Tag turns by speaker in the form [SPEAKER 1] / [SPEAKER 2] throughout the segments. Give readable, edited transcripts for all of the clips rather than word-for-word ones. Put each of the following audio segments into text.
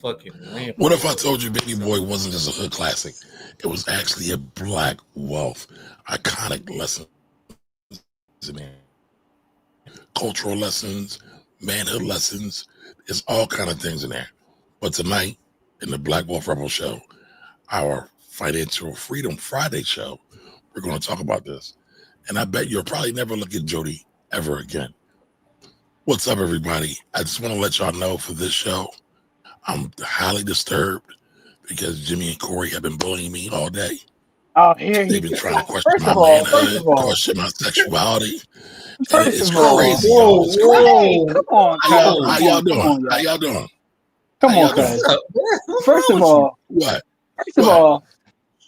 [SPEAKER 1] fucking lamp.
[SPEAKER 2] What if I told you Baby Boy wasn't just a hood classic? It was actually a black wealth, iconic lesson in there. Cultural lessons, manhood lessons, there's all kind of things in there. But tonight, in the Black Wealth Rebel Show, our Financial Freedom Friday show, we're going to talk about this. And I bet you'll probably never look at Jody ever again. What's up, everybody? I just want to let y'all know for this show, I'm highly disturbed because Jimmy and Corey have been bullying me all day.
[SPEAKER 3] Oh, here
[SPEAKER 2] They've been trying to question my manhood, question my sexuality. It's crazy, y'all. It's crazy.
[SPEAKER 3] Come on,
[SPEAKER 2] how y'all doing? How y'all doing?
[SPEAKER 3] Come on, guys. First of all,
[SPEAKER 2] what?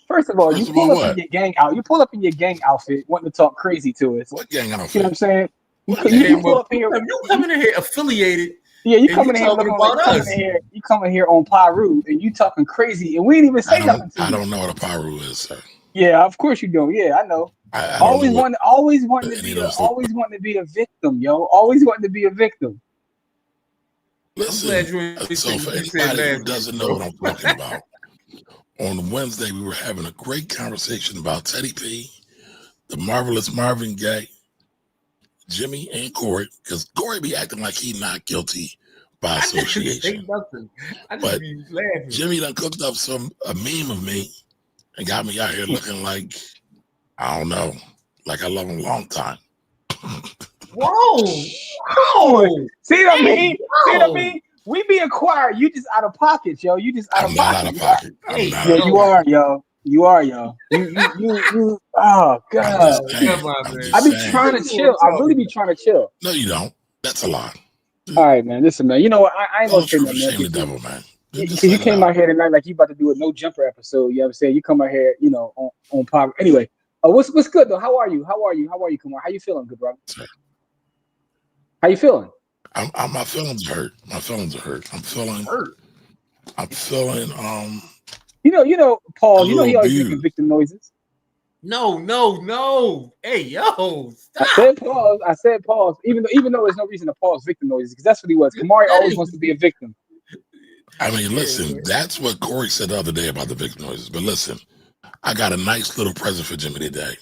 [SPEAKER 3] First of all, you pull up in your gang out. You pull up in your gang outfit, wanting to talk crazy to us.
[SPEAKER 2] What gang outfit?
[SPEAKER 3] You know what I'm saying?
[SPEAKER 1] You coming in here affiliated.
[SPEAKER 3] Yeah, you coming in here looking like you coming here on Pyru and you talking crazy and we ain't even say nothing to you.
[SPEAKER 2] I don't know what a Pyru is, sir.
[SPEAKER 3] Yeah, of course you don't. Yeah, I know. Always wanting to be a victim, yo. Always wanting to be a victim.
[SPEAKER 2] Listen, so for anybody who doesn't know what I'm talking about, on Wednesday we were having a great conversation about Teddy P, the marvelous Marvin Gaye, Jimmy and Corey, because Corey be acting like he not guilty by association. But Jimmy done cooked up a meme of me and got me out here looking like, I don't know, like I love him a long time.
[SPEAKER 3] Whoa! See what I mean? See what I mean? We be acquired. You just out of pocket, yo. You just out of pocket.
[SPEAKER 2] I'm not out of pocket.
[SPEAKER 3] Yeah, you are, yo. You are, yo. You. Oh God! I be trying to chill. I really be trying to chill.
[SPEAKER 2] No, you don't. That's a lie.
[SPEAKER 3] All right, man. Listen, man. You know what? I ain't gonna say nothing.
[SPEAKER 2] Shame the devil, man.
[SPEAKER 3] You came out here tonight like you about to do a no jumper episode. You know what I'm saying? You come out here, you know, on power. Anyway, what's good though? How are you? Kumar? How you feeling, good brother? How you feeling?
[SPEAKER 2] My feelings hurt. My feelings are hurt. I'm feeling hurt. I'm feeling
[SPEAKER 3] You know, Paul. You know he always making victim noises.
[SPEAKER 1] No. Hey, yo, stop.
[SPEAKER 3] I said pause. Even though there's no reason to pause victim noises because that's what he was. Kamari always wants to be a victim.
[SPEAKER 2] I mean, listen, that's what Corey said the other day about the victim noises. But listen, I got a nice little present for Jimmy today.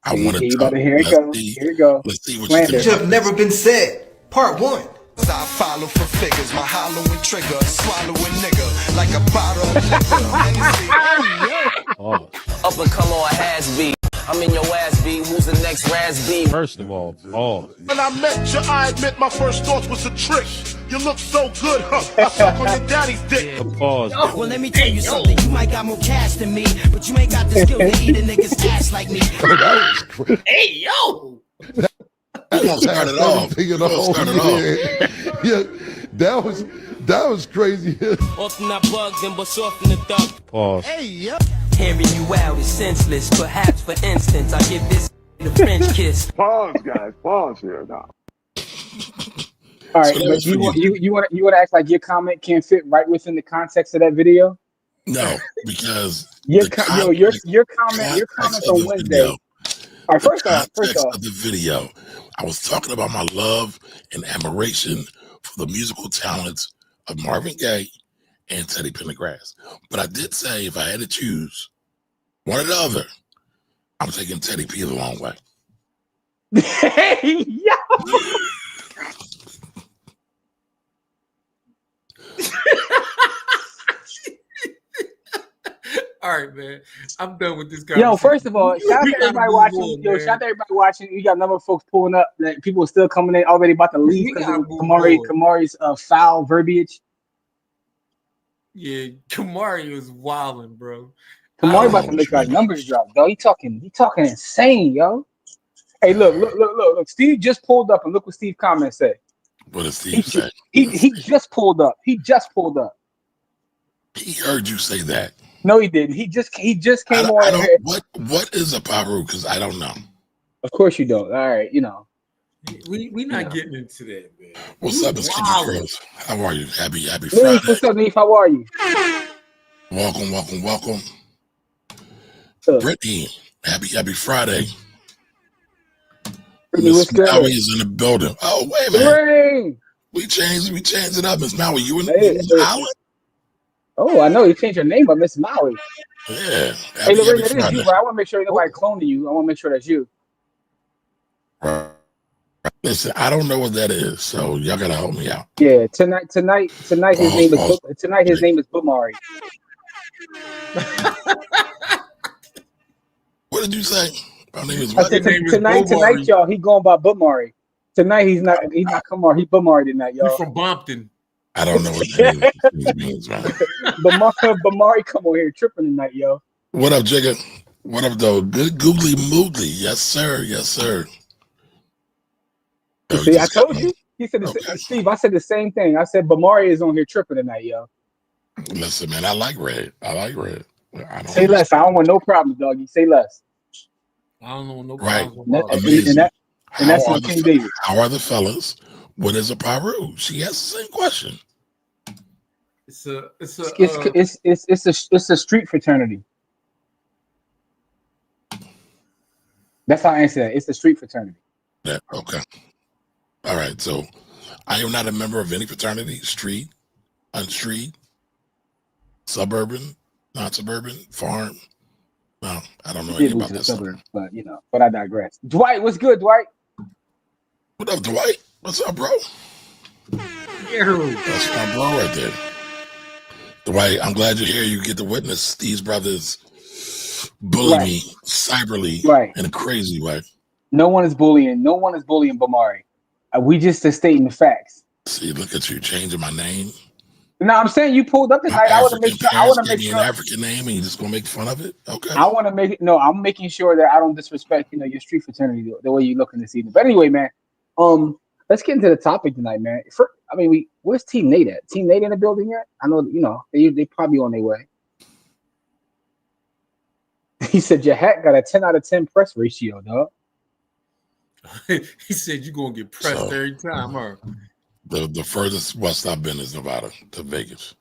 [SPEAKER 2] I want to talk.
[SPEAKER 3] Here it go.
[SPEAKER 2] Let's see what
[SPEAKER 4] you have never been said. Part 1.
[SPEAKER 5] I follow for figures, my hollowing trigger, swallowing nigga like a bottle of liquor.
[SPEAKER 6] Up and come on, has be. I'm in your ass, B. Who's the next Raz B?
[SPEAKER 7] First of all,
[SPEAKER 8] when I met you, I admit my first thoughts was a trick. You look so good, huh? I suck on your daddy's dick.
[SPEAKER 7] Pause.
[SPEAKER 9] Well, let me tell you something. You might got more cash than me, but you ain't got the skill to eat a nigga's ass like me.
[SPEAKER 1] Hey, yo.
[SPEAKER 2] You gonna start it off.
[SPEAKER 7] Yeah, that was crazy.
[SPEAKER 6] Often I bug them, but often the duck.
[SPEAKER 7] Pause.
[SPEAKER 9] Hey, yo. Hearing you out is senseless. Perhaps, for instance, I give this the French kiss.
[SPEAKER 8] Pause, guys. Pause here now.
[SPEAKER 3] All right, but you want to act like your comment can't fit right within the context of that video?
[SPEAKER 2] No, because
[SPEAKER 3] your comments on Wednesday. All right, first off,
[SPEAKER 2] of the video, I was talking about my love and admiration for the musical talents of Marvin Gaye and Teddy Pendergrass. But I did say if I had to choose one or the other, I'm taking Teddy P the long way.
[SPEAKER 3] Hey, yo.
[SPEAKER 1] All right, man. I'm done with this conversation.
[SPEAKER 3] Yo, first of all, shout out to everybody watching. Shout out to everybody watching. You got a number of folks pulling up. Like people are still coming in already about to leave because of Kamari's foul verbiage.
[SPEAKER 1] Yeah, Kamari was wilding, bro.
[SPEAKER 3] Kamari about to make our numbers drop, though. He talking insane, yo. Hey, look. Steve just pulled up, and look what Steve comment said.
[SPEAKER 2] What did Steve say?
[SPEAKER 3] He just pulled up. He
[SPEAKER 2] heard you say that.
[SPEAKER 3] No, he didn't. He just came on.
[SPEAKER 2] What is a Pyru? Because I don't know.
[SPEAKER 3] Of course you don't. All right, you know.
[SPEAKER 1] We not getting into that, man.
[SPEAKER 2] What's up, Miss Girls? How are you? Happy Friday.
[SPEAKER 3] What's up, Neef? How are you?
[SPEAKER 2] Welcome. Brittany, happy Friday. Miss Maui is in the building. Oh, wait a minute. We changed it up. Miss Maui, you in the island?
[SPEAKER 3] Oh, I know you changed your name, but Miss Maui.
[SPEAKER 2] Yeah.
[SPEAKER 3] Hey, Lorraine, that is
[SPEAKER 2] Friday.
[SPEAKER 3] you, bro. I want to make sure nobody cloning you. I want to make sure that's you.
[SPEAKER 2] Right. Listen, I don't know what that is, so y'all gotta help me out.
[SPEAKER 3] Yeah, tonight his name is his name is Bumari.
[SPEAKER 2] What did you say? My name is what?
[SPEAKER 3] Tonight, y'all, he going by Bumari. Tonight he's not Kamar. He Bumari tonight, y'all.
[SPEAKER 1] He's from Bompton.
[SPEAKER 2] I don't know what that means, man.
[SPEAKER 3] Bumari come on here tripping tonight, yo.
[SPEAKER 2] What up, Jigga? What up, though? Good googly moogly. Yes, sir. Yes, sir.
[SPEAKER 3] Yo, see, I told you. He said, Steve, I said the same thing. I said Bumari is on here tripping tonight, yo.
[SPEAKER 2] Listen, man, I like red.
[SPEAKER 3] Say less. I don't want no problems, doggy. Say less.
[SPEAKER 1] I don't know no
[SPEAKER 2] problems.
[SPEAKER 1] Right.
[SPEAKER 2] Amazing.
[SPEAKER 3] And that's on King David.
[SPEAKER 2] How are the fellas? What is a Paru? She asked the same question.
[SPEAKER 3] It's a street fraternity. That's how I answer that. It's a street fraternity.
[SPEAKER 2] Yeah, okay. All right. So I am not a member of any fraternity, street, unstreet, suburban, not suburban, farm. No, I don't know anything about that stuff.
[SPEAKER 3] But I digress. Dwight, what's good, Dwight?
[SPEAKER 2] What up, Dwight? What's up, bro? That's my bro right there. Dwight, I'm glad you're here. You get to witness these brothers bully me cyberly in a crazy way.
[SPEAKER 3] No one is bullying. No one is bullying Bumari. We just are stating the facts.
[SPEAKER 2] See, look at you changing my name.
[SPEAKER 3] No, I'm saying you pulled up tonight. I want to make sure. I want to make sure
[SPEAKER 2] an African name, and you just gonna make fun of it. Okay.
[SPEAKER 3] I want to make it. No, I'm making sure that I don't disrespect, your street fraternity the way you're looking this evening. But anyway, man, let's get into the topic tonight, man. Where's Team Nate at? Team Nate in the building yet? I know, they probably on their way. He said your hat got a 10 out of 10 press ratio, dog.
[SPEAKER 1] He said you're gonna get pressed every time, huh?
[SPEAKER 2] The furthest west I've been is Nevada to Vegas.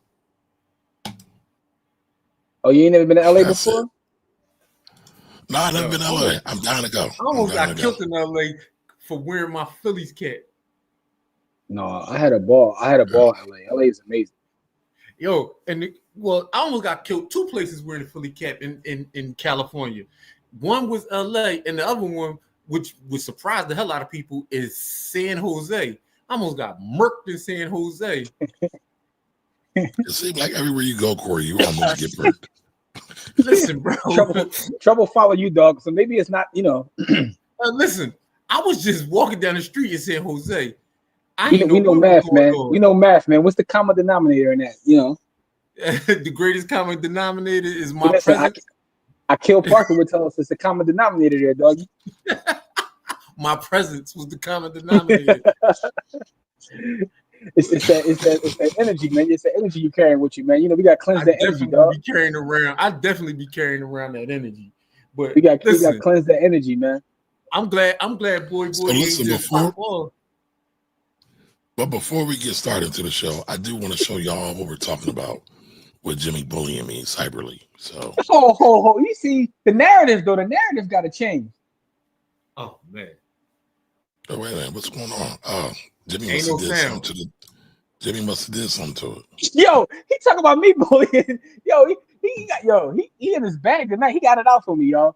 [SPEAKER 3] Oh, you ain't never been to LA before?
[SPEAKER 2] No, I've never been to LA. I'm down to go.
[SPEAKER 1] I almost got killed in LA for wearing my Phillies cap.
[SPEAKER 3] No, I had a ball. in LA. LA is amazing.
[SPEAKER 1] Yo, I almost got killed 2 places wearing a Philly cap in California. One was LA, and the other one, which would surprise the hell out of people, is San Jose. I almost got murked in San Jose.
[SPEAKER 2] It seems like everywhere you go, Corey, you almost get murked.
[SPEAKER 1] Listen, bro.
[SPEAKER 3] Trouble follow you, dog. So maybe it's not,
[SPEAKER 1] listen, I was just walking down the street in San Jose.
[SPEAKER 3] We know math, man. We know math, man. What's the common denominator in that?
[SPEAKER 1] The greatest common denominator is my presence.
[SPEAKER 3] I killed Parker would tell us it's the common denominator there, doggy.
[SPEAKER 1] My presence was the common denominator.
[SPEAKER 3] It's that energy, man. It's the energy you carrying with you, man. We got to cleanse that energy, dog.
[SPEAKER 1] I definitely be carrying around that energy. But
[SPEAKER 3] we got to cleanse that energy, man.
[SPEAKER 1] I'm glad boy.
[SPEAKER 2] So listen, before we get started to the show, I do want to show y'all what we're talking about with Jimmy bullying me cyberly. So
[SPEAKER 3] you see the narrative though. The narrative got to change.
[SPEAKER 1] Oh man.
[SPEAKER 2] Oh, wait a minute, what's going on? Oh, Jimmy must have did something to it.
[SPEAKER 3] Yo, he talking about me bullying. Yo, he in his bag tonight. He got it out for me, y'all.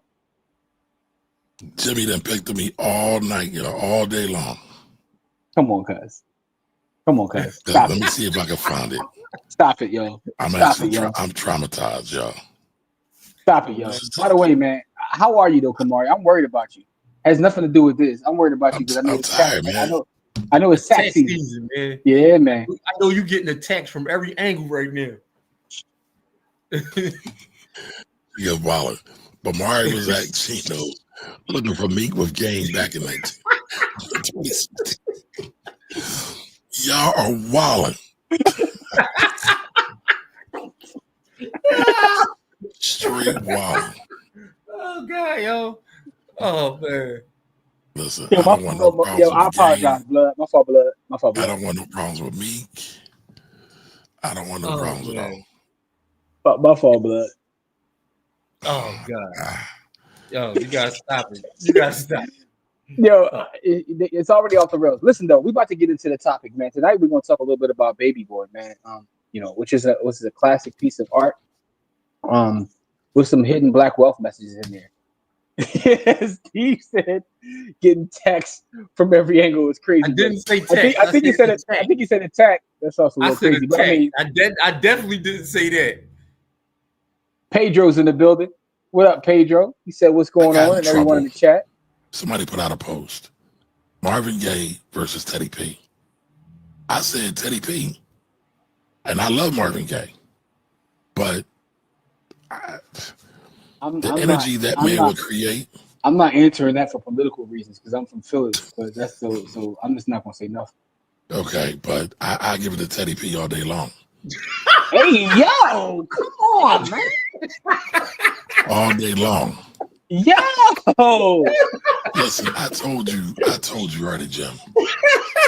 [SPEAKER 2] Jimmy done picked at me all night, all day long.
[SPEAKER 3] Come on, cuz.
[SPEAKER 2] Let me see if I can find it.
[SPEAKER 3] Stop it, yo.
[SPEAKER 2] I'm traumatized, y'all.
[SPEAKER 3] Stop it, yo. By the way, man, how are you though, Kamari? I'm worried about you. Has nothing to do with this. I'm worried about you because I know it's
[SPEAKER 2] tired, man.
[SPEAKER 3] I know it's tax season, man. Yeah, man.
[SPEAKER 1] I know you're getting attacked from every angle right now.
[SPEAKER 2] Yeah, Waller. But Mario was at Chino's looking for Meek with game back in 1916. Y'all are wilding. Straight wilding.
[SPEAKER 1] Oh God, yo. Oh man.
[SPEAKER 2] Listen, I don't want no problems with
[SPEAKER 3] I apologize, blood. My fault, blood.
[SPEAKER 2] I don't want no problems with Meek. I don't want no problems at
[SPEAKER 3] all. My fault, blood.
[SPEAKER 1] Oh God. Yo, you gotta stop it.
[SPEAKER 3] Yo, it's already off the rails. Listen though, we about to get into the topic, man. Tonight we're gonna talk a little bit about Baby Boy, man. which is a classic piece of art, with some hidden black wealth messages in there. Steve said, "Getting texts from every angle is crazy."
[SPEAKER 1] I didn't say text.
[SPEAKER 3] I think he said it. I think he said attack. That's also a little crazy. But I mean,
[SPEAKER 1] I definitely didn't say that.
[SPEAKER 3] Pedro's in the building. What up, Pedro? He said, "What's going on?" And everyone in the chat.
[SPEAKER 2] Somebody put out a post: Marvin Gaye versus Teddy P. I said Teddy P, and I love Marvin Gaye, but the energy that man would create.
[SPEAKER 3] I'm not answering that for political reasons because I'm from Philly, but that's so I'm just not gonna say nothing.
[SPEAKER 2] Okay, but I give it to Teddy P all day long.
[SPEAKER 3] Hey, yo, come on, man.
[SPEAKER 2] All day long.
[SPEAKER 3] Yo.
[SPEAKER 2] Listen, I told you already, Jim.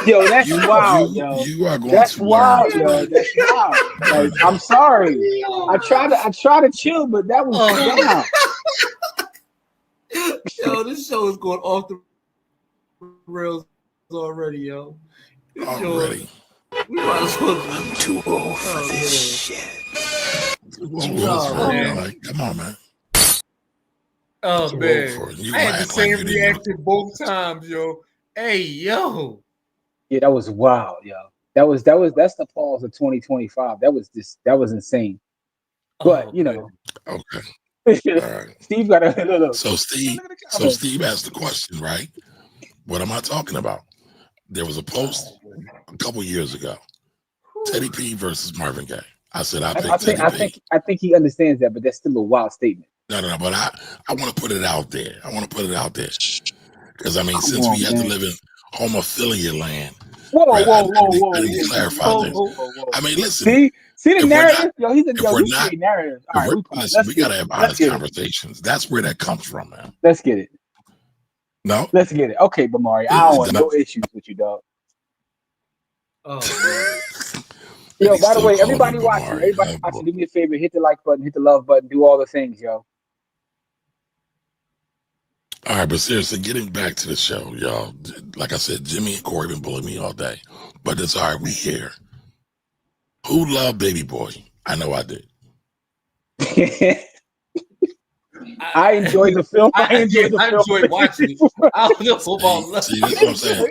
[SPEAKER 3] Yo, that's wild, yo.
[SPEAKER 2] You are going
[SPEAKER 3] that's
[SPEAKER 2] to
[SPEAKER 3] wild,
[SPEAKER 2] learn.
[SPEAKER 3] Yo. That's wild. Like, I'm sorry. I try to chill, but that was wild.
[SPEAKER 1] Yo, this show is going off the rails already, yo.
[SPEAKER 2] Already.
[SPEAKER 1] We might as well.
[SPEAKER 6] I'm too old for this shit.
[SPEAKER 2] Like, come on, man.
[SPEAKER 1] Oh man, I had the same reaction both times, yo. Hey, yo.
[SPEAKER 3] Yeah, that was wild, yo. That's the pause of 2025. That was insane. But
[SPEAKER 2] Okay.
[SPEAKER 3] Right. Steve got a look.
[SPEAKER 2] So Steve asked the question, right? What am I talking about? There was a post a couple years ago. Teddy P versus Marvin Gaye. I said I think
[SPEAKER 3] he understands that, but that's still a wild statement.
[SPEAKER 2] No, but I want to put it out there. Because I mean, since we have to live in homophilia land.
[SPEAKER 3] Whoa.
[SPEAKER 2] I need to clarify this. I mean, listen.
[SPEAKER 3] See the narrative? He's a narrative. All right,
[SPEAKER 2] listen, we got to have honest conversations. That's where that comes from, man.
[SPEAKER 3] Let's get it.
[SPEAKER 2] No?
[SPEAKER 3] Let's get it. Okay, Bamari. I don't want no issues with you, dog.
[SPEAKER 1] Oh, man.
[SPEAKER 3] Yo, by the way, everybody watching, do me a favor, hit the like button, hit the love button, do all the things, yo.
[SPEAKER 2] All right, but seriously, getting back to the show, y'all. Like I said, Jimmy and Corey been bullying me all day, but it's all right. We here. Who loved Baby Boy? I know I did.
[SPEAKER 3] I enjoyed the film. I enjoyed
[SPEAKER 1] watching it. I don't know about
[SPEAKER 2] See, that's what I'm saying.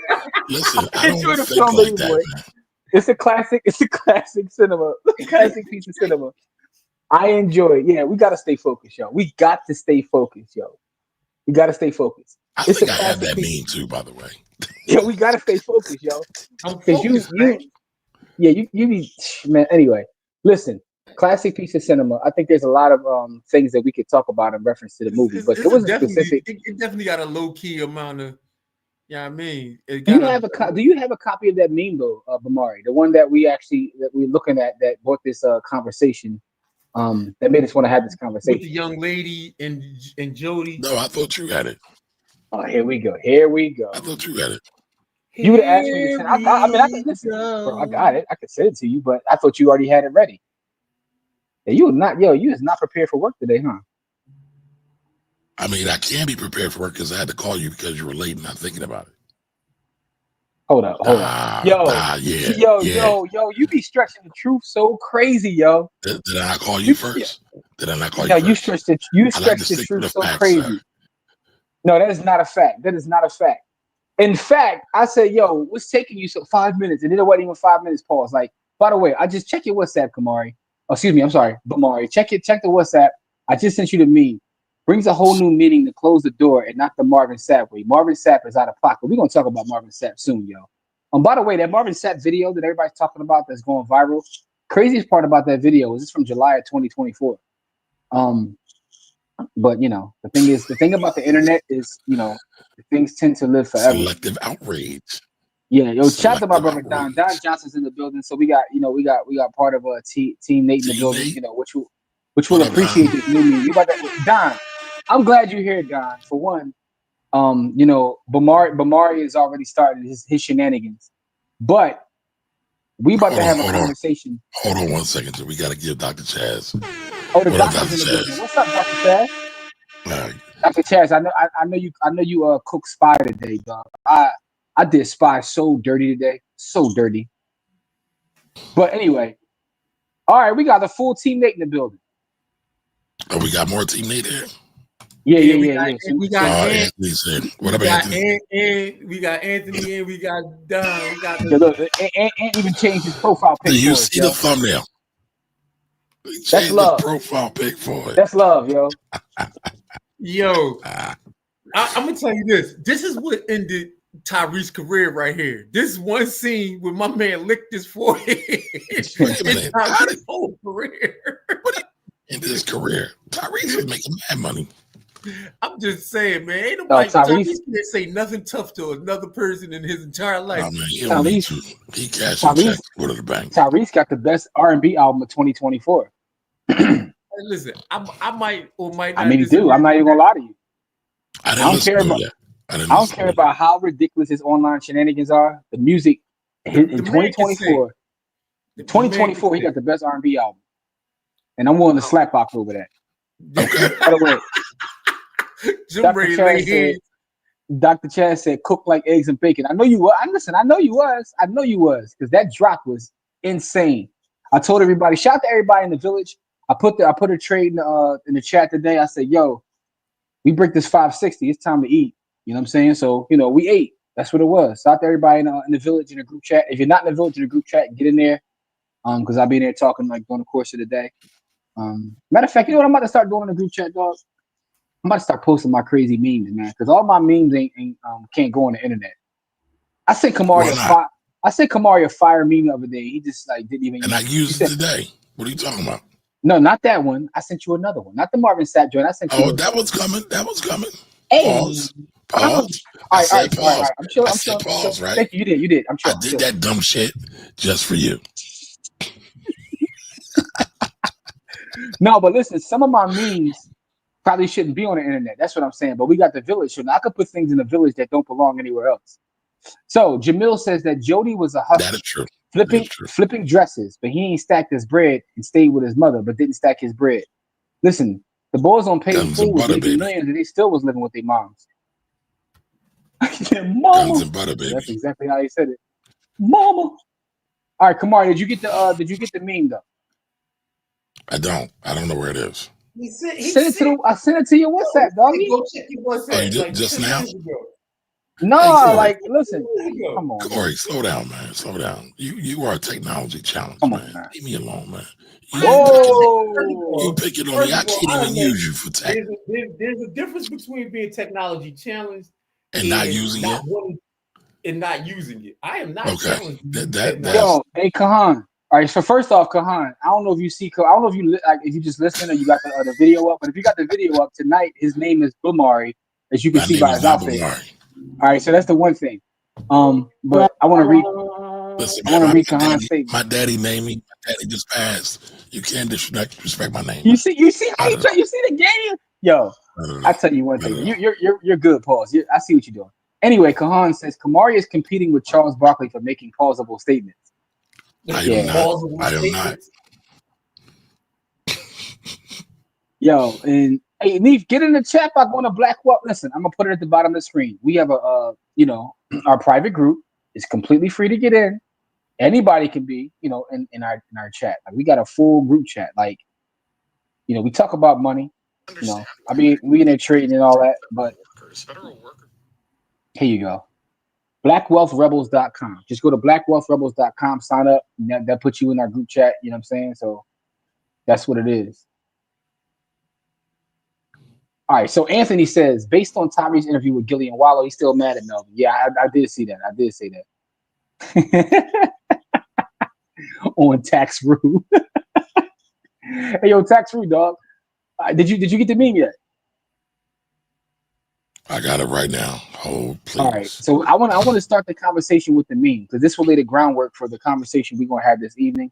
[SPEAKER 2] Listen, I don't think
[SPEAKER 3] film,
[SPEAKER 2] like that, man.
[SPEAKER 3] It's a classic. It's a classic cinema. Classic piece of cinema. I enjoy it. Yeah, we got to stay focused, yo. We got to stay focused, yo. We got to stay focused.
[SPEAKER 2] I think I had that meme too, by the way.
[SPEAKER 3] Yeah, we got to stay focused, yo. Because you be, man. Anyway, listen. Classic piece of cinema. I think there's a lot of things that we could talk about in reference to the movie, but there was a specific.
[SPEAKER 1] It definitely got a low key amount of. Yeah, I mean,
[SPEAKER 3] do you have a copy of that meme though, Bamari? The one that we're looking at that brought this conversation, that made us want to have this conversation.
[SPEAKER 1] With the young lady and Jody.
[SPEAKER 2] No, I thought you had it.
[SPEAKER 3] Oh, here we go.
[SPEAKER 2] I thought you had it.
[SPEAKER 3] You would have asked me to send. I can listen, bro. I got it. I could send it to you, but I thought you already had it ready. Yeah, you was not prepared for work today, huh?
[SPEAKER 2] I mean, I can be prepared for work because I had to call you because you were late and not thinking about it.
[SPEAKER 3] Hold up. Yo, you be stretching the truth so crazy, yo.
[SPEAKER 2] Did I not call you first? Did I not call you first?
[SPEAKER 3] You stretch the truth so crazy. Sir. No, that is not a fact. That is not a fact. In fact, I said, yo, what's taking you 5 minutes? And then it wasn't even 5 minutes pause. Like, by the way, I just check your WhatsApp, Kamari. Oh, excuse me, I'm sorry, Bamari. Check the WhatsApp. I just sent you the meme. Brings a whole new meaning to close the door and not the Marvin Sapp way. Marvin Sapp is out of pocket. We're gonna talk about Marvin Sapp soon, yo. By the way, that Marvin Sapp video that everybody's talking about that's going viral. Craziest part about that video is it's from July of 2024. But the thing about the internet is, things tend to live forever.
[SPEAKER 2] Selective outrage.
[SPEAKER 3] Yeah, yo, shout out to my brother Don. Don Johnson's in the building, so we got part of a team Nate in the building, which will appreciate this new meme. Don, I'm glad you're here, Don. For one, Bamari has already started his shenanigans, but we about to have a conversation.
[SPEAKER 2] Hold on 1 second, we got to give Dr. Chaz.
[SPEAKER 3] Oh, the doctor's in the building. What's up, Dr. Chaz? Dr. Chaz, I know you cooked spy today, dog. I did spy so dirty today, so dirty. But anyway, All right, we got the full Team Nate in the building.
[SPEAKER 2] Oh, we got more Team Nate here.
[SPEAKER 3] Yeah.
[SPEAKER 1] We got
[SPEAKER 2] Anthony said, what about Anthony?
[SPEAKER 1] We got Anthony and we got Don. We got
[SPEAKER 3] look, and even changed his profile pic.
[SPEAKER 2] Do you
[SPEAKER 3] for
[SPEAKER 2] see
[SPEAKER 3] us,
[SPEAKER 2] the thumbnail?
[SPEAKER 3] That's love.
[SPEAKER 2] The profile pic for it.
[SPEAKER 3] That's love, yo.
[SPEAKER 1] Yo, I'm gonna tell you this. This is what ended Tyrese's career right here. This one scene where my man licked his forehead.
[SPEAKER 2] Wait a minute.
[SPEAKER 1] Tyrese's whole career.
[SPEAKER 2] Into his career, Tyrese was making mad money.
[SPEAKER 1] I'm just saying, man. Ain't nobody
[SPEAKER 3] Tyrese
[SPEAKER 1] can't say nothing tough to another person in his entire life.
[SPEAKER 2] Oh, man, he don't need to. He cashed a check, go to the bank.
[SPEAKER 3] Tyrese got the best R&B album of 2024.
[SPEAKER 1] Hey, listen, I might or might not.
[SPEAKER 3] I mean, he do. I'm not even gonna lie to you.
[SPEAKER 2] I don't care
[SPEAKER 3] about how ridiculous his online shenanigans are. The music in 2024, he got the best R&B album, and I'm willing to slap box over that.
[SPEAKER 2] Okay.
[SPEAKER 3] By the way, Dr. Chad said, "Cook like eggs and bacon." I know you were. I know you was, because that drop was insane. I told everybody, shout out to everybody in the village. I put a trade in the chat today. I said, "Yo, we break this 560. It's time to eat." You know what I'm saying? So we ate. That's what it was. Shout out to everybody in the village in the group chat. If you're not in the village in the group chat, get in there. Because I'll be in there talking like during the course of the day. Matter of fact, you know what I'm about to start doing in the group chat, dog? I'm about to start posting my crazy memes, man, because all my memes can't go on the internet. I sent Kamari a fire meme the other day. He just didn't even.
[SPEAKER 2] And I used it today. What are you talking about?
[SPEAKER 3] No, not that one. I sent you another one. Not the Marvin Sapp joint. I sent you.
[SPEAKER 2] Oh, that was coming.
[SPEAKER 3] Hey.
[SPEAKER 2] Pause.
[SPEAKER 3] All right. I'm sure.
[SPEAKER 2] Pause, right?
[SPEAKER 3] Thank you. You did. I'm sure.
[SPEAKER 2] I did that dumb shit just for you.
[SPEAKER 3] No, but listen, some of my memes probably shouldn't be on the internet. That's what I'm saying. But we got the village, so now I could put things in the village that don't belong anywhere else. So Jamil says that Jody was a hustler.
[SPEAKER 2] That is true.
[SPEAKER 3] Flipping dresses, but he ain't stacked his bread and stayed with his mother, but didn't stack his bread. Listen, the boys on paid food was making millions, and they still was living with their moms. Mama.
[SPEAKER 2] Guns and butter, baby.
[SPEAKER 3] That's exactly how he said it. Mama. All right, Kamari, did you get the meme though?
[SPEAKER 2] I don't know where it is.
[SPEAKER 3] I sent it to your WhatsApp, doggy.
[SPEAKER 1] Go check your WhatsApp.
[SPEAKER 2] Oh, just now?
[SPEAKER 3] No, listen. Come on,
[SPEAKER 2] Corey, slow down, man. Slow down. You are a technology challenge, man. Leave me alone, man. You pick it on me. I can't even use you for tech.
[SPEAKER 1] There's a difference between being technology challenged
[SPEAKER 2] and not using it.
[SPEAKER 1] And not using it. I am not
[SPEAKER 2] okay.
[SPEAKER 3] Yo, hey, Kahan. All right. So first off, Kahan, I don't know if you see. I don't know if you just listen or you got the video up. But if you got the video up tonight, his name is Bumari, as you can see by his outfit. All right, so that's the one thing. But I want to read.
[SPEAKER 2] Listen,
[SPEAKER 3] I want to read Kahan's statement.
[SPEAKER 2] My daddy named me. My daddy just passed. You can't disrespect my name.
[SPEAKER 3] You see how you see the game, yo. I tell you one thing. You're good, Pauls. I see what you're doing. Anyway, Kahan says Kamari is competing with Charles Barkley for making plausible statements.
[SPEAKER 2] I am not.
[SPEAKER 3] Yo, and hey, Neef, get in the chat by going to Black Wealth. Listen, I'm gonna put it at the bottom of the screen. We have our private group. It's completely free to get in. Anybody can be, in our chat. Like, we got a full group chat. Like, we talk about money. I mean, we in there trading and all that. But here you go. BlackWealthRebels.com. Just go to BlackWealthRebels.com. Sign up. That puts you in our group chat. You know what I'm saying? So that's what it is. All right, so Anthony says, based on Tyrese's interview with Gillian Wallow, he's still mad at Melvin. Yeah, I did see that. I did say that. On Tax Rue. Hey, yo, Tax Rue, dog. Did you get the meme yet?
[SPEAKER 2] I got it right now. Hold, please.
[SPEAKER 3] All right, so I want to start the conversation with the meme, because this will lay the groundwork for the conversation we're going to have this evening.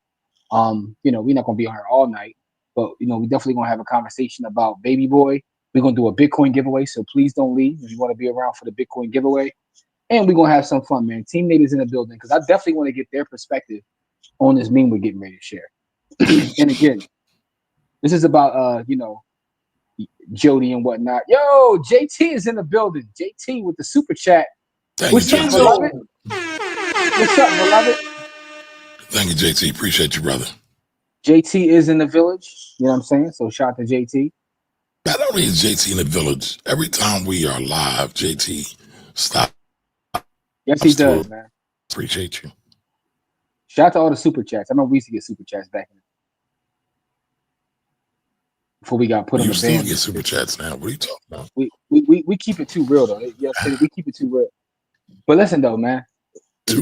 [SPEAKER 3] We're not going to be on here all night, but, we definitely going to have a conversation about Baby Boy. We're going to do a Bitcoin giveaway, so please don't leave if you want to be around for the Bitcoin giveaway. And we're going to have some fun, man. Team Nate is in the building, because I definitely want to get their perspective on this meme we're getting ready to share. And again, this is about, Jody and whatnot. Yo, JT is in the building. JT with the super chat. What's up, beloved? What's up, beloved?
[SPEAKER 2] Thank you, JT. Appreciate you, brother.
[SPEAKER 3] JT is in the village. You know what I'm saying? So shout out to JT.
[SPEAKER 2] Not only is JT in the village, every time we are live, JT stop.
[SPEAKER 3] Yes, he does, man.
[SPEAKER 2] Appreciate you.
[SPEAKER 3] Shout out to all the super chats. I remember we used to get super chats back in before we got put on the ban.
[SPEAKER 2] You still get super chats now. What are you talking about?
[SPEAKER 3] We keep it too real though. You know what I'm saying? We keep it too real. But listen though, man.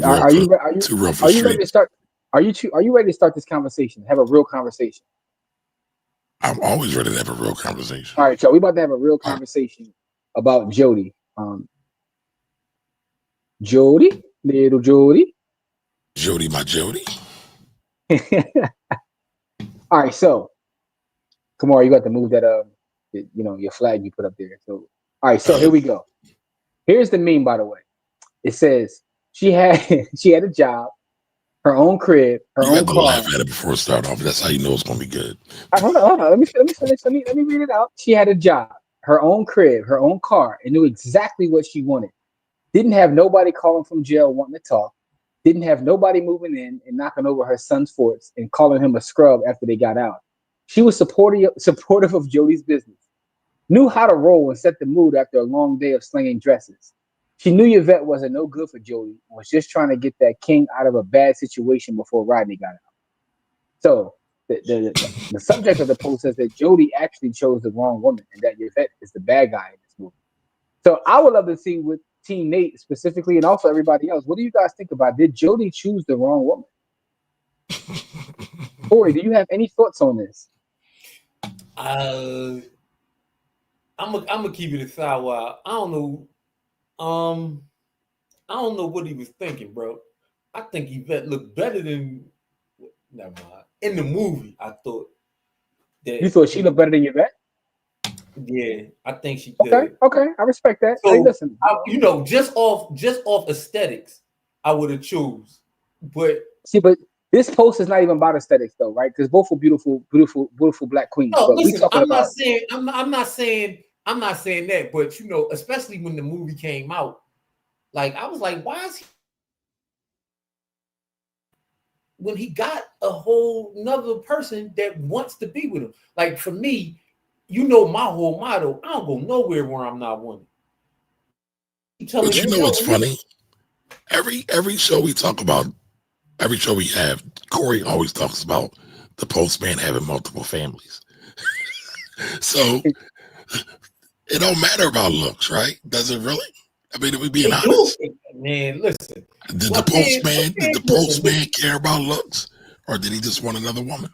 [SPEAKER 3] Are you ready to start? Are you ready to start this conversation? Have a real conversation.
[SPEAKER 2] I'm always ready to have a real conversation.
[SPEAKER 3] All right, y'all. We about to have a real conversation about Jody. Jody, little Jody.
[SPEAKER 2] Jody, my Jody.
[SPEAKER 3] All right, so Kamar, you got to move that your flag you put up there. So all right, so here we go. Here's the meme, by the way. It says she had a job, her own crib, her own car.
[SPEAKER 2] Laugh at it before it starts off. That's how you know it's gonna be good.
[SPEAKER 3] Hold on. Let me finish. Let me read it out. She had a job, her own crib, her own car, and knew exactly what she wanted. Didn't have nobody calling from jail wanting to talk. Didn't have nobody moving in and knocking over her son's forts and calling him a scrub after they got out. She was supportive of Jody's business. Knew how to roll and set the mood after a long day of slinging dresses. She knew Yvette wasn't no good for Jody and was just trying to get that king out of a bad situation before Rodney got out. So the subject of the post says that Jody actually chose the wrong woman and that Yvette is the bad guy in this movie. So I would love to see with Team Nate specifically and also everybody else, what do you guys think about? Did Jody choose the wrong woman? Corey, do you have any thoughts on this?
[SPEAKER 1] I'm gonna keep it a sideways. I don't know what he was thinking, bro. I think Yvette looked better than. Never mind. In the movie, I thought that.
[SPEAKER 3] You thought she looked better than Yvette?
[SPEAKER 1] Yeah, I think she
[SPEAKER 3] did. Okay, I respect that.
[SPEAKER 1] So,
[SPEAKER 3] hey, listen,
[SPEAKER 1] just off aesthetics, I would have chose. But
[SPEAKER 3] this post is not even about aesthetics, though, right? Because both are beautiful black queens.
[SPEAKER 1] No,
[SPEAKER 3] but
[SPEAKER 1] listen, I'm not saying that, but especially when the movie came out, like I was like, why is he? When he got a whole nother person that wants to be with him, like for me. My whole motto, I don't go nowhere where I'm not wanted.
[SPEAKER 2] But what's funny? Every show we talk about, every show we have, Corey always talks about the postman having multiple families. So it don't matter about looks, right? Does it really? I mean, if we being honest.
[SPEAKER 1] Man, listen.
[SPEAKER 2] Did the postman care about looks? Or did he just want another woman?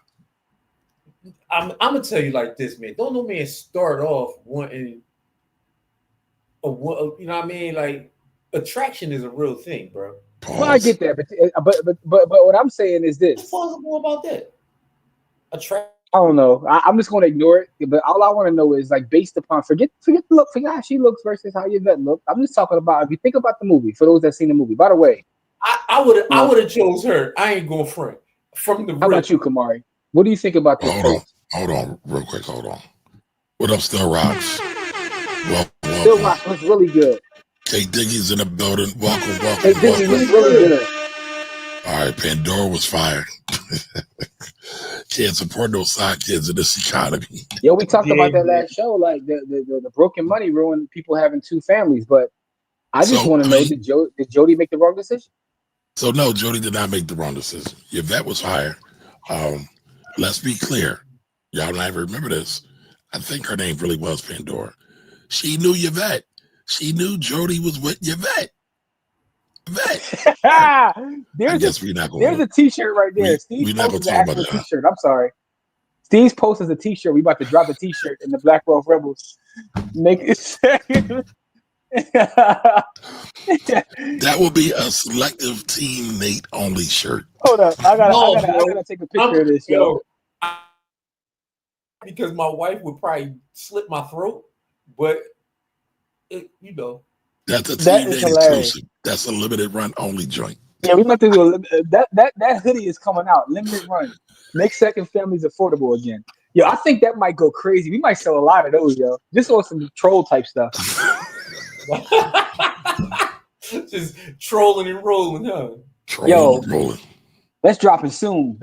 [SPEAKER 1] I'm gonna tell you like this, man. Don't no man start off wanting like attraction is a real thing, bro.
[SPEAKER 3] Well, I get that, but what I'm saying is this.
[SPEAKER 1] What's possible about that? Attraction.
[SPEAKER 3] I don't know. I'm just gonna ignore it. But all I want to know is like based upon forget the look, forget how she looks versus how Yvette look. I'm just talking about if you think about the movie. For those that seen the movie, by the way,
[SPEAKER 1] I would have chose her. I ain't going front from the.
[SPEAKER 3] How about you, Kamari? What do you think about this?
[SPEAKER 2] Hold on, real quick. Hold on. What up, Still Rocks?
[SPEAKER 3] Still Rocks looks really good.
[SPEAKER 2] K Diggy's in the building. Welcome.
[SPEAKER 3] K Diggy looks really good.
[SPEAKER 2] All right, Pandora was fired. Can't support no side kids in this economy.
[SPEAKER 3] Yo, we talked about that last show. Like the broken money ruined people having two families. But I just want to know: did Jody make the wrong decision?
[SPEAKER 2] So no, Jody did not make the wrong decision. Yvette was fired. Let's be clear. Y'all might remember this. I think her name really was Pandora. She knew Yvette. She knew Jody was with Yvette.
[SPEAKER 3] There's a t-shirt right there. Steve's post is an actual t-shirt. I'm sorry. Steve's post is a t-shirt. We about to drop a t-shirt in the Black Wealth Rebels. Make it
[SPEAKER 2] That will be a selective Team Nate only shirt.
[SPEAKER 3] Hold up. I gotta take a picture of this, yo.
[SPEAKER 1] Because my wife would probably slit my throat, but
[SPEAKER 2] That's a Team Nate exclusive. That's a limited run only joint.
[SPEAKER 3] Yeah, we about to do that hoodie is coming out. Limited run. Make second families affordable again. Yo, I think that might go crazy. We might sell a lot of those, yo. Just on some troll type stuff.
[SPEAKER 1] Just trolling and rolling, huh?
[SPEAKER 3] Yo, that's dropping soon.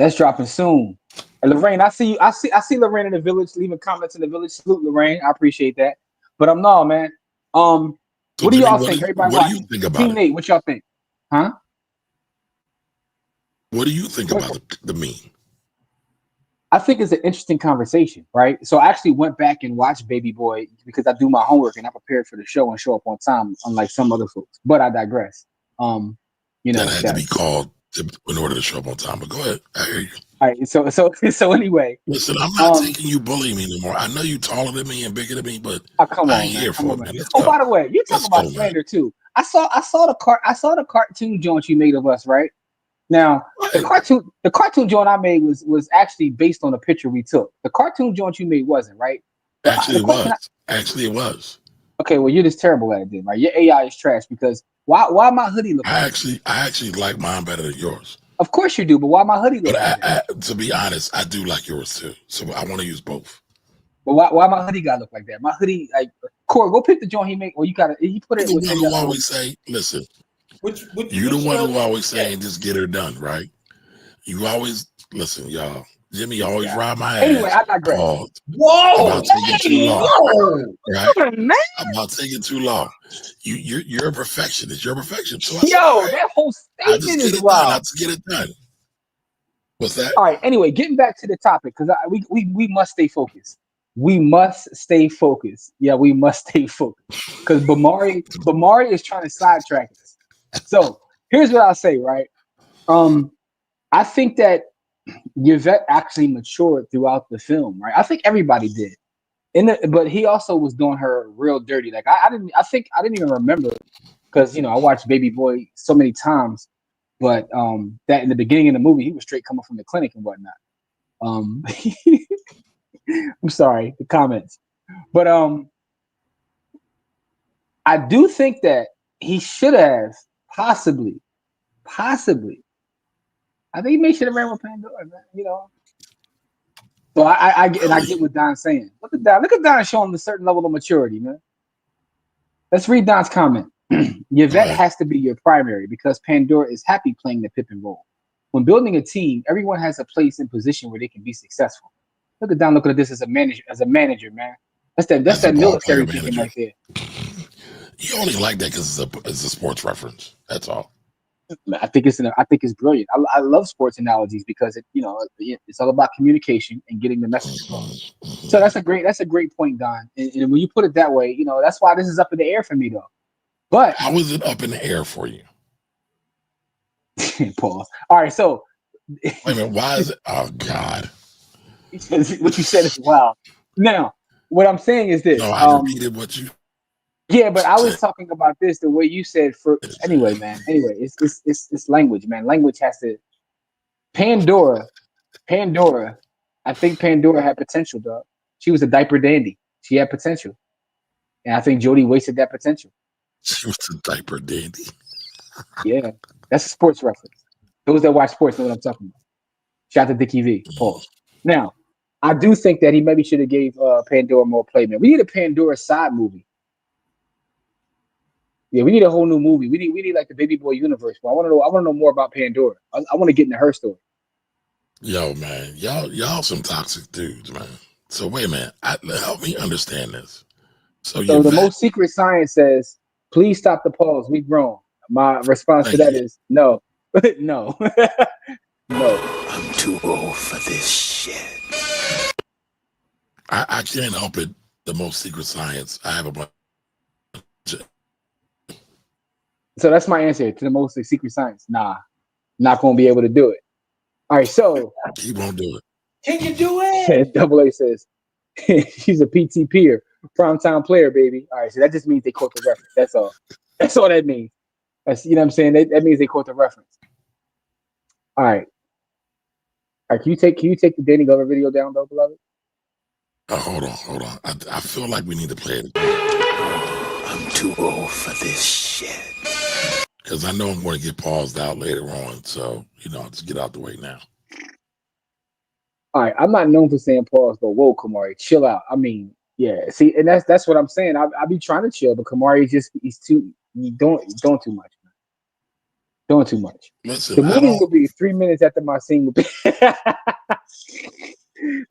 [SPEAKER 3] That's dropping soon. And Lorraine, I see you. I see Lorraine in the village leaving comments in the village. Salute Lorraine. I appreciate that. But no, man.
[SPEAKER 2] So
[SPEAKER 3] What do
[SPEAKER 2] Jimmy,
[SPEAKER 3] y'all think? Everybody
[SPEAKER 2] what do you
[SPEAKER 3] watching.
[SPEAKER 2] think about
[SPEAKER 3] Team
[SPEAKER 2] it?
[SPEAKER 3] Nate, what y'all think? Huh?
[SPEAKER 2] What do you think about the meme?
[SPEAKER 3] I think it's an interesting conversation, right? So I actually went back and watched Baby Boy because I do my homework and I prepared for the show and show up on time, unlike some other folks. But I digress. You know,
[SPEAKER 2] That had to be called in order to show up on time. But go ahead, I hear you.
[SPEAKER 3] All right. So anyway,
[SPEAKER 2] listen, I'm not taking you bullying me anymore. I know you taller than me and bigger than me, but
[SPEAKER 3] come
[SPEAKER 2] I
[SPEAKER 3] on,
[SPEAKER 2] ain't
[SPEAKER 3] man.
[SPEAKER 2] here
[SPEAKER 3] Come
[SPEAKER 2] for
[SPEAKER 3] on,
[SPEAKER 2] it,
[SPEAKER 3] man.
[SPEAKER 2] man.
[SPEAKER 3] Oh, by the way, you talk about slander too. I saw the cartoon joint you made of us, right? Now, the cartoon joint I made was actually based on a picture we took. The cartoon joint you made wasn't, right? But
[SPEAKER 2] Actually, it was.
[SPEAKER 3] Okay, well, you're just terrible at it then, right? Your AI is trash because why my hoodie look
[SPEAKER 2] I
[SPEAKER 3] like
[SPEAKER 2] actually like mine better than yours.
[SPEAKER 3] Of course you do, but why my hoodie look like that?
[SPEAKER 2] To be honest, I do like yours too. So I want to use both.
[SPEAKER 3] But why my hoodie gotta look like that? My hoodie, like, Corey, go pick the joint he make, or he put it
[SPEAKER 2] The
[SPEAKER 3] within
[SPEAKER 2] one who
[SPEAKER 3] the
[SPEAKER 2] always say, listen,
[SPEAKER 1] Which
[SPEAKER 2] you the one who always saying just get her done, right? You always listen, y'all. Jimmy always ride my ass.
[SPEAKER 3] Anyway, I digress.
[SPEAKER 1] Whoa,
[SPEAKER 2] about taking too long.
[SPEAKER 1] whoa,
[SPEAKER 2] Right?
[SPEAKER 3] Man.
[SPEAKER 2] I'm not taking too long. You're a perfectionist. You're a perfectionist. So
[SPEAKER 3] That whole
[SPEAKER 2] I just
[SPEAKER 3] statement
[SPEAKER 2] get
[SPEAKER 3] is
[SPEAKER 2] it
[SPEAKER 3] wild.
[SPEAKER 2] done. I just get it done. What's that?
[SPEAKER 3] All right. Anyway, getting back to the topic because we must stay focused. We must stay focused. Yeah, we must stay focused because Bamari is trying to sidetrack us. So here's what I'll say. Right. I think that Yvette actually matured throughout the film. Right. I think everybody did. But he also was doing her real dirty. Like I didn't even remember because I watched Baby Boy so many times. But that in the beginning of the movie, he was straight coming from the clinic and whatnot. I'm sorry, the comments. But I do think that he should have possibly. I think he may should have ran with Pandora, man. So I get what Don's saying. Look at Don showing a certain level of maturity, man. Let's read Don's comment. Yvette has to be your primary because Pandora is happy playing the Pippin role. When building a team, everyone has a place and position where they can be successful. Look at Don looking at this as a manager, man. That's that military thinking right there.
[SPEAKER 2] You only like that because it's a sports reference. That's all.
[SPEAKER 3] I think it's brilliant. I love sports analogies because it's all about communication and getting the message across. So that's a great point, Don. And when you put it that way, that's why this is up in the air for me, though. But
[SPEAKER 2] how is it up in the air for you?
[SPEAKER 3] Pause. All right, so
[SPEAKER 2] wait a minute. Why is it? Oh God!
[SPEAKER 3] What you said is wild. Now, what I'm saying is this.
[SPEAKER 2] No, I repeated what you.
[SPEAKER 3] Yeah, but I was talking about this the way you said. Anyway, man. Anyway, it's language, man. Language has to. Pandora. I think Pandora had potential, dog. She was a diaper dandy. She had potential, and I think Jody wasted that potential.
[SPEAKER 2] She was a diaper dandy.
[SPEAKER 3] Yeah, that's a sports reference. Those that watch sports know what I'm talking about. Shout out to Dickie V. Pause. Now, I do think that he maybe should have gave Pandora more play, man. We need a Pandora side movie. Yeah, we need a whole new movie. We need like the Baby Boy universe. But I want to know more about Pandora. I want to get into her story.
[SPEAKER 2] Yo, man, y'all some toxic dudes, man. So wait a minute, help me understand this. So
[SPEAKER 3] the most secret science says, "Please stop the pause. We've grown." My response to that is no, no, no.
[SPEAKER 5] I'm too old for this shit.
[SPEAKER 2] I can't help it. The most secret science. I have a bunch.
[SPEAKER 3] So that's my answer to the most secret science. Nah, not gonna be able to do it. All right, so
[SPEAKER 2] he won't do it.
[SPEAKER 1] Can you do it?
[SPEAKER 3] Double A says she's a PT peer, primetime player, baby. All right, so that just means they quote the reference. That's all. That's all that means. That's what I'm saying. That means they quote the reference. All right. All right. Can you take the Danny Glover video down, though, beloved?
[SPEAKER 2] Hold on. I feel like we need to play it.
[SPEAKER 5] I'm too old for this shit.
[SPEAKER 2] Because I know I'm going to get paused out later on. So, I'll just get out the way now.
[SPEAKER 3] All right. I'm not known for saying pause, but whoa, Kamari, chill out. I mean, yeah. See, and that's what I'm saying. I be trying to chill, but Kamari he's doing too much. Doing too much.
[SPEAKER 2] Listen,
[SPEAKER 3] The movie would be 3 minutes after my scene would be.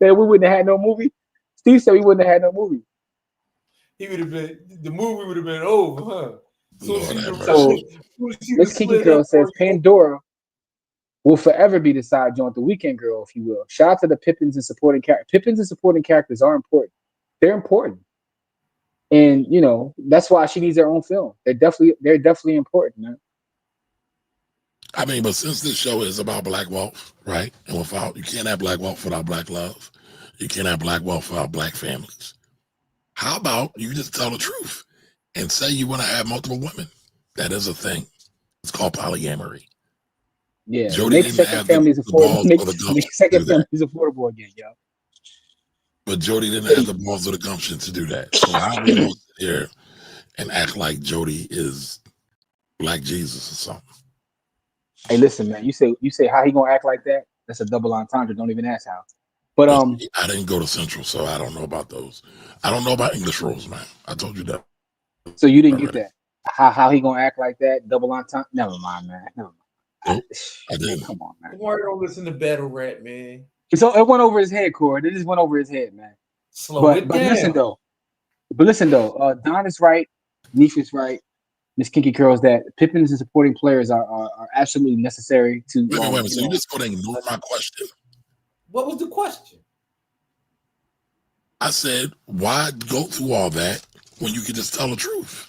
[SPEAKER 3] That we wouldn't have had no movie. Steve said we wouldn't have had no movie.
[SPEAKER 1] He would have been. The movie would have been over, huh?
[SPEAKER 3] So this Kinky Girl says Pandora will forever be the side joint, the weekend girl, if you will. Shout out to the Pippins and supporting characters. Pippins and supporting characters are important. They're important, and you know that's why she needs her own film. They're definitely important, man.
[SPEAKER 2] I mean, but since this show is about black wealth, right? And without, you can't have black wealth without black love. You can't have black wealth without black families. How about you just tell the truth and say you want to have multiple women? That is a thing. It's called polyamory.
[SPEAKER 3] Yeah,
[SPEAKER 2] Jody
[SPEAKER 3] make second families affordable. Make second families affordable again, yo.
[SPEAKER 2] But Jody didn't have the balls or the gumption to do that. So how we gonna sit here and act like Jody is Black Jesus or something?
[SPEAKER 3] Hey, listen, man. You say how he gonna act like that? That's a double entendre. Don't even ask how. But
[SPEAKER 2] I didn't go to Central, so I don't know about those. I don't know about English rules, man. I told you that.
[SPEAKER 3] So you didn't get that? How he gonna act like that? Double entendre? Never mind, man. Never mind.
[SPEAKER 2] Nope, I didn't.
[SPEAKER 3] Come on, man.
[SPEAKER 1] Don't listen to battle rap, man.
[SPEAKER 3] So it went over his head, Corey. It just went over his head, man. But listen though. Don is right. Neef is right. Miss Kinky Curls, that Pippins and supporting players are absolutely necessary to.
[SPEAKER 2] Wait a minute. So you just gonna ignore my question?
[SPEAKER 1] What was the question?
[SPEAKER 2] I said, why go through all that when you can just tell the truth?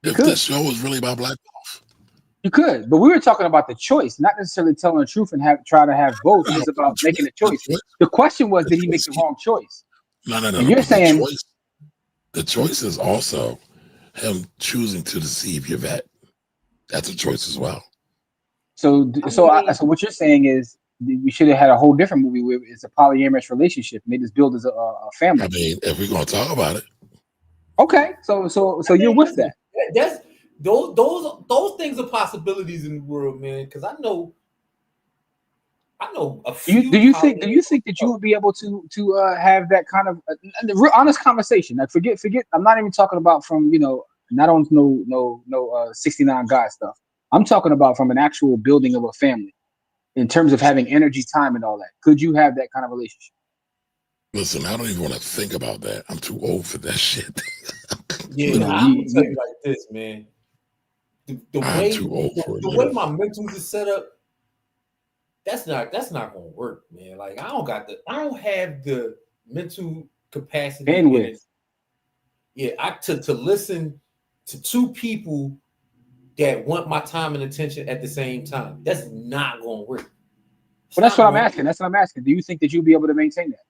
[SPEAKER 2] If this show is really about black wealth.
[SPEAKER 3] You could, but we were talking about the choice, not necessarily telling the truth and try to have both. It was about making a choice. The question was, did he make the wrong choice?
[SPEAKER 2] No.
[SPEAKER 3] And you're saying
[SPEAKER 2] the choice is also him choosing to deceive Yvette. That's a choice as well.
[SPEAKER 3] So what you're saying is we should have had a whole different movie where it's a polyamorous relationship and they just build as a family.
[SPEAKER 2] I mean, if we're gonna talk about it,
[SPEAKER 3] okay. So you're with that.
[SPEAKER 1] That's those things are possibilities in the world, man. Because I know a few.
[SPEAKER 3] Do you think that you would be able to have that kind of real honest conversation? Like forget. I'm not even talking about from not on no 69 guy stuff. I'm talking about from an actual building of a family in terms of having energy, time, and all that. Could you have that kind of relationship?
[SPEAKER 1] Listen,
[SPEAKER 2] I don't even want to think about that. I'm too old for that shit.
[SPEAKER 1] Yeah, I'm tell you like this, man. The way my mentals is set up, that's not gonna work, man. Like I don't have the mental capacity
[SPEAKER 3] bandwidth.
[SPEAKER 1] To listen to two people that want my time and attention at the same time. That's not gonna work.
[SPEAKER 3] Well, that's what I'm asking. That's what I'm asking. Do you think that you'll be able to maintain that?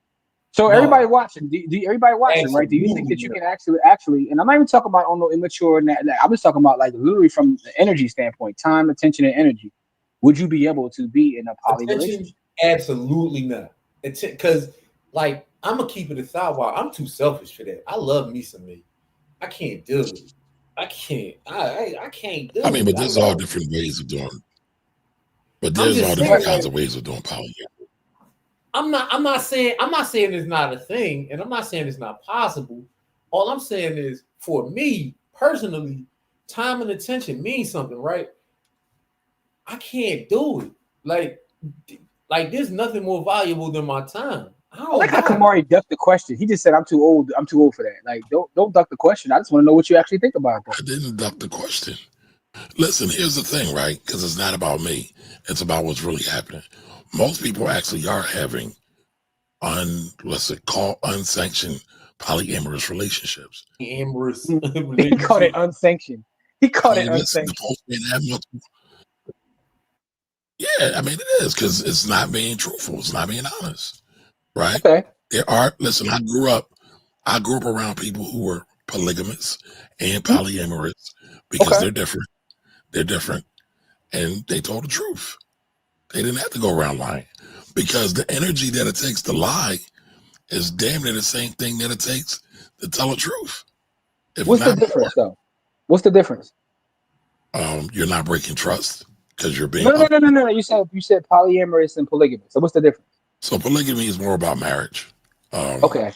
[SPEAKER 3] So no. Everybody watching, everybody watching, absolutely, right? Do you think that you can actually, and I'm not even talking about on no immature, I'm just talking about like literally from the energy standpoint, time, attention, and energy. Would you be able to be in a poly relationship?
[SPEAKER 1] Absolutely not. Because like I'm gonna keep it a sidewalk. I'm too selfish for that. I love me some me. I can't do it. I can't. I can't do it.
[SPEAKER 2] I mean, but there's all different ways of doing. But there's all different kinds of ways of doing poly.
[SPEAKER 1] I'm not saying it's not a thing, and I'm not saying it's not possible. All I'm saying is, for me personally, time and attention means something, right? I can't do it. Like there's nothing more valuable than my time.
[SPEAKER 3] I like how Kamari ducked the question. He just said, "I'm too old. I'm too old for that." Like, don't duck the question. I just want to know what you actually think about that.
[SPEAKER 2] I didn't duck the question. Listen, here's the thing, right? Because it's not about me. It's about what's really happening. Most people actually are having unsanctioned polyamorous relationships.
[SPEAKER 3] He called it unsanctioned. He called it unsanctioned.
[SPEAKER 2] Yeah, I mean it is because it's not being truthful. It's not being honest, right?
[SPEAKER 3] Okay.
[SPEAKER 2] Listen, I grew up around people who were polygamous and polyamorous because they're different. They're different, and they told the truth. They didn't have to go around lying because the energy that it takes to lie is damn near the same thing that it takes to tell the truth.
[SPEAKER 3] What's the difference, though? What's the difference?
[SPEAKER 2] You're not breaking trust because you're being
[SPEAKER 3] no. You said polyamorous and polygamous. So what's the difference?
[SPEAKER 2] So polygamy is more about marriage.
[SPEAKER 3] Okay.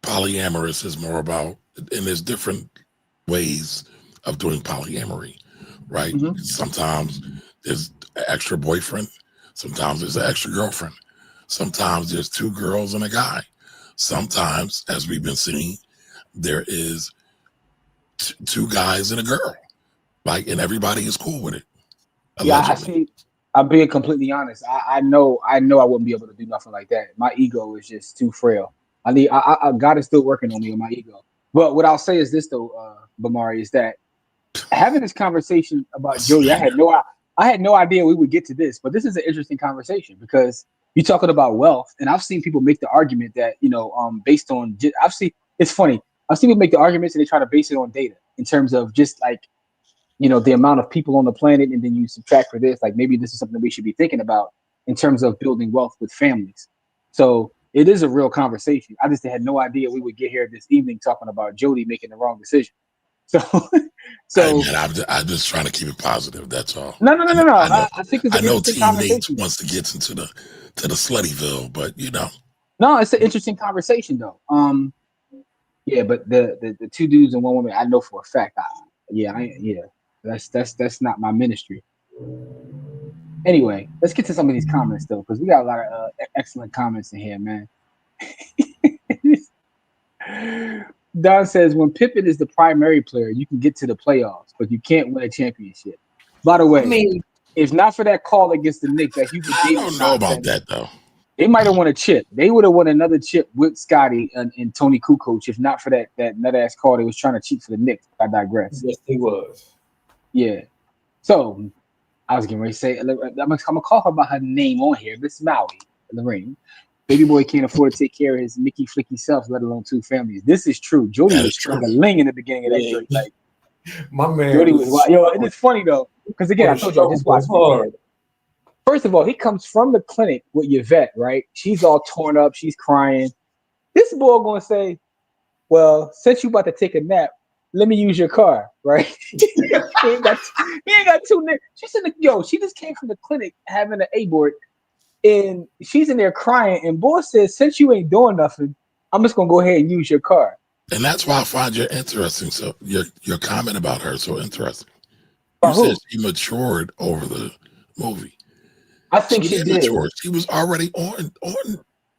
[SPEAKER 2] Polyamorous is more about, and there's different ways of doing polyamory, right?
[SPEAKER 3] Mhm.
[SPEAKER 2] Sometimes there's an extra boyfriend. Sometimes there's an extra girlfriend. Sometimes there's two girls and a guy. Sometimes, as we've been seeing, there is two guys and a girl. Like, and everybody is cool with it.
[SPEAKER 3] Yeah, I
[SPEAKER 2] Allegedly.
[SPEAKER 3] see. I'm being completely honest. I know I wouldn't be able to do nothing like that. My ego is just too frail. God is still working on me on my ego. But what I'll say is this though, Bamari, is that having this conversation about Jody, I had no idea we would get to this, but this is an interesting conversation because you're talking about wealth, and I've seen people make the argument that based on it's funny. I've seen people make the arguments and they try to base it on data in terms of just like the amount of people on the planet, and then you subtract for this, like maybe this is something we should be thinking about in terms of building wealth with families. So it is a real conversation. I just had no idea we would get here this evening talking about Jody making the wrong decision. So,
[SPEAKER 2] Hey, man, I'm just trying to keep it positive. That's all.
[SPEAKER 3] No.
[SPEAKER 2] I
[SPEAKER 3] think it's
[SPEAKER 2] I
[SPEAKER 3] an
[SPEAKER 2] know
[SPEAKER 3] interesting
[SPEAKER 2] Team Nate
[SPEAKER 3] conversation.
[SPEAKER 2] wants to get into the Sluttyville, but
[SPEAKER 3] No, it's an interesting conversation though. Yeah, but the two dudes and one woman, I know for a fact. That's not my ministry. Anyway, let's get to some of these comments though, because we got a lot of excellent comments in here, man. Don says, when Pippen is the primary player, you can get to the playoffs, but you can't win a championship. By the way, if not for that call against the Knicks, that Hubert
[SPEAKER 2] I
[SPEAKER 3] Davis
[SPEAKER 2] don't know about
[SPEAKER 3] nonsense,
[SPEAKER 2] that though.
[SPEAKER 3] they might have won a chip. They would have won another chip with Scotty and Tony Kukoc if not for that nut ass call they was trying to cheat for the Knicks. I digress.
[SPEAKER 1] Yes, he was.
[SPEAKER 3] Yeah. So I was getting ready to say, I'm gonna call her by her name on here, Miss Maui, Lorraine. Baby boy can't afford to take care of his Mickey Flicky self, let alone two families. This is true. Jody was struggling in the beginning of that joint. Like
[SPEAKER 1] my man,
[SPEAKER 3] Jody was and it's funny though, because again, I told you I just watched it. First of all, he comes from the clinic with Yvette, right? She's all torn up, she's crying. This boy gonna say, well, since you about to take a nap, let me use your car, right? he ain't got two nips. She said, she just came from the clinic having an abort, and she's in there crying. And boy says, since you ain't doing nothing, I'm just gonna go ahead and use your car.
[SPEAKER 2] And that's why I find you interesting. So your comment about her so interesting.
[SPEAKER 3] You
[SPEAKER 2] said she matured over the movie.
[SPEAKER 3] I think she did.
[SPEAKER 2] Mature. She was already on.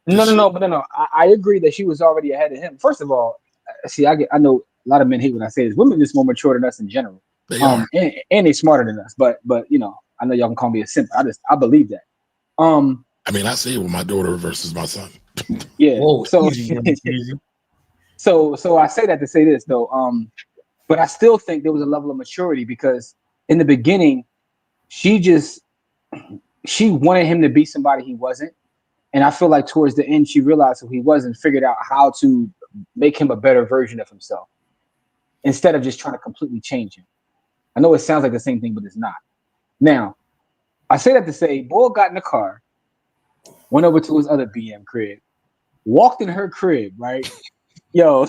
[SPEAKER 3] No. I agree that she was already ahead of him. First of all, see, I know a lot of men hate when I say this. Women just more mature than us in general.
[SPEAKER 2] They are.
[SPEAKER 3] And they smarter than us. But I know y'all can call me a simp. I believe that.
[SPEAKER 2] I mean, I see it with my daughter versus my son.
[SPEAKER 3] Yeah.
[SPEAKER 1] Whoa,
[SPEAKER 3] so so I say that to say this though. But I still think there was a level of maturity because in the beginning, she wanted him to be somebody he wasn't. And I feel like towards the end, she realized who he was and figured out how to make him a better version of himself instead of just trying to completely change him. I know it sounds like the same thing, but it's not. Now, I say that to say, Bull got in the car, went over to his other BM crib, walked in her crib, right? Yo,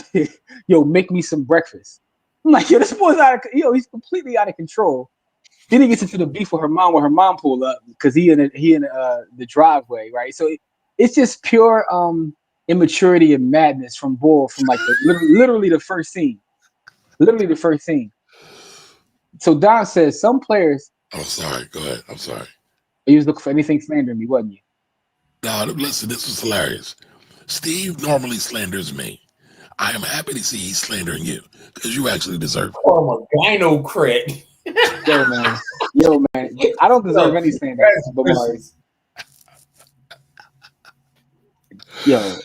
[SPEAKER 3] make me some breakfast. I'm like, this boy's he's completely out of control. Then he gets into the beef with her mom when her mom pulled up because he in the driveway, right? So it's just pure immaturity and madness from Bull from like literally the first scene. Literally the first scene. So Don says some players.
[SPEAKER 2] Oh, sorry. Go ahead. I'm sorry.
[SPEAKER 3] You was looking for anything slandering me, wasn't you? No,
[SPEAKER 2] listen, this was hilarious. Steve normally slanders me. I am happy to see he's slandering you because you actually deserve it.
[SPEAKER 1] Oh my gyno cred.
[SPEAKER 3] Yo, man. I don't deserve any slander. Yo.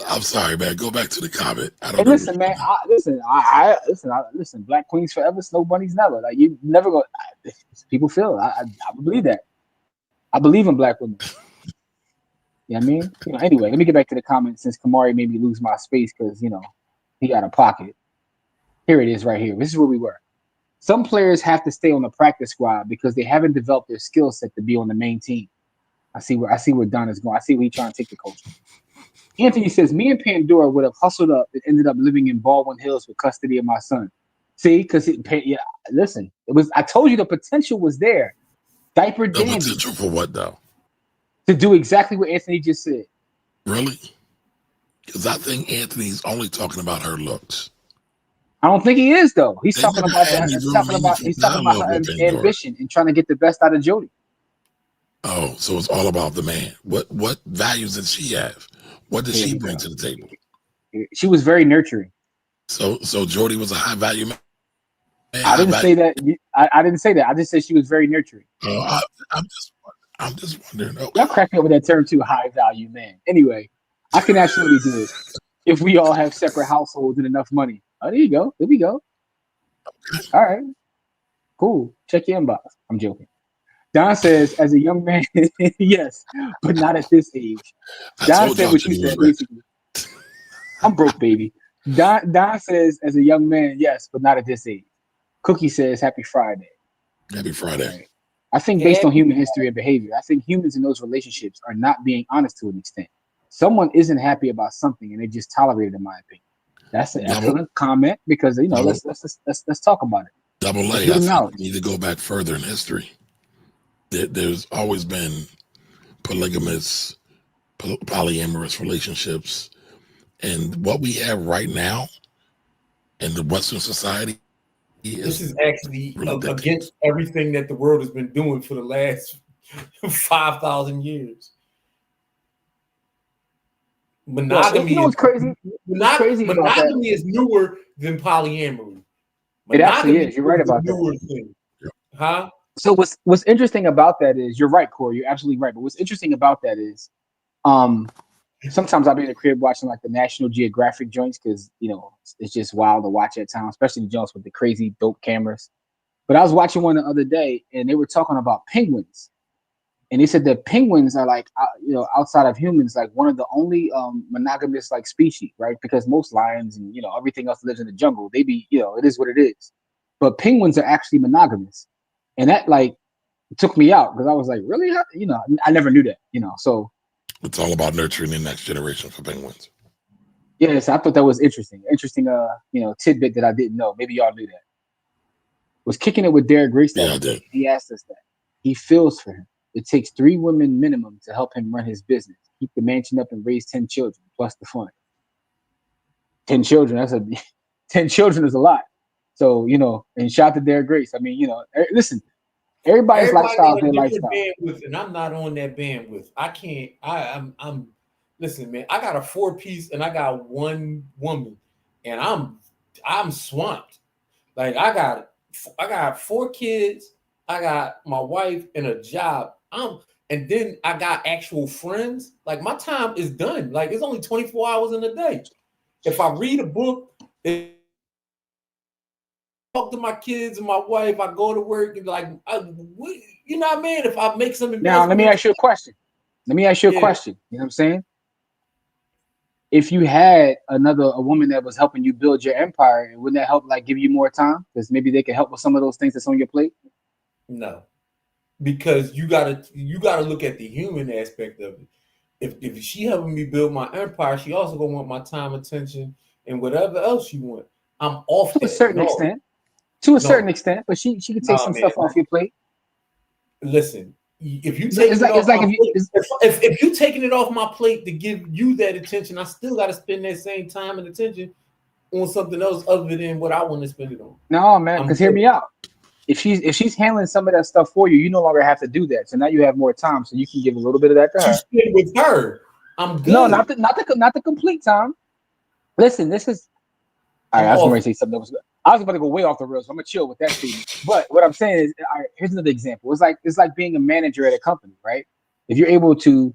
[SPEAKER 2] I'm sorry, man. Go back to the comment. I don't
[SPEAKER 3] hey, listen, man. Listen. Black queens forever, snow bunnies never. Like you never go. People feel. I believe that. I believe in black women. You know what I mean? Anyway, let me get back to the comments since Kamari made me lose my space because he got a pocket. Here it is, right here. This is where we were. Some players have to stay on the practice squad because they haven't developed their skill set to be on the main team. I see where Don is going. I see where he's trying to take the coach. Anthony says, me and Pandora would have hustled up and ended up living in Baldwin Hills with custody of my son. See, because listen, I told you the potential was there. Diaper dandy.
[SPEAKER 2] The potential for what though?
[SPEAKER 3] To do exactly what Anthony just said.
[SPEAKER 2] Really? Because I think Anthony's only talking about her looks.
[SPEAKER 3] I don't think he is though. He's
[SPEAKER 2] They
[SPEAKER 3] talking
[SPEAKER 2] never
[SPEAKER 3] about
[SPEAKER 2] had
[SPEAKER 3] that.
[SPEAKER 2] any
[SPEAKER 3] He's
[SPEAKER 2] real
[SPEAKER 3] talking about
[SPEAKER 2] meaningful dialogue with Ving,
[SPEAKER 3] ambition and trying to get the best out of Jody.
[SPEAKER 2] Oh, so it's all about the man. What values did she have? What did
[SPEAKER 3] Here
[SPEAKER 2] she
[SPEAKER 3] we
[SPEAKER 2] bring
[SPEAKER 3] go.
[SPEAKER 2] to the table?
[SPEAKER 3] She was very nurturing.
[SPEAKER 2] So Jody was a high value man.
[SPEAKER 3] I didn't say that. I didn't say that. I just said she was very nurturing.
[SPEAKER 2] I'm just wondering. Okay.
[SPEAKER 3] Y'all crack me up with that term too, high value man. Anyway, I can absolutely do it if we all have separate households and enough money. Oh, there you go. There we go. All right. Cool. Check your inbox. I'm joking. Don says, as a young man, yes, but not at this age. Don said what you said, basically. I'm broke, baby. Don says, as a young man, yes, but not at this age. Cookie says, happy Friday.
[SPEAKER 2] Happy Friday.
[SPEAKER 3] Right. I think based on human history and behavior, I think humans in those relationships are not being honest to an extent. Someone isn't happy about something and they just tolerate it, in my opinion. That's an excellent comment because let's talk about it.
[SPEAKER 2] Double A, I think we need to go back further in history. There's always been polygamous, polyamorous relationships. And what we have right now in the Western society
[SPEAKER 1] this is actually against everything that the world has been doing for the last 5,000 years. Monogamy,
[SPEAKER 3] you know what's crazy?
[SPEAKER 1] Monogamy is newer than polyamory.
[SPEAKER 3] It actually is. You're right about that.
[SPEAKER 1] Thing. Huh?
[SPEAKER 3] So what's interesting about that is you're right, Corey. You're absolutely right. But what's interesting about that is, sometimes I'll be in the crib watching like the National Geographic joints because it's just wild to watch at times, especially the joints with the crazy dope cameras. But I was watching one the other day, and they were talking about penguins, and they said that penguins are like outside of humans, like one of the only monogamous like species, right? Because most lions and everything else lives in the jungle. They be it is what it is, but penguins are actually monogamous, and that like took me out because I was like, really? I never knew that, so.
[SPEAKER 2] It's all about nurturing the next generation for penguins.
[SPEAKER 3] Yes, I thought that was interesting. Tidbit that I didn't know. Maybe y'all knew that. Was kicking it with Derek Grace.
[SPEAKER 2] Yeah, I did.
[SPEAKER 3] He asked us that. He feels for him. It takes 3 women minimum to help him run his business, keep the mansion up, and raise 10 children plus the fund. 10 children. 10 children is a lot. So and shout out to Derek Grace. I mean, listen. Everybody's lifestyle is their lifestyle.
[SPEAKER 1] Bandwidth, and I'm not on that bandwidth. I can't. I'm. Listen, man. I got a 4-piece, and I got 1 woman, and I'm swamped. Like I got 4 kids. I got my wife and a job. And then I got actual friends. Like my time is done. Like it's only 24 hours in a day. If I read a book. Talk to my kids and my wife. I go to work and like, you know what I mean? If I make some investment.
[SPEAKER 3] Now, let me ask you a question. You know what I'm saying? If you had a woman that was helping you build your empire, wouldn't that help like give you more time? Because maybe they can help with some of those things that's on your plate.
[SPEAKER 1] No, because you gotta look at the human aspect of it. If she helping me build my empire, she also gonna want my time, attention, and whatever else she want. I'm off
[SPEAKER 3] to a certain extent. To a certain extent, but she could take some stuff off your plate.
[SPEAKER 1] Listen, if you take if you taking it off my plate to give you that attention, I still got to spend that same time and attention on something else other than what I want to spend it on.
[SPEAKER 3] No, man, because hear me out. If she's handling some of that stuff for you, you no longer have to do that. So now you have more time, so you can give a little bit of that to her.
[SPEAKER 1] Spend with her, I'm good.
[SPEAKER 3] No, not the complete time. Listen, this is. All right, I was going to say something that was good. I was about to go way off the rails. So I'm gonna chill with that statement. But what I'm saying is, all right, here's another example. It's like being a manager at a company, right? If you're able to,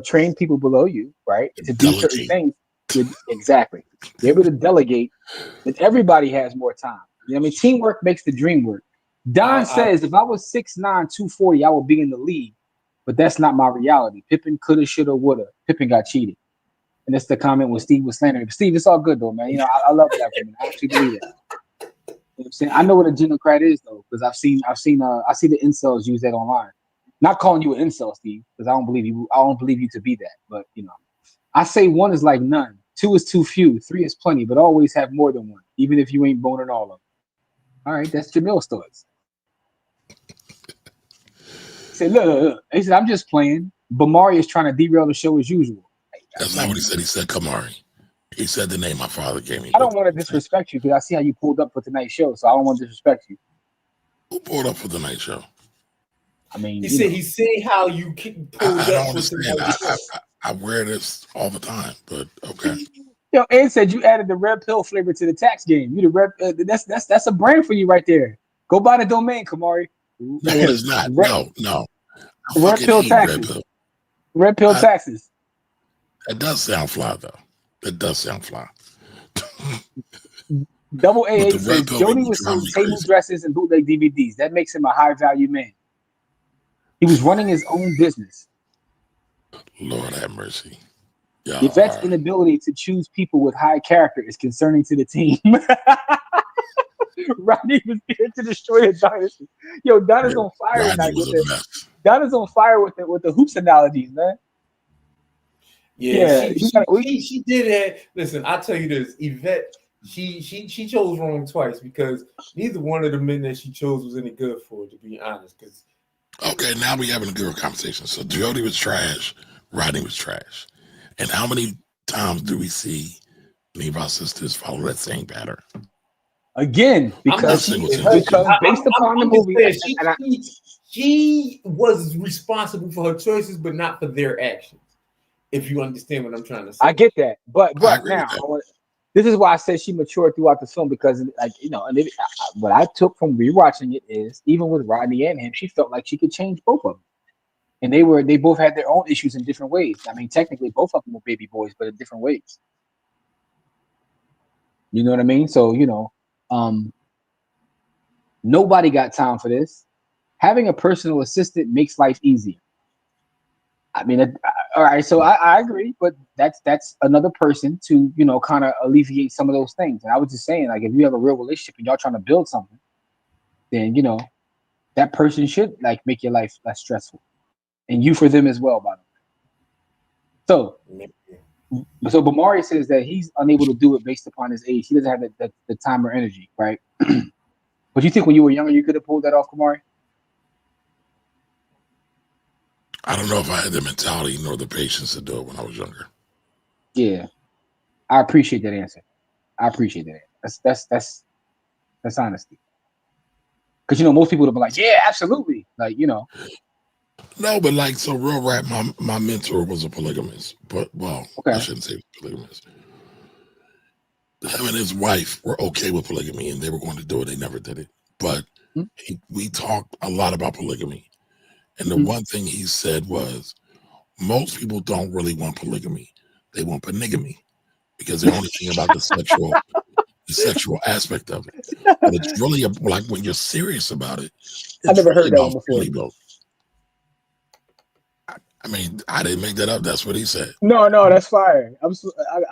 [SPEAKER 3] train people below you, right, to do certain things, exactly. You're able to delegate. That everybody has more time. You know what I mean? Teamwork makes the dream work. Don says, if I was 6'9", 240, I would be in the league, but that's not my reality. Pippen coulda, shoulda, woulda. Pippen got cheated. And that's the comment when Steve was slandering. Steve, it's all good though, man. I love that woman. I actually believe that. You know what I'm saying? I know what a genocrat is though, because I see the incels use that online. Not calling you an incel, Steve, because I don't believe you to be that. But I say 1 is like none, 2 is too few, 3 is plenty, but always have more than 1, even if you ain't boning all of them. All right, that's Jamil's thoughts. He said, look. He said, I'm just playing. Bamari is trying to derail the show as usual.
[SPEAKER 2] That's not what he said. He said Kamari. He said the name my father gave me.
[SPEAKER 3] I don't want to disrespect you because I see how you pulled up for tonight's show, so I don't want to disrespect you.
[SPEAKER 2] Who pulled up for the night show?
[SPEAKER 3] I mean,
[SPEAKER 1] he's saying how you pulled
[SPEAKER 2] I don't
[SPEAKER 1] up for
[SPEAKER 2] understand.
[SPEAKER 1] tonight's show.
[SPEAKER 2] I wear this all the time, but okay.
[SPEAKER 3] Yo, Ed said you added the red pill flavor to the tax game. You the red. That's a brand for you right there. Go buy the domain, Kamari.
[SPEAKER 2] No, it is not. No.
[SPEAKER 3] Red pill taxes. Red pill taxes.
[SPEAKER 2] That does sound fly, though. That does sound fly.
[SPEAKER 3] Double A says Jody was selling table dresses and bootleg DVDs. That makes him a high value man. He was running his own business.
[SPEAKER 2] Lord have mercy.
[SPEAKER 3] Yvette's inability to choose people with high character is concerning to the team. Rodney was here to destroy a dynasty. Yo, Donna's on fire tonight. Donna's on fire with the hoops analogies, man.
[SPEAKER 1] Yeah, she did it. Listen, I'll tell you this, Yvette. She chose wrong twice because neither one of the men that she chose was any good for her, to be honest. Because
[SPEAKER 2] okay, now we're having a good conversation. So Jody was trash, Rodney was trash, and how many times do we see any of our sisters follow that same pattern?
[SPEAKER 3] Again, because based upon the movie,
[SPEAKER 1] she was responsible for her choices, but not for their actions. If you understand what I'm trying to say,
[SPEAKER 3] I get that, but now this is why I said she matured throughout the film because, what I took from rewatching it is even with Rodney and him, she felt like she could change both of them, and they both had their own issues in different ways. I mean, technically, both of them were baby boys, but in different ways. You know what I mean? So nobody got time for this. Having a personal assistant makes life easier. I mean, all right, so I agree, but that's another person to, kind of alleviate some of those things. And I was just saying, like, if you have a real relationship and y'all trying to build something, then, that person should, like, make your life less stressful. And you for them as well, by the way. So Bamari says that he's unable to do it based upon his age. He doesn't have the time or energy, right? But you think when you were younger, you could have pulled that off, Kamari?
[SPEAKER 2] I don't know if I had the mentality nor the patience to do it when I was younger.
[SPEAKER 3] Yeah, I appreciate that answer. That's honesty. Because most people would be like, yeah, absolutely, like
[SPEAKER 2] No, but like so, real rap. My mentor was a polygamist, but I shouldn't say polygamist. Him and his wife were okay with polygamy, and they were going to do it. They never did it, but we talked a lot about polygamy. And the one thing he said was, most people don't really want polygamy. They want panigamy because they're only thinking about the sexual aspect of it. But it's really like when you're serious about it.
[SPEAKER 3] I never heard that before.
[SPEAKER 2] I mean, I didn't make that up. That's what he said.
[SPEAKER 3] No, that's fire. I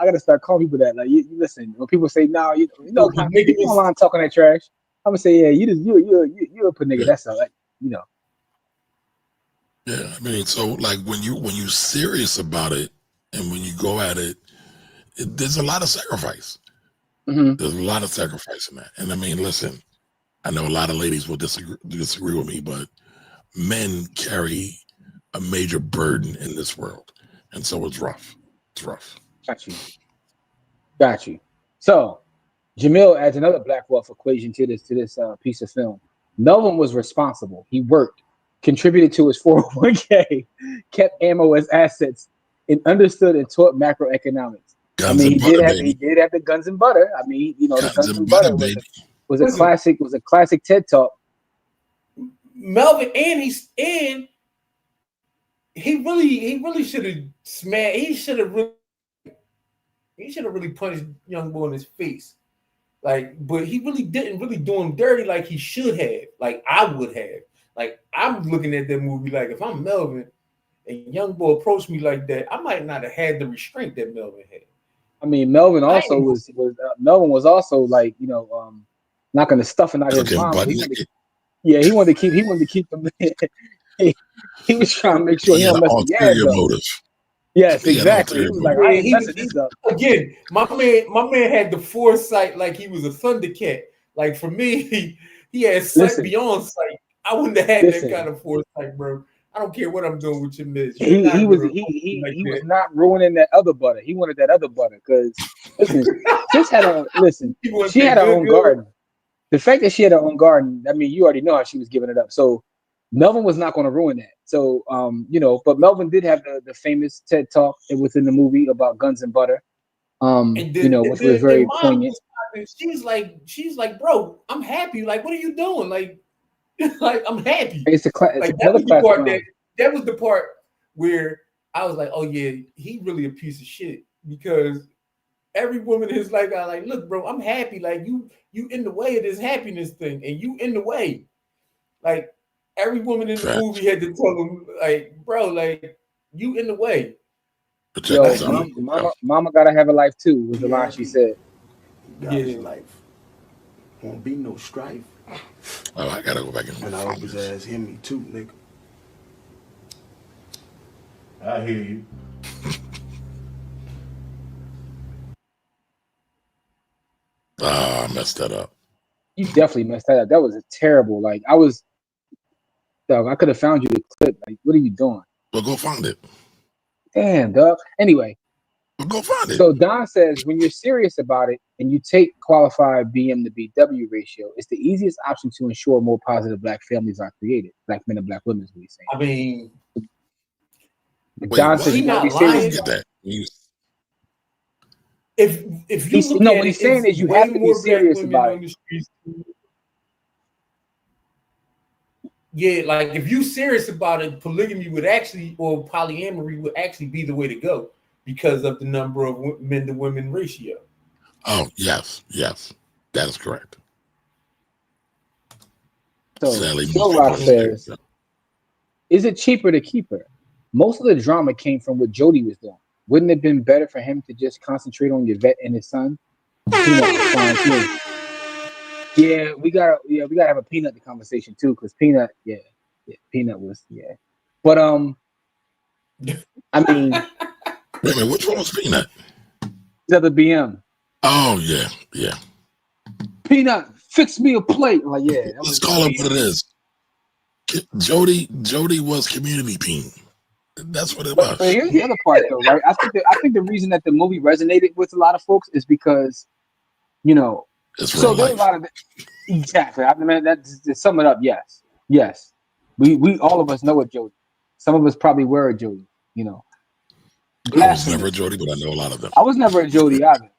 [SPEAKER 3] got to start calling people that. Like, you listen, when people say, no, you online talking that trash, I'm gonna say, yeah, you're a panigga. That's all. Like,
[SPEAKER 2] Yeah, I mean, so like when you're serious about it and when you go at it, there's a lot of sacrifice. There's a lot of sacrifice in that. And I mean, listen, I know a lot of ladies will disagree with me, but men carry a major burden in this world, and so it's rough. It's rough.
[SPEAKER 3] Got you. So Jamil adds another black wealth equation to this piece of film. Melvin was responsible. He worked, contributed to his 401k, kept ammo as assets, and understood and taught macroeconomics. He did have the guns and butter. I mean, the guns and butter was a classic TED talk.
[SPEAKER 1] Melvin he really should have smashed. He should have really punched young boy in his face. Like, but he really didn't really do him dirty like he should have. Like I would have. Like I'm looking at that movie like if I'm Melvin and young boy approached me like that, I might not have had the restraint that Melvin had.
[SPEAKER 3] I mean, Melvin also was also like not going to stuff it out of his mom. He wanted to keep them. He was trying to make sure he don't mess the gas up. Yes, exactly. He was like, I ain't messing this up.
[SPEAKER 1] Again, my man had the foresight like he was a Thundercat. Like for me, he had sight beyond sight. I wouldn't have had that kind of foresight, bro. I don't care what I'm doing with your miss.
[SPEAKER 3] He was not ruining that other butter. He wanted that other butter because listen, she had her own garden. The fact that she had her own garden, I mean, you already know how she was giving it up. So Melvin was not going to ruin that. So but Melvin did have the famous TED talk. It was in the movie about guns and butter. Which was very poignant.
[SPEAKER 1] She's like, bro, I'm happy. Like, what are you doing? Like I'm happy.
[SPEAKER 3] It's
[SPEAKER 1] that was the part where I was like, oh yeah, he really a piece of shit because every woman in his life, I like, look, bro, I'm happy. Like you in the way of this happiness thing, and you in the way. Like every woman in the movie had to tell him, like, bro, like you in the way.
[SPEAKER 3] Yo, mama gotta have a life too, was the line she said.
[SPEAKER 10] Life. Won't be no strife.
[SPEAKER 2] Oh, I gotta go back
[SPEAKER 10] and I hope his ass hear me too, nigga.
[SPEAKER 8] I hear you.
[SPEAKER 2] I messed that up.
[SPEAKER 3] You definitely messed that up. That was a terrible. Like I could have found you the clip. Like, what are you doing?
[SPEAKER 2] Well, go find it.
[SPEAKER 3] Damn, dog. Anyway,
[SPEAKER 2] well, go find it.
[SPEAKER 3] So Don says, when you're serious about it and you take qualified BM to BW ratio, it's the easiest option to ensure more positive black families are created. Black men and black women is what he's saying.
[SPEAKER 1] I mean,
[SPEAKER 3] Don says,
[SPEAKER 1] he's not lying. If you look at
[SPEAKER 3] what he's saying is you have to be serious about it.
[SPEAKER 1] Yeah, like if you're serious about it, polygamy would actually, or polyamory would actually be the way to go because of the number of men to women ratio.
[SPEAKER 2] Oh, yes, that is correct.
[SPEAKER 3] So, Joe Rock says, is it cheaper to keep her? Most of the drama came from what Jody was doing. Wouldn't it have been better for him to just concentrate on Yvette and his son? Yeah, we gotta have a Peanut the conversation too, because Peanut, Peanut was but I mean,
[SPEAKER 2] wait a minute, which one was Peanut?
[SPEAKER 3] The other BM.
[SPEAKER 2] Oh yeah.
[SPEAKER 3] Peanut, fix me a plate. Like
[SPEAKER 2] let's call it what it is. Jody was community peen. That's what it was.
[SPEAKER 3] But here's the other part, though, right? I think the reason that the movie resonated with a lot of folks is because,
[SPEAKER 2] it's
[SPEAKER 3] so there's a lot of exactly. I mean, to sum it up, yes. We all of us know a Jody. Some of us probably were a Jody.
[SPEAKER 2] I was never a Jody, but I know a lot of them.
[SPEAKER 3] I was never a Jody either,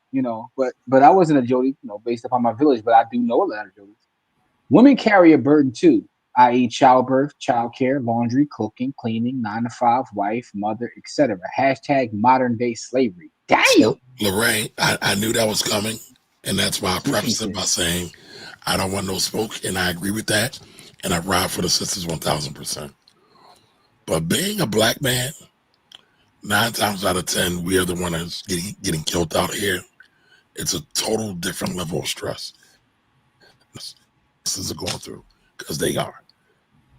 [SPEAKER 3] but I wasn't a Jody, based upon my village. But I do know a lot of Jodies. Women carry a burden too, i.e., childbirth, childcare, laundry, cooking, cleaning, 9 to 5, wife, mother, etc. # modern day slavery. Damn.
[SPEAKER 2] So, Lorraine, I knew that was coming. And that's why I prefaced it by saying, I don't want no smoke, and I agree with that. And I ride for the sisters 1,000%. But being a black man, 9 times out of 10, we are the one that's getting killed out here. It's a total different level of stress. Sisters are going through, because they are.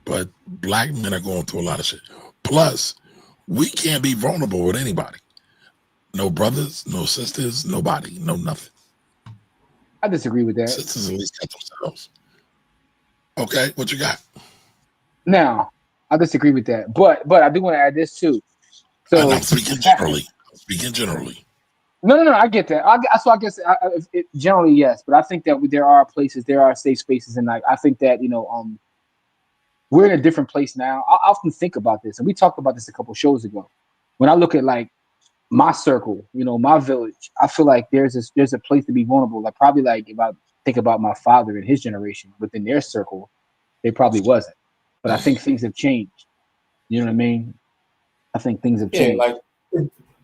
[SPEAKER 2] But black men are going through a lot of shit. Plus, we can't be vulnerable with anybody. No brothers, no sisters, nobody, no nothing.
[SPEAKER 3] I disagree with that.
[SPEAKER 2] Sisters at least got themselves. Okay, what you got?
[SPEAKER 3] Now, I disagree with that, but I do want to add this too. So
[SPEAKER 2] I'm speaking generally.
[SPEAKER 3] No, I get that. I guess generally yes, but I think that there are safe spaces, and I think that we're in a different place now. I often think about this, and we talked about this a couple shows ago. When I look at my circle, my village, I feel like there's a place to be vulnerable. Like probably if I think about my father and his generation within their circle, they probably wasn't. But I think things have changed. You know what I mean? I think things have changed.
[SPEAKER 1] Like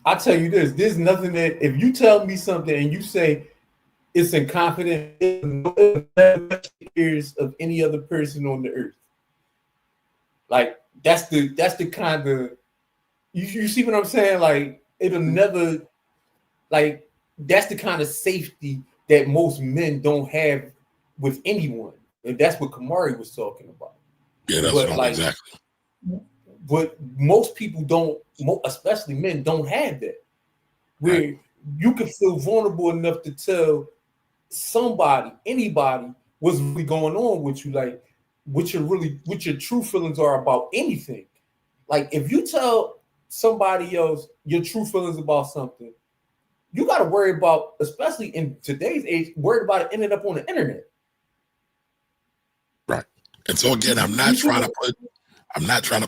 [SPEAKER 1] I tell you this, there's nothing that if you tell me something and you say it's in confidence ears of any other person on the earth. Like that's the kind of you see what I'm saying? Like it'll never that's the kind of safety that most men don't have with anyone. And that's what Kamari was talking about.
[SPEAKER 2] Yeah, that's exactly.
[SPEAKER 1] But most people don't, especially men, don't have that. Where you can feel vulnerable enough to tell somebody, anybody, what's really going on with you, like what your true feelings are about anything. Like if you tell somebody else your true feelings about something, you got to worry about, especially in today's age, worried about it ending up on the internet.
[SPEAKER 2] Right. And so again, I'm not trying to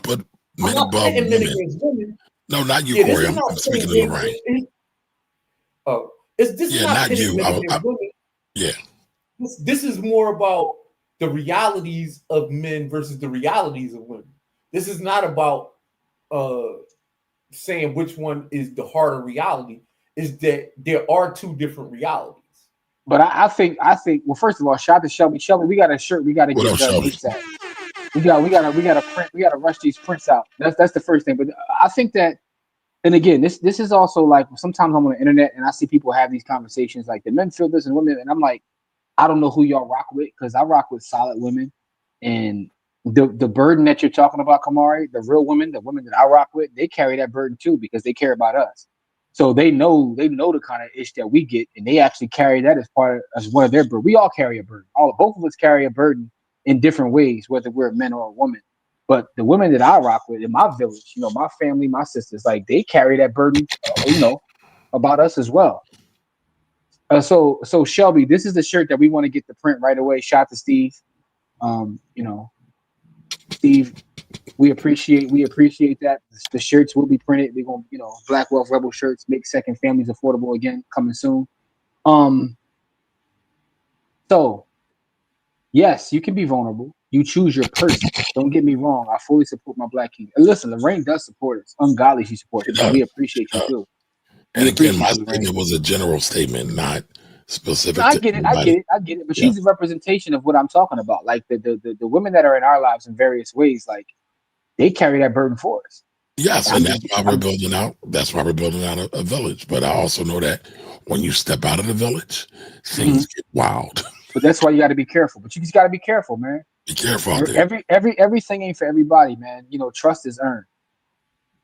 [SPEAKER 2] put men above women. No, not you, Corey. I'm speaking to Lorraine.
[SPEAKER 1] This is not
[SPEAKER 2] not you.
[SPEAKER 1] Men against women.
[SPEAKER 2] Yeah.
[SPEAKER 1] This is more about the realities of men versus the realities of women. This is not about saying which one is the harder reality. Is that there are two different realities.
[SPEAKER 3] But I think. Well, first of all, shout out to Shelby. Shelby, we got a shirt. We got to get done ASAP. We got to print. We got to rush these prints out. That's the first thing. But I think that, and again, this is also like sometimes I'm on the internet and I see people have these conversations like the men feel this and women, and I'm like, I don't know who y'all rock with because I rock with solid women, and the burden that you're talking about, Kamari, the real women, the women that I rock with, they carry that burden too because they care about us. So they know the kind of ish that we get, and they actually carry that as one of their burden. We all carry a burden. Both of us carry a burden in different ways, whether we're a man or a woman. But the women that I rock with in my village, my family, my sisters, like they carry that burden, about us as well. So Shelby, this is the shirt that we want to get the print right away. Shout out to Steve. Steve, we appreciate that. The shirts will be printed. We're gonna, Black Wealth Rebel shirts, make second families affordable again, coming soon. So yes, you can be vulnerable. You choose your person. Don't get me wrong. I fully support my Black king. And listen, Lorraine does support us. Ungodly, she supports us. We appreciate you too.
[SPEAKER 2] And again, my statement was a general statement, not specific.
[SPEAKER 3] No, I get it. But she's a representation of what I'm talking about. Like the women that are in our lives in various ways, like they carry that burden for us.
[SPEAKER 2] Yes, and that's why we're building out. That's why we're building out a village. But I also know that when you step out of the village, things get wild.
[SPEAKER 3] But that's why you got to be careful. But you just got to be careful, man.
[SPEAKER 2] Be careful out there.
[SPEAKER 3] Everything ain't for everybody, man. Trust is earned.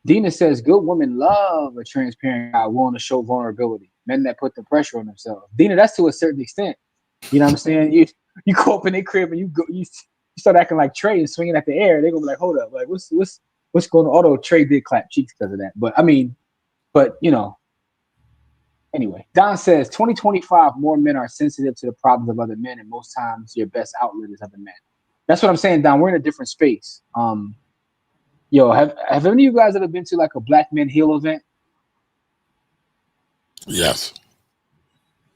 [SPEAKER 3] Dina says, good women love a transparent guy willing to show vulnerability. Men that put the pressure on themselves. Dina, that's to a certain extent. You know what I'm saying? You go up in their crib and you start acting like Trey and swinging at the air. They're gonna be like, hold up, like what's going on? Although Trey did clap cheeks because of that, but anyway. Don says 2025 more men are sensitive to the problems of other men, and most times your best outlet is other men. That's what I'm saying, Don. We're in a different space. Have any of you guys ever been to like a Black Men Heal event?
[SPEAKER 2] Yes.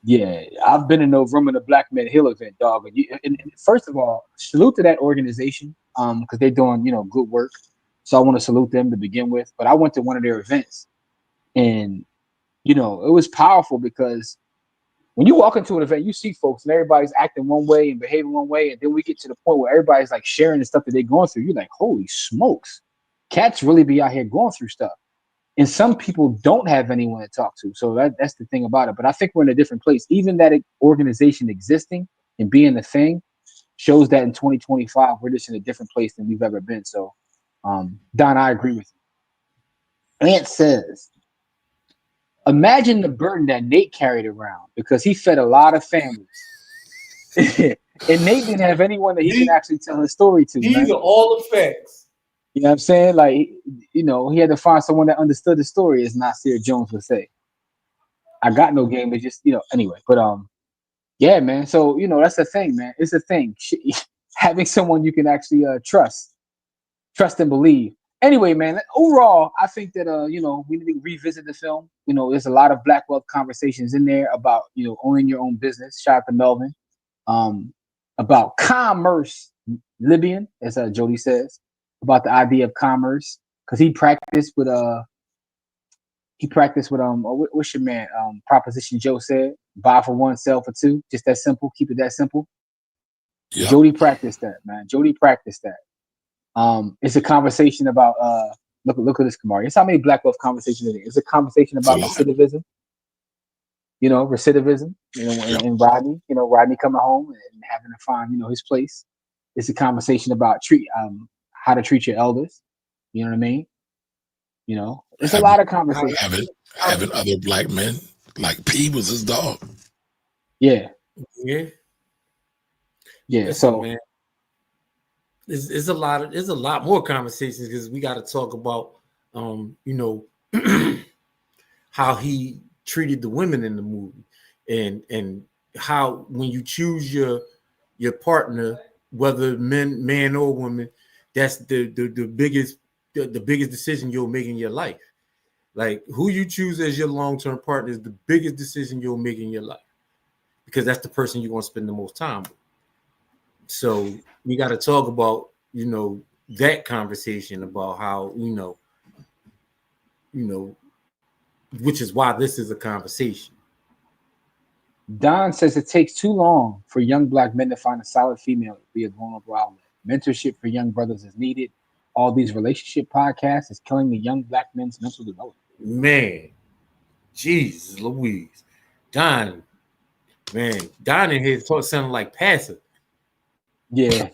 [SPEAKER 3] Yeah, I've been in the room in the Black Men Heal event, dog. And first of all, salute to that organization because they're doing good work. So I want to salute them to begin with. But I went to one of their events, and it was powerful because when you walk into an event, you see folks and everybody's acting one way and behaving one way, and then we get to the point where everybody's like sharing the stuff that they're going through. You're like, holy smokes. Cats really be out here going through stuff. And some people don't have anyone to talk to. So that's the thing about it. But I think we're in a different place. Even that organization existing and being a thing shows that in 2025, we're just in a different place than we've ever been. So, Don, I agree with you. Ant says, imagine the burden that Nate carried around because he fed a lot of families. And Nate didn't have anyone that he can actually tell his story to.
[SPEAKER 1] These are all the facts.
[SPEAKER 3] You know what I'm saying? Like, he had to find someone that understood the story, as Nasir Jones would say. I got no game. It's just, anyway. But, yeah, man. So, that's the thing, man. It's a thing. Having someone you can actually trust and believe. Anyway, man, overall, I think that, we need to revisit the film. There's a lot of Black Wealth conversations in there about, owning your own business. Shout out to Melvin. About commerce, Libyan, as Jody says. About the idea of commerce, because he practiced with what's your man Proposition Joe said, buy for one, sell for two, just that simple, keep it that simple. Yeah. Jody practiced that, man. It's a conversation about look at this, Kamari. It's how many Black Wealth conversations it is. It's a conversation about recidivism. And Rodney coming home and having to find his place. It's a conversation about how to treat your elders. You know what I mean? It's a lot of conversations.
[SPEAKER 2] Having other Black men, like P was his dog.
[SPEAKER 3] Yeah.
[SPEAKER 1] Yeah.
[SPEAKER 3] Yeah.
[SPEAKER 1] Listen,
[SPEAKER 3] so
[SPEAKER 1] man, there's a lot more conversations because we got to talk about how he treated the women in the movie, and how when you choose your partner, whether man or woman, that's the biggest decision you'll make in your life. Like who you choose as your long-term partner is the biggest decision you'll make in your life, because that's the person you're going to spend the most time with. So we got to talk about, that conversation about how, which is why this is a conversation.
[SPEAKER 3] Don says it takes too long for young Black men to find a solid female to be a vulnerable outlet. Mentorship for young brothers is needed. All these relationship podcasts is killing the young Black men's mental development.
[SPEAKER 1] Man, Jesus Louise. Don in here sounding like passive.
[SPEAKER 3] Yeah.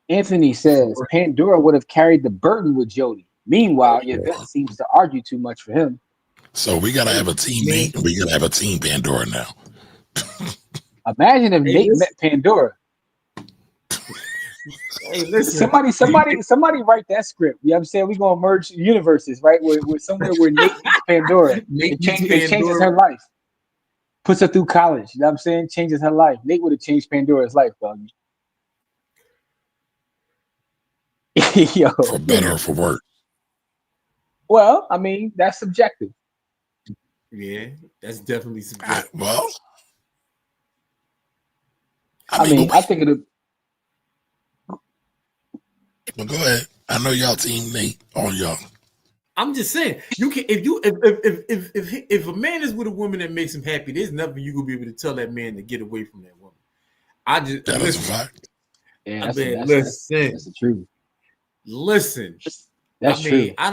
[SPEAKER 3] Anthony says Pandora would have carried the burden with Jody. Meanwhile, Yvette seems to argue too much for him.
[SPEAKER 2] So we gotta have a team Nate, and we gotta have a team Pandora now.
[SPEAKER 3] Imagine if Nate met Pandora.
[SPEAKER 1] Hey, listen.
[SPEAKER 3] Somebody write that script. You know what I'm saying? We're gonna merge universes, right? We're somewhere where Nate meets Pandora. It changes her life. Puts her through college. You know what I'm saying? Changes her life. Nate would have changed Pandora's life, dog. Yo.
[SPEAKER 2] For better or for worse.
[SPEAKER 3] Well, I mean, that's subjective.
[SPEAKER 1] Yeah, that's definitely subjective.
[SPEAKER 2] Well,
[SPEAKER 3] I mean, I think it'll.
[SPEAKER 2] Well, go ahead. I know y'all team Nate, all y'all.
[SPEAKER 1] I'm just saying, you can if a man is with a woman that makes him happy, there's nothing you gonna be able to tell that man to get away from that woman.
[SPEAKER 2] That is a fact.
[SPEAKER 3] Yeah,
[SPEAKER 1] that's
[SPEAKER 3] the truth.
[SPEAKER 1] Listen,
[SPEAKER 3] that's true.
[SPEAKER 1] I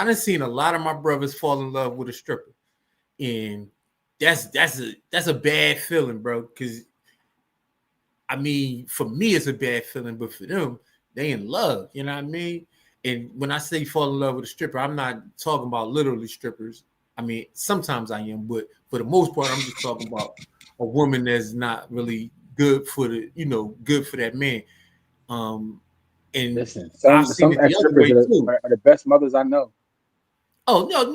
[SPEAKER 1] done seen a lot of my brothers fall in love with a stripper, and that's a bad feeling, bro. Because I mean, for me, it's a bad feeling, but for them, they in love. You know what I mean? And when I say fall in love with a stripper, I'm not talking about literally strippers. I mean, sometimes I am, but for the most part, I'm just talking about a woman that's not really good for good for that man. And
[SPEAKER 3] listen, some strippers are the best mothers I know.
[SPEAKER 1] Oh no!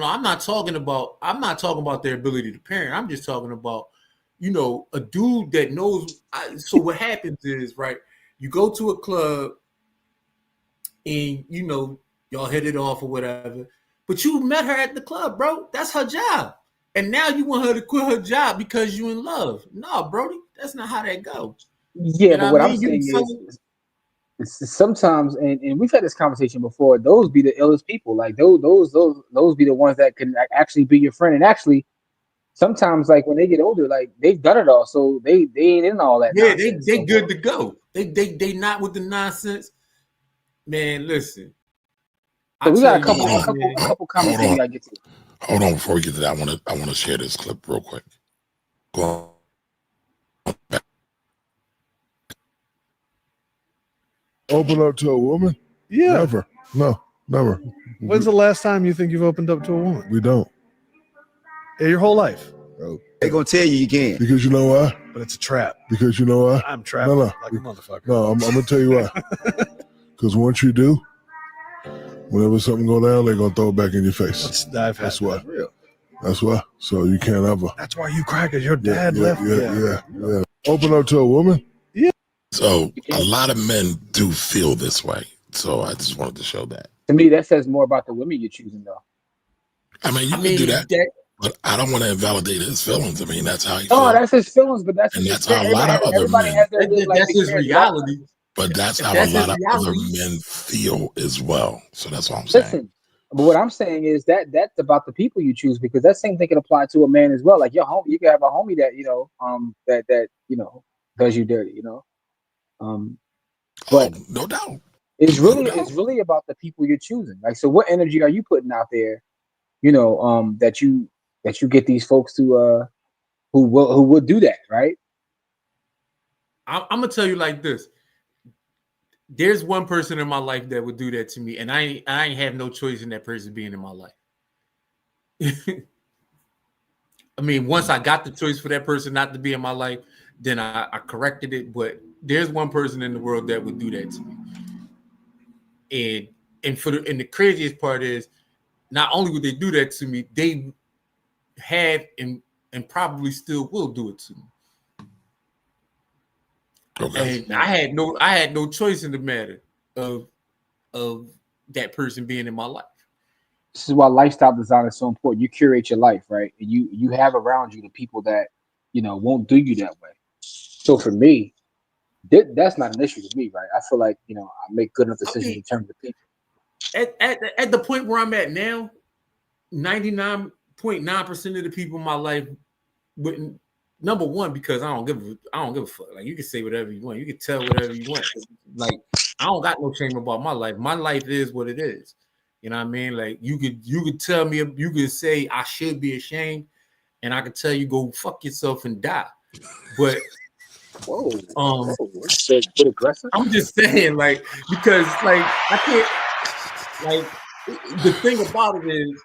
[SPEAKER 1] I'm not talking about their ability to parent. I'm just talking about, a dude that knows. So what happens is, right? You go to a club, and y'all hit it off or whatever, but you met her at the club, bro. That's her job, and now you want her to quit her job because you in love. No, Brody, that's not how that goes.
[SPEAKER 3] Yeah, but what I'm saying is sometimes, and we've had this conversation before, those be the illest people. Like those be the ones that can actually be your friend. And actually, sometimes, like when they get older, like they've done it all, so they ain't in all that.
[SPEAKER 1] Yeah, they good to go. They not with the nonsense. Man, listen.
[SPEAKER 3] So we got a couple comments we gotta get to.
[SPEAKER 2] Hold on, before we get to that, I want to share this clip real quick. Go on.
[SPEAKER 7] Open up to a woman?
[SPEAKER 11] Yeah.
[SPEAKER 7] Never. No, never.
[SPEAKER 11] When's the last time you think you've opened up to a woman?
[SPEAKER 7] We don't.
[SPEAKER 11] Yeah, your whole life.
[SPEAKER 7] Oh.
[SPEAKER 10] They gonna tell you can't.
[SPEAKER 7] Because you know why?
[SPEAKER 11] But it's a trap.
[SPEAKER 7] Because you know why?
[SPEAKER 11] I'm trapped like a motherfucker.
[SPEAKER 7] No, I'm gonna tell you why. Because once you do, whenever something go down, they're gonna throw it back in your face. That's why. That's why. So you can't ever.
[SPEAKER 11] That's why you crackers. Your dad left.
[SPEAKER 7] Yeah. Open up to a woman?
[SPEAKER 11] Yeah.
[SPEAKER 2] So a lot of men do feel this way. So I just wanted to show that.
[SPEAKER 3] To me, that says more about the women you're choosing, though.
[SPEAKER 2] I mean, you can do that, but I don't want to invalidate his feelings. I mean, that's how he feels.
[SPEAKER 3] Oh, that's his feelings, but that's
[SPEAKER 2] how a lot of other men.
[SPEAKER 1] That's his reality.
[SPEAKER 2] But that's how a lot of other men feel as well. So that's what I'm saying.
[SPEAKER 3] Listen, but what I'm saying is that's about the people you choose, because that same thing can apply to a man as well. Like your home, you can have a homie that that does you dirty, but
[SPEAKER 2] no doubt.
[SPEAKER 3] It's really about the people you're choosing. Like, so what energy are you putting out there? That you get these folks to who would do that, right?
[SPEAKER 1] I'm gonna tell you like this. There's one person in my life that would do that to me, and I ain't have no choice in that person being in my life. I mean, once I got the choice for that person not to be in my life, then I corrected it. But there's one person in the world that would do that to me. And the craziest part is, not only would they do that to me, they have and probably still will do it to me.
[SPEAKER 2] Okay.
[SPEAKER 1] And I had no choice in the matter of that person being in my life.
[SPEAKER 3] This is why lifestyle design is so important. You curate your life, right? And you have around you the people that, you know, won't do you that way. So for me, that's not an issue to me, right? I feel like, you know, I make good enough decisions in terms of people.
[SPEAKER 1] At the point where I'm at now, 99.9% of the people in my life wouldn't. Number one, because I don't give a fuck. Like, you can say whatever you want, you can tell whatever you want. Like, I don't got no shame about my life. My life is what it is. You know what I mean? Like, you could tell me, you could say I should be ashamed, and I could tell you go fuck yourself and die. But
[SPEAKER 3] that's a bit aggressive.
[SPEAKER 1] I'm just saying, like, because like I can't, like, the thing about it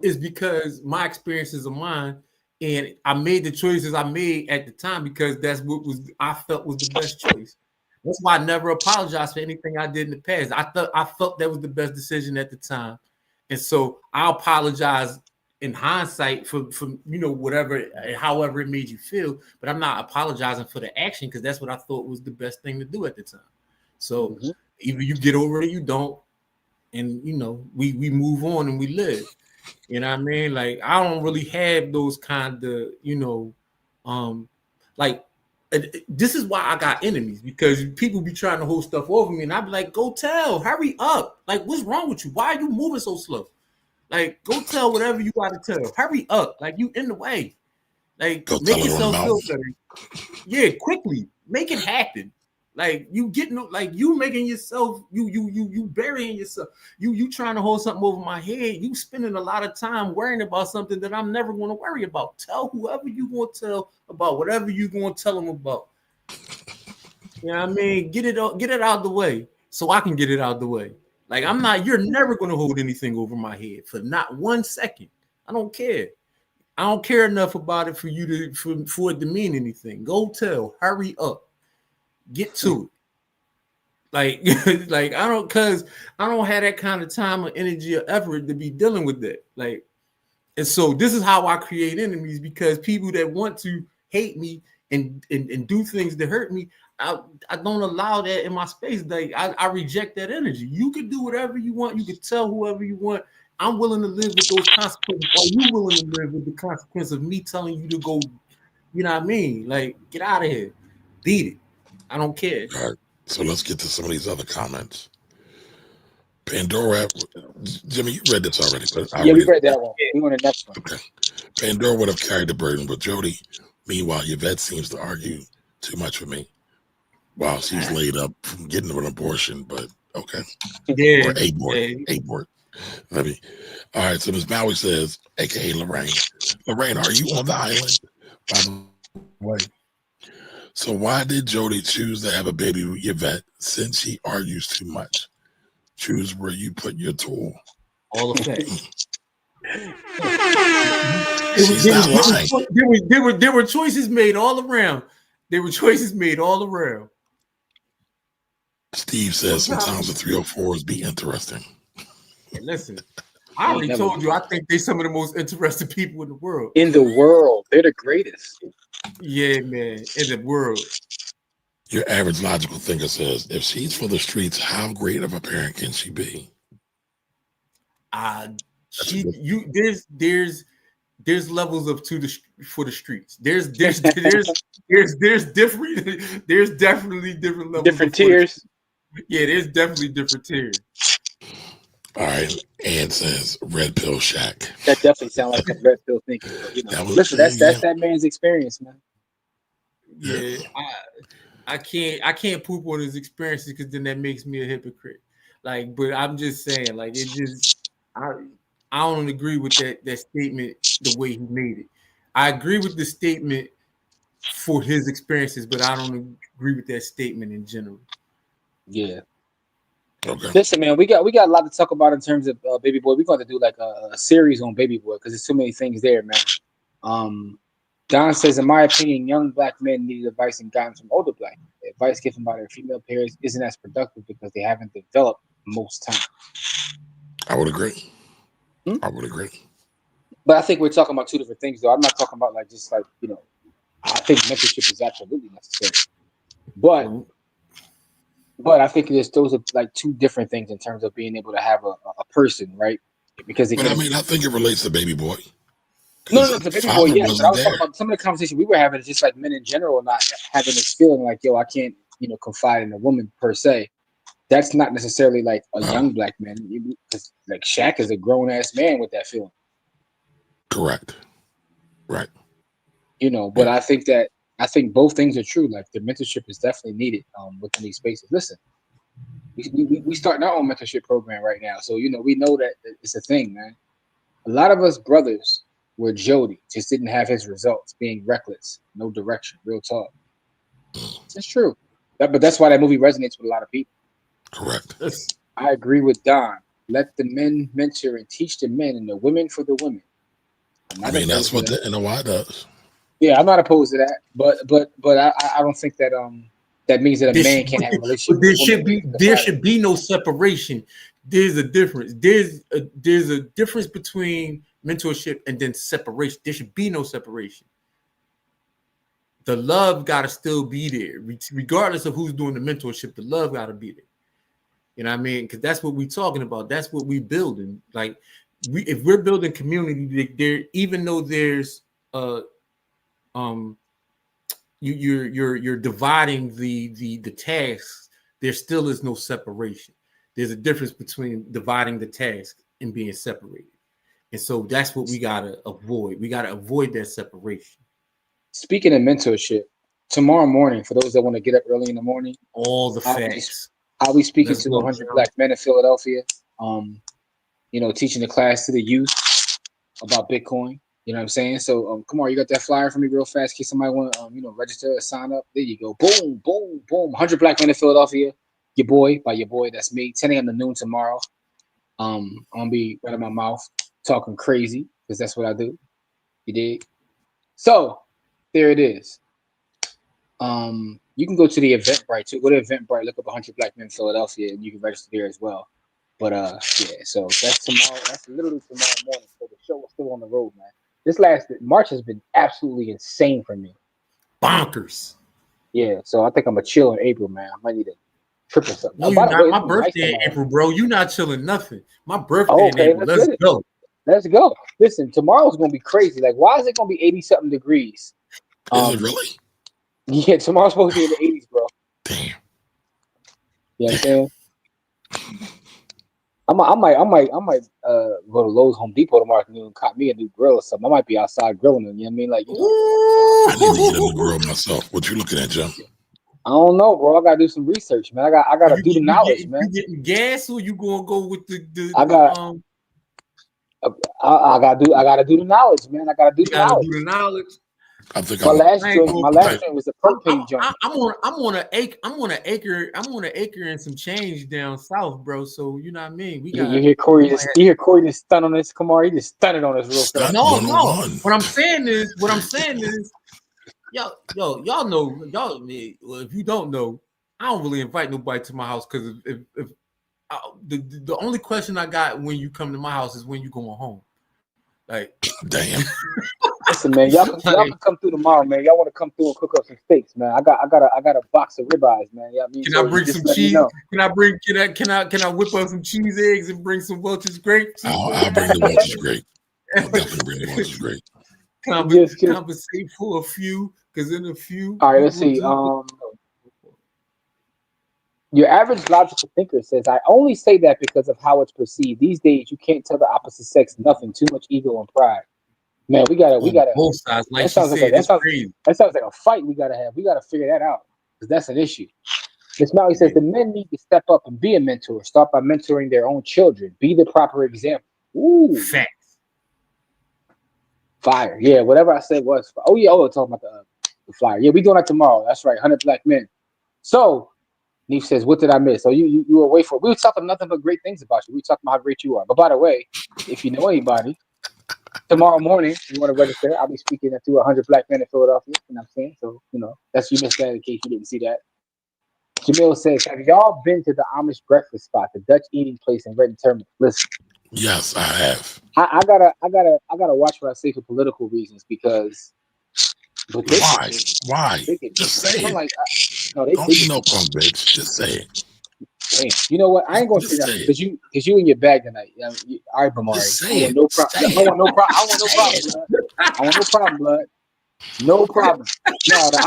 [SPEAKER 1] is because my experiences are mine. And I made the choices I made at the time because that's what I felt was the best choice. That's why I never apologized for anything I did in the past. I felt that was the best decision at the time, and so I apologize in hindsight for you know, whatever, however it made you feel. But I'm not apologizing for the action because that's what I thought was the best thing to do at the time. So either you get over it or you don't, and you know, we move on and we live. You know what I mean? Like, I don't really have those kind of, you know, like, this is why I got enemies, because people be trying to hold stuff over me, and I be like, go tell, hurry up. Like, what's wrong with you? Why are you moving so slow? Like, go tell whatever you got to tell. Hurry up. Like, you in the way. Like,
[SPEAKER 2] go
[SPEAKER 1] make yourself feel better. Yeah, quickly. Make it happen. Like, you getting, like, you making yourself, you burying yourself. You trying to hold something over my head. You spending a lot of time worrying about something that I'm never going to worry about. Tell whoever you want to tell about whatever you going to tell them about. You know what I mean? Get it out the way so I can get it out the way. Like, you're never going to hold anything over my head for not 1 second. I don't care. I don't care enough about it for you for it to mean anything. Go tell, hurry up. Get to it. Like I don't have that kind of time or energy or effort to be dealing with that. Like, and so this is how I create enemies, because people that want to hate me and do things that hurt me, I don't allow that in my space. Like, I reject that energy. You can do whatever you want, you can tell whoever you want. I'm willing to live with those consequences. Are you willing to live with the consequence of me telling you to go, you know what I mean? Like, get out of here. Beat it. I don't care.
[SPEAKER 2] All right, so let's get to some of these other comments. Pandora, Jimmy, you read this already, but
[SPEAKER 3] we read that one. We want the next one.
[SPEAKER 2] Okay. Pandora would have carried the burden, but Jody, meanwhile, Yvette seems to argue too much for me while she's laid up from getting an abortion. But okay,
[SPEAKER 1] yeah,
[SPEAKER 2] or abort. Let me. All right, so Ms. Bowie says, aka Lorraine, are you on the island? By the way. So why did Jody choose to have a baby with Yvette since she argues too much? Choose where you put your tool.
[SPEAKER 1] All of that. There were choices made all around.
[SPEAKER 2] Steve says sometimes the 304s be interesting.
[SPEAKER 1] Hey, listen, I already told you, I think they're some of the most interesting people in the world.
[SPEAKER 3] They're the greatest.
[SPEAKER 1] Yeah, man, in the world.
[SPEAKER 2] Your average logical thinker says, if she's for the streets, how great of a parent can she be?
[SPEAKER 1] There's levels of for the streets. There's definitely different levels.
[SPEAKER 3] Different tiers.
[SPEAKER 1] Yeah, there's definitely different tiers.
[SPEAKER 2] All right, Ann says Red Pill Shack.
[SPEAKER 3] That definitely sounds like a red pill thinking. But, you know, listen, that's that man's experience, man.
[SPEAKER 1] Yeah, I can't poop on his experiences because then that makes me a hypocrite. Like, but I'm just saying, like, it just I don't agree with that statement the way he made it. I agree with the statement for his experiences, but I don't agree with that statement in general.
[SPEAKER 3] Yeah.
[SPEAKER 2] Okay.
[SPEAKER 3] Listen, man, we got a lot to talk about in terms of Baby Boy. We're going to do like a series on Baby Boy because there's too many things there, man. Don says, in my opinion, young black men need advice and guidance from older black men. Advice given by their female peers isn't as productive because they haven't developed most time.
[SPEAKER 2] I would agree. I would agree.
[SPEAKER 3] But I think we're talking about two different things, though. I'm not talking about like just like, you know, I think mentorship is absolutely necessary. But I think those are like two different things in terms of being able to have a person, right? Because
[SPEAKER 2] But I mean, I think it relates to baby boy.
[SPEAKER 3] No, the baby boy, yes. But I was talking about some of the conversation we were having is just like men in general not having this feeling like, yo, I can't, you know, confide in a woman per se. That's not necessarily like a young black man. Because like Shaq is a grown ass man with that feeling.
[SPEAKER 2] Correct. Right.
[SPEAKER 3] You know, but I think both things are true. Like the mentorship is definitely needed within these spaces. Listen, we starting our own mentorship program right now, so you know we know that it's a thing, man. A lot of us brothers were Jody, just didn't have his results, being reckless, no direction, real talk. It's true, but that's why that movie resonates with a lot of people.
[SPEAKER 2] Correct.
[SPEAKER 3] I agree with Don. Let the men mentor and teach the men, and the women for the women.
[SPEAKER 2] I mean, that's what the NOI does.
[SPEAKER 3] Yeah, I'm not opposed to that, but I don't think that that means that a man can't have a relationship.
[SPEAKER 1] There should be no separation. There's a difference. There's a difference between mentorship and then separation. There should be no separation. The love got to still be there, regardless of who's doing the mentorship. The love got to be there. You know what I mean? Because that's what we're talking about. That's what we're building. Like if we're building community, there, even though there's you're dividing the tasks, there still is no separation. There's a difference between dividing the task and being separated. And so that's what we gotta avoid. We gotta avoid that separation.
[SPEAKER 3] Speaking of mentorship, tomorrow morning, for those that want to get up early in the morning,
[SPEAKER 1] all the facts.
[SPEAKER 3] I'll be speaking to 100 black men in Philadelphia. You know, teaching the class to the youth about Bitcoin. You know what I'm saying? So come on, you got that flyer for me real fast in case somebody want to you know, register or sign up. There you go. Boom, boom, boom. 100 black men in Philadelphia. Your boy, that's me. 10 a.m. to noon tomorrow. I'm gonna be running my mouth talking crazy because that's what I do. You dig? So there it is. You can go to the Eventbrite too. Go to Eventbrite, look up 100 black men in Philadelphia, and you can register there as well. But yeah, so that's tomorrow. That's literally tomorrow morning. So the show is still on the road, man. March has been absolutely insane for me.
[SPEAKER 1] Bonkers.
[SPEAKER 3] Yeah, so I think I'm gonna chill in April, man. I might need a trip or something.
[SPEAKER 1] No, my birthday in April, bro. You're not chilling nothing. My birthday in April. Let's go.
[SPEAKER 3] Let's go. Listen, tomorrow's gonna be crazy. Like, why is it gonna be 80-something degrees?
[SPEAKER 2] Is it really?
[SPEAKER 3] Yeah, tomorrow's supposed to be in the 80s, bro.
[SPEAKER 2] Damn.
[SPEAKER 3] You know what I'm saying? I might go to Lowe's, Home Depot tomorrorow afternoon and cop me a new grill or something. I might be outside grilling them, you know what I mean? Like,
[SPEAKER 2] I need to get a new grill myself. What you looking at, Jim?
[SPEAKER 3] I don't know, bro. I gotta do some research, man. I gotta do the knowledge, man.
[SPEAKER 1] You getting gas or you gonna go with the
[SPEAKER 3] I gotta do the knowledge, man. I gotta do the knowledge.
[SPEAKER 2] I think
[SPEAKER 3] my last joint was a propane joint.
[SPEAKER 1] I'm on an acre and some change down south, bro. So you know what I mean. We got.
[SPEAKER 3] You hear Corey just stun on this. Come on, he just stunned on us real fast.
[SPEAKER 1] No. What I'm saying is, y'all know, if you don't know, I don't really invite nobody to my house because if the only question I got when you come to my house is when you going home. Like,
[SPEAKER 2] damn.
[SPEAKER 3] Listen, man, y'all can come through tomorrow, man. Y'all want to come through and cook up some steaks, man. I got a box of ribeyes, man. Yeah,
[SPEAKER 1] can I bring some cheese? Can I whip up some cheese eggs and bring some Welch's grapes?
[SPEAKER 2] I'll bring the Welch's grape. I'll definitely bring the Welch's grape.
[SPEAKER 1] Compensate for a few, because in a few.
[SPEAKER 3] All right, let's see. Your average logical thinker says, I only say that because of how it's perceived. These days, you can't tell the opposite sex nothing. Too much ego and pride. Man, we gotta.
[SPEAKER 1] Both sides, like
[SPEAKER 3] that sounds
[SPEAKER 1] like
[SPEAKER 3] that sounds like a fight we gotta have. We gotta figure that out because that's an issue. Miss Malley says the men need to step up and be a mentor. Start by mentoring their own children. Be the proper example. Ooh,
[SPEAKER 1] facts.
[SPEAKER 3] Fire. Yeah, whatever I said was. Oh yeah. Oh, talking about the flyer. Yeah, we doing that tomorrow. That's right. 100 black men. So. Neef says, what did I miss? So you were away for it. We were talking nothing but great things about you. We were talking about how great you are. But by the way, if you know anybody tomorrow morning, if you want to register, I'll be speaking to 100 black men in Philadelphia. You know what I'm saying? So, that's you missed that in case you didn't see that. Jamil says, have y'all been to the Amish breakfast spot, the Dutch eating place in Renton Terminal? Listen.
[SPEAKER 2] Yes, I have.
[SPEAKER 3] I gotta watch what I say for political reasons because
[SPEAKER 2] Why? Just say it.
[SPEAKER 3] Like,
[SPEAKER 2] Don't be no punk bitch. Just say it.
[SPEAKER 3] Hey, you know what? I ain't gonna say that because you in your bag tonight. All right, Bamari.
[SPEAKER 2] Just say it.
[SPEAKER 3] No problem. I want no problem, blood. No problem. No, the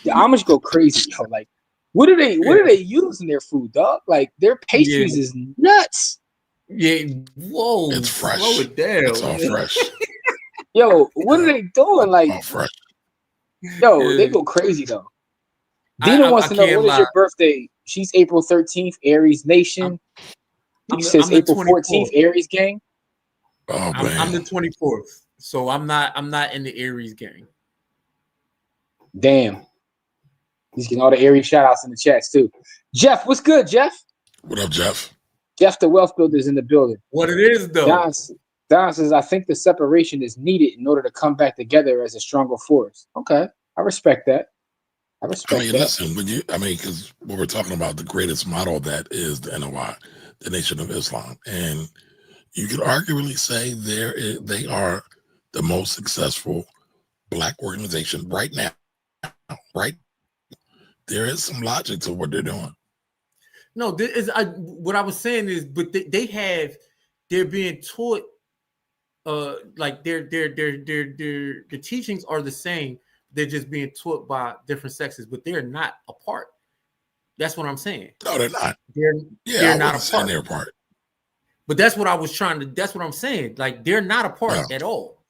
[SPEAKER 3] Amish go crazy, yo. Like, what do they use in their food, dog? Like, their pastries is nuts.
[SPEAKER 1] Yeah, whoa.
[SPEAKER 2] It's fresh.
[SPEAKER 1] Slow it down.
[SPEAKER 2] It's all fresh.
[SPEAKER 3] Yo, what are they doing? Like,
[SPEAKER 2] all fresh.
[SPEAKER 3] Yo, they go crazy though. Dina wants to know what is your birthday? She's April 13th, Aries Nation. He says April 14th, Aries gang.
[SPEAKER 2] Oh man,
[SPEAKER 1] I'm the 24th, so I'm not in the Aries gang.
[SPEAKER 3] Damn, he's getting all the Aries shout outs in the chats too. Jeff, what's good, Jeff?
[SPEAKER 2] What up, Jeff?
[SPEAKER 3] Jeff, the wealth builder's in the building.
[SPEAKER 1] What it is though?
[SPEAKER 3] Don says, I think the separation is needed in order to come back together as a stronger force. Okay, I respect that.
[SPEAKER 2] Listen, because what we're talking about, the greatest model of that is the NOI, the Nation of Islam, and you could arguably say they are the most successful Black organization right now. Right, there is some logic to what they're doing.
[SPEAKER 1] No, what I was saying is, but they're being taught, like their teachings are the same. They're just being taught by different sexes, but they're not apart. That's what I'm saying.
[SPEAKER 2] No, they're not.
[SPEAKER 1] They're not apart.
[SPEAKER 2] They're apart.
[SPEAKER 1] But that's what I was that's what I'm saying. Like, they're not apart at all.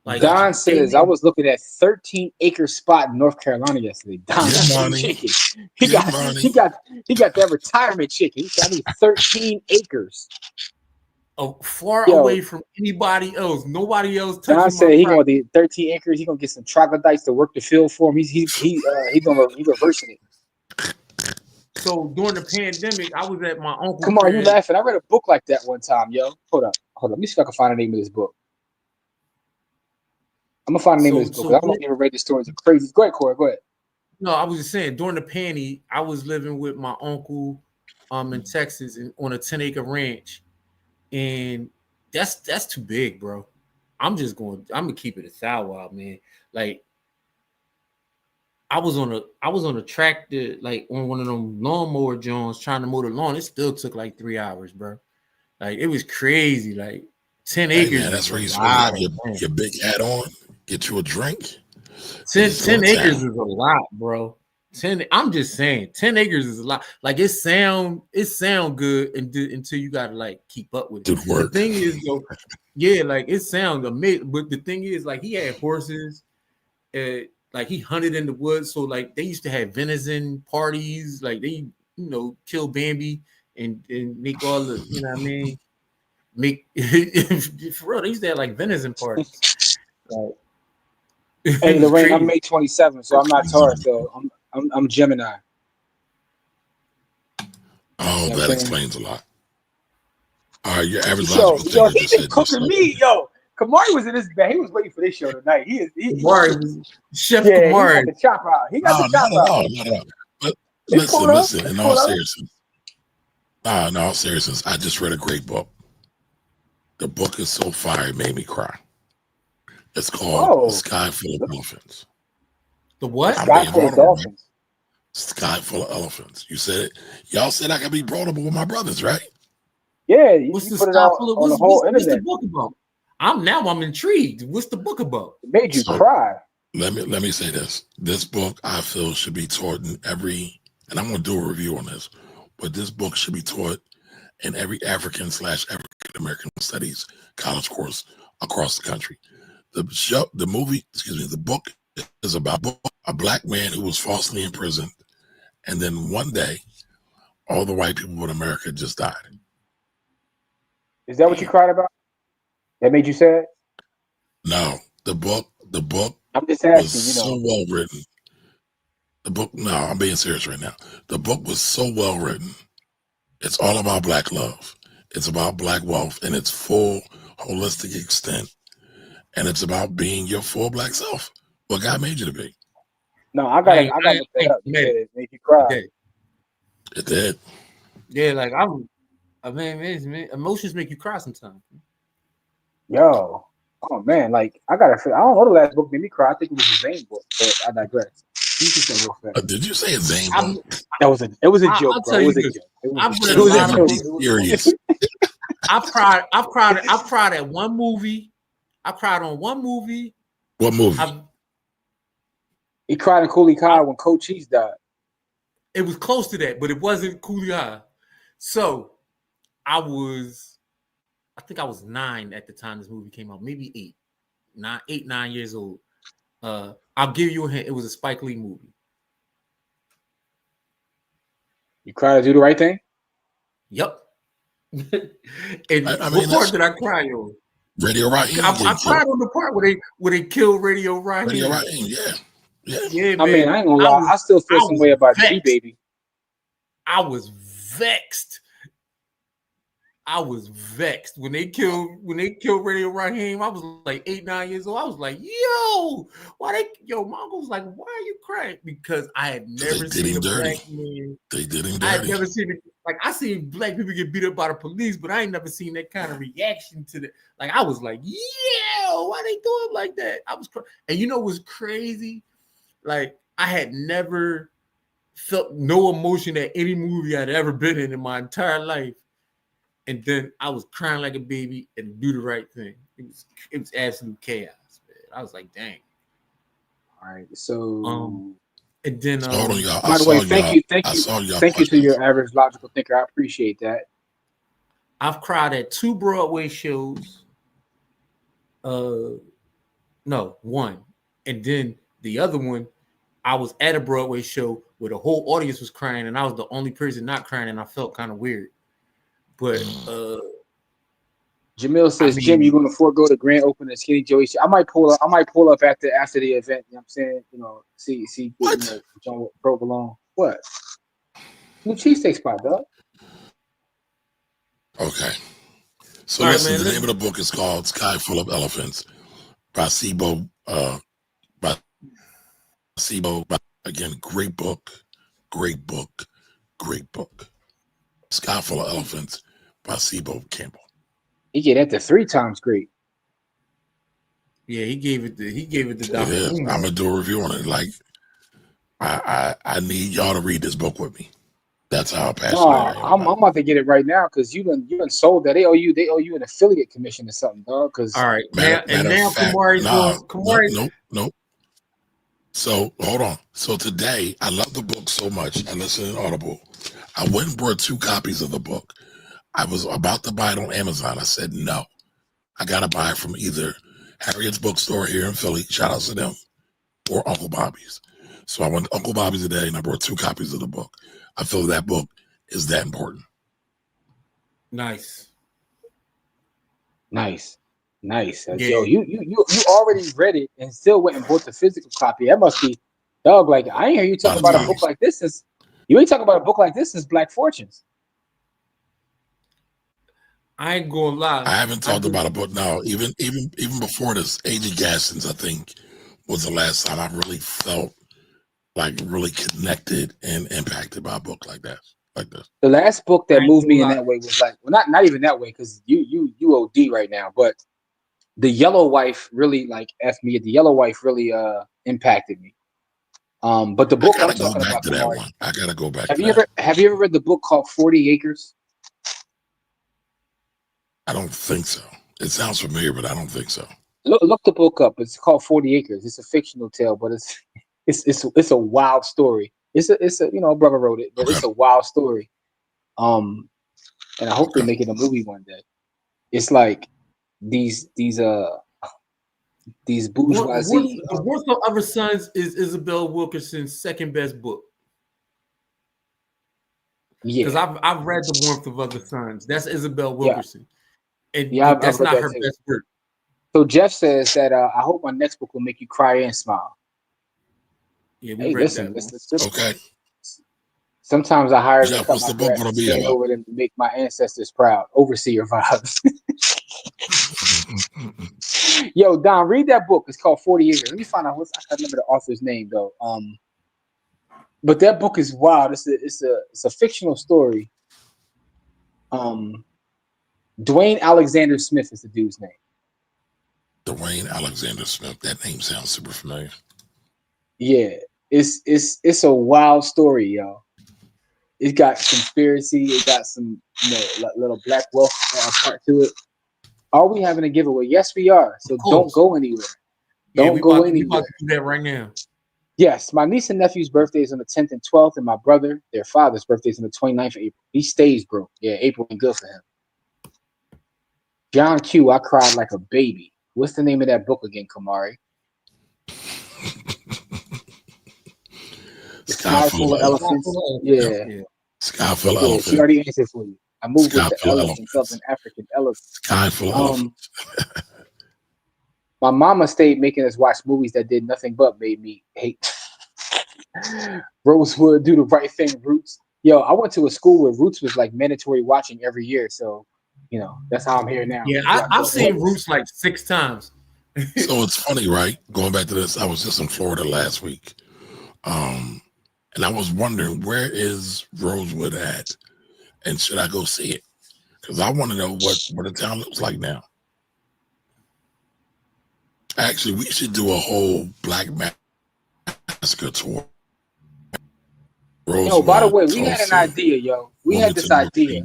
[SPEAKER 3] Like, Don says, I was looking at 13-acre spot in North Carolina yesterday. Don got some chicken. He got that retirement chicken. He said, I need 13 acres.
[SPEAKER 1] Far away from anybody else. Nobody else touching.
[SPEAKER 3] Don said he gonna do 13 acres. He gonna get some troglodytes to work the field for him. He's reversing it.
[SPEAKER 1] So during the pandemic, I was at my uncle's.
[SPEAKER 3] Come on, you laughing? I read a book like that one time, yo. Hold up. Let me see if I can find the name of this book. I'm gonna find the name of this book. I don't even read the stories. Are crazy. Go ahead, Corey. Go ahead.
[SPEAKER 1] No, I was just saying during the panty, I was living with my uncle, in Texas, and on a 10-acre ranch. And that's too big, bro. I'm gonna keep it a thou, man. Like, I was on a tractor, like on one of them lawnmower joints trying to mow the lawn. It still took like 3 hours, bro. Like, it was crazy. Like, 10 acres.
[SPEAKER 2] Man, that's where you supposed to have your big hat on, get you a drink.
[SPEAKER 1] 10 acres is a lot, bro. 10. I'm just saying, 10 acres is a lot. Like, it sound good until you gotta like keep up with it. The thing is, though, like, it sounds amazing. But the thing is, like, he had horses, like he hunted in the woods. So like they used to have venison parties. Like, they kill Bambi and make all the what I mean. Make for real. They used to have like venison parties. Like,
[SPEAKER 3] hey, Lorraine, I'm May 27th, so I'm not Taurus, though. I'm Gemini.
[SPEAKER 2] Oh, that explains a lot. All right, your average
[SPEAKER 3] yo, he been cooking me, yo. Kamari was in his bed. He was waiting for this show tonight.
[SPEAKER 1] Kamari was Chef Kamari.
[SPEAKER 3] He got the chop out. He got the chop out.
[SPEAKER 2] No. But listen. In all seriousness, in all seriousness, I just read a great book. The book is so fire, it made me cry. It's called Sky Full of Elephants.
[SPEAKER 1] The what?
[SPEAKER 3] Sky Full of Dolphins.
[SPEAKER 2] Sky Full of Elephants. You said it. Y'all said I could be broadable with my brothers, right?
[SPEAKER 3] Yeah.
[SPEAKER 1] What's
[SPEAKER 3] the put it out on the whole internet.
[SPEAKER 1] What's the book about? I'm intrigued. What's the book about?
[SPEAKER 3] It made you cry.
[SPEAKER 2] Let me say this. This book I feel should be taught in every, and I'm going to do a review on this, but this book should be taught in every African-American studies college course across the country. The book is about a black man who was falsely imprisoned, and then one day, all the white people in America just died.
[SPEAKER 3] Is that what you cried about? That made you sad?
[SPEAKER 2] No, the book.
[SPEAKER 3] I'm just asking.
[SPEAKER 2] Was so well written. The book. No, I'm being serious right now. The book was so well written. It's all about black love. It's about black wealth, and it's full holistic extent, and it's about being your full black self. What God made you to be.
[SPEAKER 3] No, I gotta look that up. You said it make you cry.
[SPEAKER 2] It did.
[SPEAKER 1] Yeah, like man, emotions make you cry sometimes.
[SPEAKER 3] Yo, oh man, like I don't know the last book made me cry. I think it was a Zane book, but I digress.
[SPEAKER 2] Did you say a Zane book?
[SPEAKER 3] It was a joke, bro. It was a joke.
[SPEAKER 1] I've read a lot of books.
[SPEAKER 2] Serious.
[SPEAKER 1] I've cried at one movie. I cried on one movie.
[SPEAKER 2] What movie?
[SPEAKER 3] He cried in Cooley Kai when Coach Cheese died.
[SPEAKER 1] It was close to that, but it wasn't Cooley High. So I think I was 9 at the time this movie came out, maybe 9 years old. I'll give you a hint. It was a Spike Lee movie.
[SPEAKER 3] You cried to Do the Right Thing?
[SPEAKER 1] Yep. And what part did I cry on?
[SPEAKER 2] Radio Raheem.
[SPEAKER 1] I cried on the part where they killed Radio Raheem.
[SPEAKER 2] Radio Raheem, yeah,
[SPEAKER 3] man. I mean, I ain't gonna lie. I still feel some way about G Baby.
[SPEAKER 1] I was vexed. when they killed Radio Raheem. I was like 8, 9 years old. I was like, yo, my uncle was like, why are you crying? Because I had never seen a black man.
[SPEAKER 2] They did him dirty.
[SPEAKER 1] I had never seen it. Like, I seen black people get beat up by the police, but I ain't never seen that kind of reaction to that. Like, I was like, yo, why they do it like that? I was crying. And you know what's crazy? Like, I had never felt no emotion at any movie I'd ever been in my entire life. And then I was crying like a baby and Do the Right Thing. It was absolute chaos, man. I was like, dang.
[SPEAKER 3] All right, so
[SPEAKER 1] and then
[SPEAKER 2] hold on, y'all.
[SPEAKER 3] By the way, thank you to your average logical thinker. I appreciate that.
[SPEAKER 1] I've cried at 2 Broadway shows. No, 1. And then the other one, I was at a Broadway show where the whole audience was crying and I was the only person not crying, and I felt kind of weird. But
[SPEAKER 3] Jamil says, Jim, you're going to forego the grand opening of Skinny Joey. I might pull up after the event. You know what I'm saying? You know, see what? John Provolone. What? New cheesesteak spot, dog.
[SPEAKER 2] Okay. So listen, the name of the book is called Sky Full of Elephants by Sibo. Again, great book. Sky Full of Elephants by Sibo Campbell.
[SPEAKER 3] He gave that to 3 times great.
[SPEAKER 1] Yeah, he gave it to Dr.
[SPEAKER 2] Yeah, I'm gonna do a review on it. Like, I need y'all to read this book with me. That's how passionate I am.
[SPEAKER 3] I'm about to get it right now because you done sold that. They owe you an affiliate commission or something, dog. Because
[SPEAKER 1] all right, now Kamari's doing.
[SPEAKER 2] Nope. So hold on. So today, I love the book so much. I listened to Audible. I went and brought 2 copies of the book. I was about to buy it on Amazon. I said, no, I got to buy it from either Harriet's bookstore here in Philly, shout out to them, or Uncle Bobby's. So I went to Uncle Bobby's today and I brought 2 copies of the book. I feel that book is that important.
[SPEAKER 1] Nice.
[SPEAKER 3] Yeah. Yo, you already read it and still went and bought the physical copy. That must be, dog, like, I ain't hear you talking about a book like this since, you ain't talking about a book like this since Black Fortunes.
[SPEAKER 1] I ain't gonna lie.
[SPEAKER 2] I haven't talked about a book now. Even before this, A.G. Gadsden's, I think, was the last time I really felt like really connected and impacted by a book like that. Like this.
[SPEAKER 3] The last book that moved me in that way was like, well, not even that way, because you OD right now, but The Yellow Wife really like F me. The Yellow Wife really impacted me. But the book I'm talking about,
[SPEAKER 2] I gotta go back.
[SPEAKER 3] Have you ever read the book called 40 Acres?
[SPEAKER 2] I don't think so. It sounds familiar, but I don't think so.
[SPEAKER 3] Look the book up. It's called 40 Acres. It's a fictional tale, but it's a wild story. It's a a brother wrote it, but it's a wild story. And I hope they make it a movie one day. It's like these bourgeoisie.
[SPEAKER 1] The Worth of Other Sons is Isabel Wilkerson's second best book. Yeah, because I've read The Warmth of Other Sons. That's Isabel Wilkerson. And that's not her best work.
[SPEAKER 3] So Jeff says that I hope my next book will make you cry and smile.
[SPEAKER 1] Yeah, we read that.
[SPEAKER 3] Listen.
[SPEAKER 2] Okay.
[SPEAKER 3] Sometimes I hire
[SPEAKER 2] Jeff, what's the book going to be
[SPEAKER 3] over them to make my ancestors proud. Overseer vibes. Yo, Don, read that book. It's called 40 Years. Let me find out. I can't remember the author's name though. But that book is wild. It's a fictional story. Dwayne Alexander Smith is the dude's name.
[SPEAKER 2] Dwayne Alexander Smith. That name sounds super familiar.
[SPEAKER 3] Yeah, it's a wild story, yo. It's got conspiracy. It got some little black wealth part to it. Are we having a giveaway? Yes, we are. So don't go anywhere. Don't go anywhere.
[SPEAKER 1] We about to do that right now.
[SPEAKER 3] Yes, my niece and nephew's birthday is on the 10th and 12th, and my brother, their father's birthday is on the 29th of April. He stays broke. Yeah, April ain't good for him. John Q, I cried like a baby. What's the name of that book again, Kamari? Sky Full of Elephants. Yeah.
[SPEAKER 2] Sky Full of
[SPEAKER 3] Yeah,
[SPEAKER 2] Elephants.
[SPEAKER 3] she already answered for you. I moved
[SPEAKER 2] Sky
[SPEAKER 3] with the
[SPEAKER 2] Full of
[SPEAKER 3] elephants of an African elephant.
[SPEAKER 2] Sky Full of Elephants.
[SPEAKER 3] My mama stayed making us watch movies that did nothing but made me hate. Rosewood, Do the Right Thing, Roots. Yo, I went to a school where Roots was like mandatory watching every year. So, that's how I'm here now.
[SPEAKER 1] Yeah, I've seen Roots like 6 times.
[SPEAKER 2] So it's funny, right? Going back to this, I was just in Florida last week. And I was wondering, where is Rosewood at? And should I go see it? Because I want to know what the town looks like now. Actually, we should do a whole Black Massacre tour.
[SPEAKER 3] Yo, by the way, we had an idea, yo. We had this idea.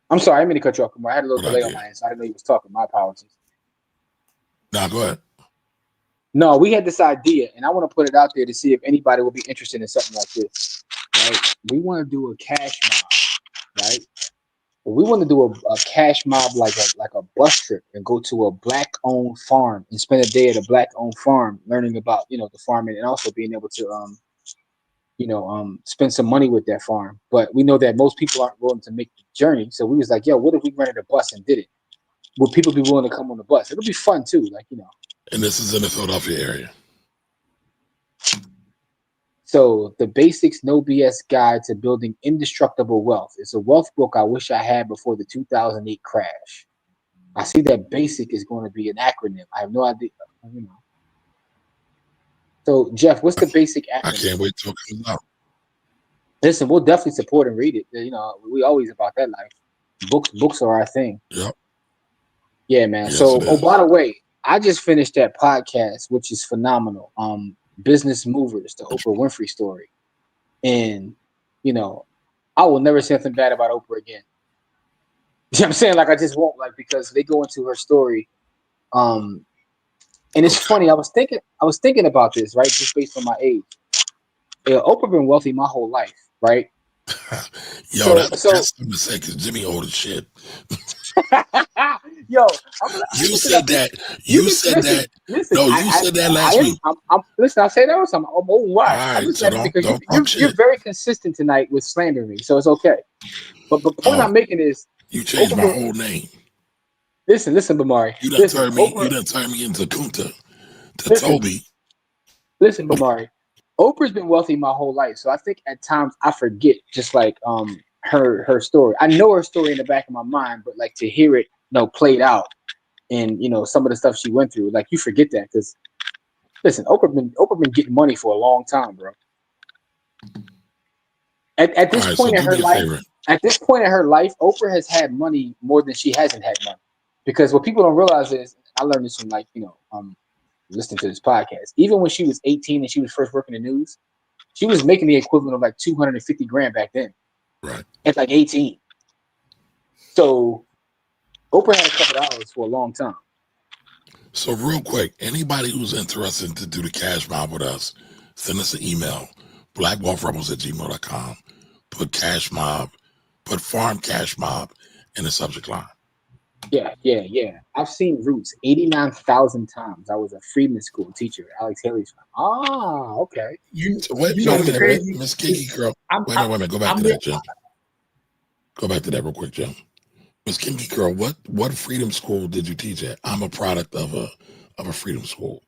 [SPEAKER 3] I'm sorry, I didn't mean to cut you off. I had a little delay on my end, so I didn't know you was talking. My apologies.
[SPEAKER 2] No, go ahead.
[SPEAKER 3] No, we had this idea, and I want to put it out there to see if anybody will be interested in something like this. Right? We want to do a cash mob, right? But we want to do a cash mob like a bus trip and go to a black-owned farm and spend a day at a black-owned farm, learning about the farming and also being able to spend some money with that farm. But we know that most people aren't willing to make the journey, so we was like, yo, what if we rented a bus and did it? Would people be willing to come on the bus? It'll be fun too,
[SPEAKER 2] And this is in the Philadelphia area.
[SPEAKER 3] So the Basics No BS Guide to Building Indestructible Wealth. It's a wealth book I wish I had before the 2008 crash. I see that BASIC is going to be an acronym. I have no idea. So Jeff, what's the BASIC acronym?
[SPEAKER 2] I can't wait till it comes out.
[SPEAKER 3] Listen, we'll definitely support and read it. We always about that life. Books are our thing.
[SPEAKER 2] Yep.
[SPEAKER 3] Yeah, man.
[SPEAKER 2] Yes,
[SPEAKER 3] So, by the way, I just finished that podcast, which is phenomenal. Business Movers, the Oprah Winfrey story. And, I will never say anything bad about Oprah again. You know what I'm saying? I just won't, because they go into her story. And it's funny. I was thinking about this, right? Just based on my age. Yeah, Oprah been wealthy my whole life, right?
[SPEAKER 2] Yo, that's something to say because Jimmy old as shit.
[SPEAKER 3] Yo,
[SPEAKER 2] you said that. You said that.
[SPEAKER 3] Listen,
[SPEAKER 2] no, you said that last week.
[SPEAKER 3] Listen, I say that was something. I'm old and wise.
[SPEAKER 2] All right, so don't
[SPEAKER 3] you're very consistent tonight with slandering me, so it's okay. But the point I'm making is
[SPEAKER 2] you changed my whole name.
[SPEAKER 3] Listen, Bamari.
[SPEAKER 2] You done turned me into Kunta to Toby.
[SPEAKER 3] Listen, Bamari. Oprah's been wealthy my whole life, so I think at times I forget just her story. I know her story in the back of my mind, but to hear it played out and some of the stuff she went through, you forget that because listen, Oprah been getting money for a long time, bro. At this point in her life, Oprah has had money more than she hasn't had money. Because what people don't realize is, I learned this from listening to this podcast. Even when she was 18 and she was first working the news, she was making the equivalent of $250,000 back then.
[SPEAKER 2] Right.
[SPEAKER 3] At 18. So Oprah had a couple of dollars for a long time.
[SPEAKER 2] So real quick, anybody who's interested to do the cash mob with us, send us an email, blackwealthrebels@gmail.com. Put cash mob, put farm cash mob in the subject line.
[SPEAKER 3] Yeah. I've seen Roots 89,000 times. I was a Freedman School teacher, Alex Haley's friend. Ah, okay.
[SPEAKER 2] Wait a minute, Miss Kinky Girl. Wait a minute. Go back to that, Jim. Go back to that real quick, Jim. Miss Kinky Girl, what Freedom School did you teach at? I'm a product of a Freedom School.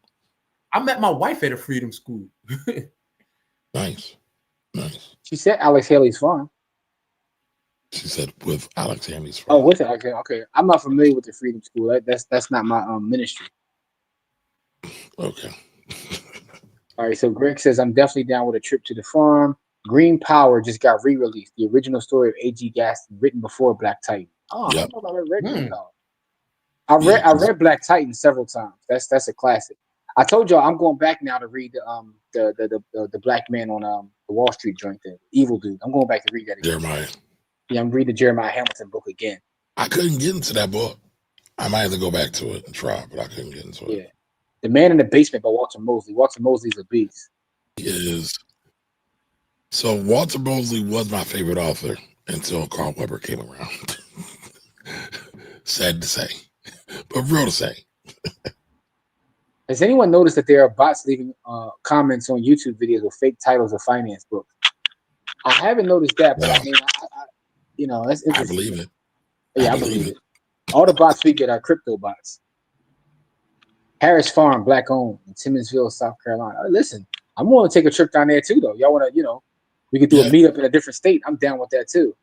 [SPEAKER 1] I met my wife at a Freedom School.
[SPEAKER 2] Nice.
[SPEAKER 3] She said Alex Haley's farm.
[SPEAKER 2] She said with Alex Hammy's
[SPEAKER 3] Oh,
[SPEAKER 2] friend.
[SPEAKER 3] with it. Okay. I'm not familiar with the Freedom School. That's not my ministry.
[SPEAKER 2] Okay.
[SPEAKER 3] All right. So Greg says I'm definitely down with a trip to the farm. Green Power just got re-released. The original story of A.G. Gaston, written before Black Titan. Oh,
[SPEAKER 2] Yep.
[SPEAKER 3] I don't know if I read Green Power. I read Black Titan several times. That's a classic. I told y'all I'm going back now to read the black man on the Wall Street joint, the evil dude. I'm going back to read that again.
[SPEAKER 2] Jeremiah.
[SPEAKER 3] Yeah, I'm reading the Jeremiah Hamilton book again.
[SPEAKER 2] I couldn't get into that book. I might have to go back to it and try, but I couldn't get into it.
[SPEAKER 3] Yeah. The Man in the Basement by Walter Mosley. Walter Mosley's a beast.
[SPEAKER 2] He is. So Walter Mosley was my favorite author until Carl Weber came around. Sad to say, but real to say.
[SPEAKER 3] Has anyone noticed that there are bots leaving comments on YouTube videos with fake titles of finance books? I haven't noticed that, but I mean, that's interesting.
[SPEAKER 2] I believe it.
[SPEAKER 3] Yeah, I believe it. All the bots we get are crypto bots. Harris Farm, black owned, in Timmonsville, South Carolina. Listen, I'm willing to take a trip down there too, though. Y'all want to, we could do a meetup in a different state. I'm down with that too.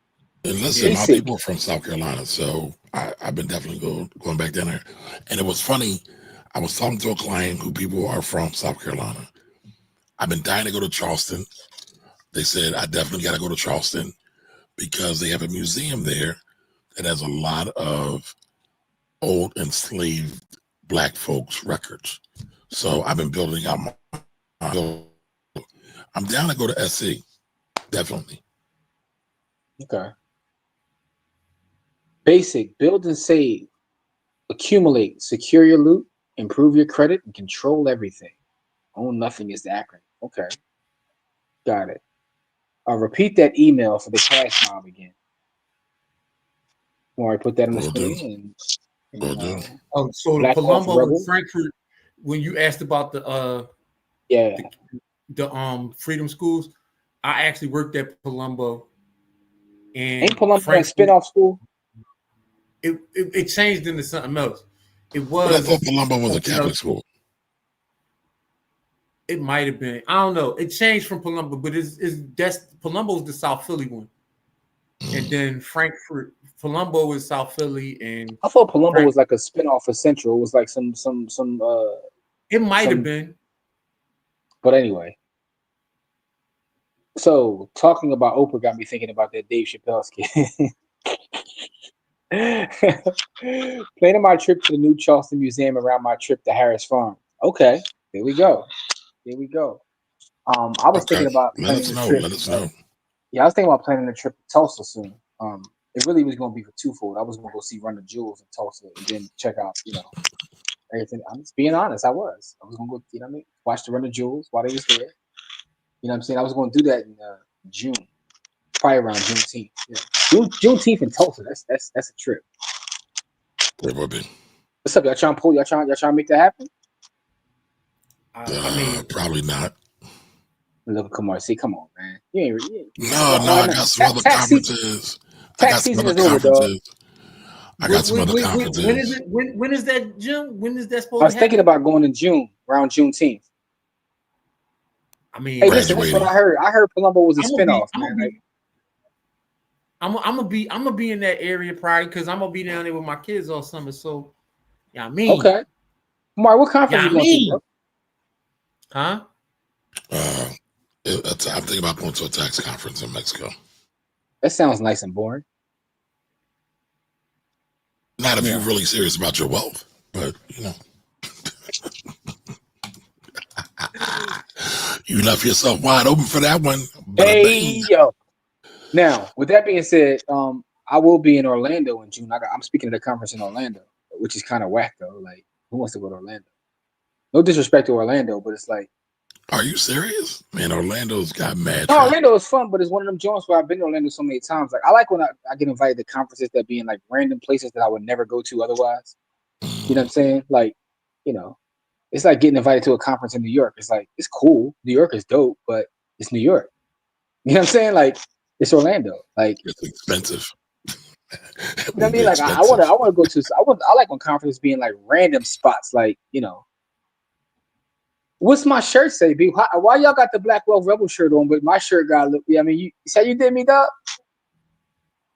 [SPEAKER 2] And listen, my people are from South Carolina, so I've been definitely going back down there. And it was funny. I was talking to a client who people are from South Carolina. I've been dying to go to Charleston. They said, I definitely got to go to Charleston because they have a museum there that has a lot of old enslaved black folks records. So I've been building out I'm down to go to SC. Definitely.
[SPEAKER 3] Okay. Basic, build and save, accumulate, secure your loot, improve your credit, and control everything. Own nothing is the acronym. Okay. Got it. Repeat that email for the cash mob again. Or I put that on the screen.
[SPEAKER 1] So the Palumbo and Frankfurt, when you asked about the freedom schools, I actually worked at Palumbo. And
[SPEAKER 3] ain't Palumbo a spin-off school?
[SPEAKER 1] It changed into something else. It was.
[SPEAKER 2] But I thought Palumbo was a Catholic school.
[SPEAKER 1] It might have been. I don't know. It changed from Palumbo, but that's Palumbo's the South Philly one, and then Frankfurt. Palumbo is South Philly, and
[SPEAKER 3] I thought Palumbo was like a spinoff of Central. It was like some.
[SPEAKER 1] It might have been,
[SPEAKER 3] but anyway. So talking about Oprah got me thinking about that Dave Chappelle skit. Planning my trip to the New Charleston Museum around my trip to Harris Farm. Okay, there we go. I was thinking about
[SPEAKER 2] let us know.
[SPEAKER 3] Yeah, I was thinking about planning a trip to Tulsa soon. It really was going to be for twofold. I was going to go see Run the Jewels in Tulsa and then check out, everything. I'm just being honest. I was going to go, watch the Run the Jewels while they was there. You know what I'm saying? I was going to do that in June, probably around Juneteenth. Yeah. Juneteenth in Tulsa. That's a trip.
[SPEAKER 2] It would be.
[SPEAKER 3] What's up? Y'all trying to make that happen?
[SPEAKER 2] I mean, probably not.
[SPEAKER 3] Look, come on, man. You ain't
[SPEAKER 2] No, I got some other conferences. I got some other conferences.
[SPEAKER 1] When is that, June? When is that supposed to happen?
[SPEAKER 3] I was thinking about going in June, around Juneteenth.
[SPEAKER 1] I mean,
[SPEAKER 3] hey, listen, that's what I heard. I heard Palumbo was a spinoff, man.
[SPEAKER 1] I'm gonna be in that area probably because I'm gonna be down there with my kids all summer. So, yeah,
[SPEAKER 3] okay. Mark, what conference you going to?
[SPEAKER 1] Huh?
[SPEAKER 2] I'm thinking about going to a tax conference in Mexico.
[SPEAKER 3] That sounds nice and boring.
[SPEAKER 2] Not if you're really serious about your wealth, but you left yourself wide open for that one.
[SPEAKER 3] Hey, yo. Now, with that being said, I will be in Orlando in June. I'm speaking at a conference in Orlando, which is kind of whack though. Like, who wants to go to Orlando? No disrespect to Orlando, but it's like.
[SPEAKER 2] Are you serious? Man, Orlando's got mad.
[SPEAKER 3] No, Orlando is fun, but it's one of them joints where I've been to Orlando so many times. Like, I like when I get invited to conferences that be in like random places that I would never go to otherwise. You know what I'm saying? Like, it's like getting invited to a conference in New York. It's like, it's cool. New York is dope, but it's New York. You know what I'm saying? Like, it's Orlando. Like,
[SPEAKER 2] it's expensive.
[SPEAKER 3] You know what I mean? Like, I want to go to. I like when conferences be in like random spots. Like, what's my shirt say, B? Why y'all got the Black Wealth Rebel shirt on, but my shirt got look? I mean, you say you did me, dog?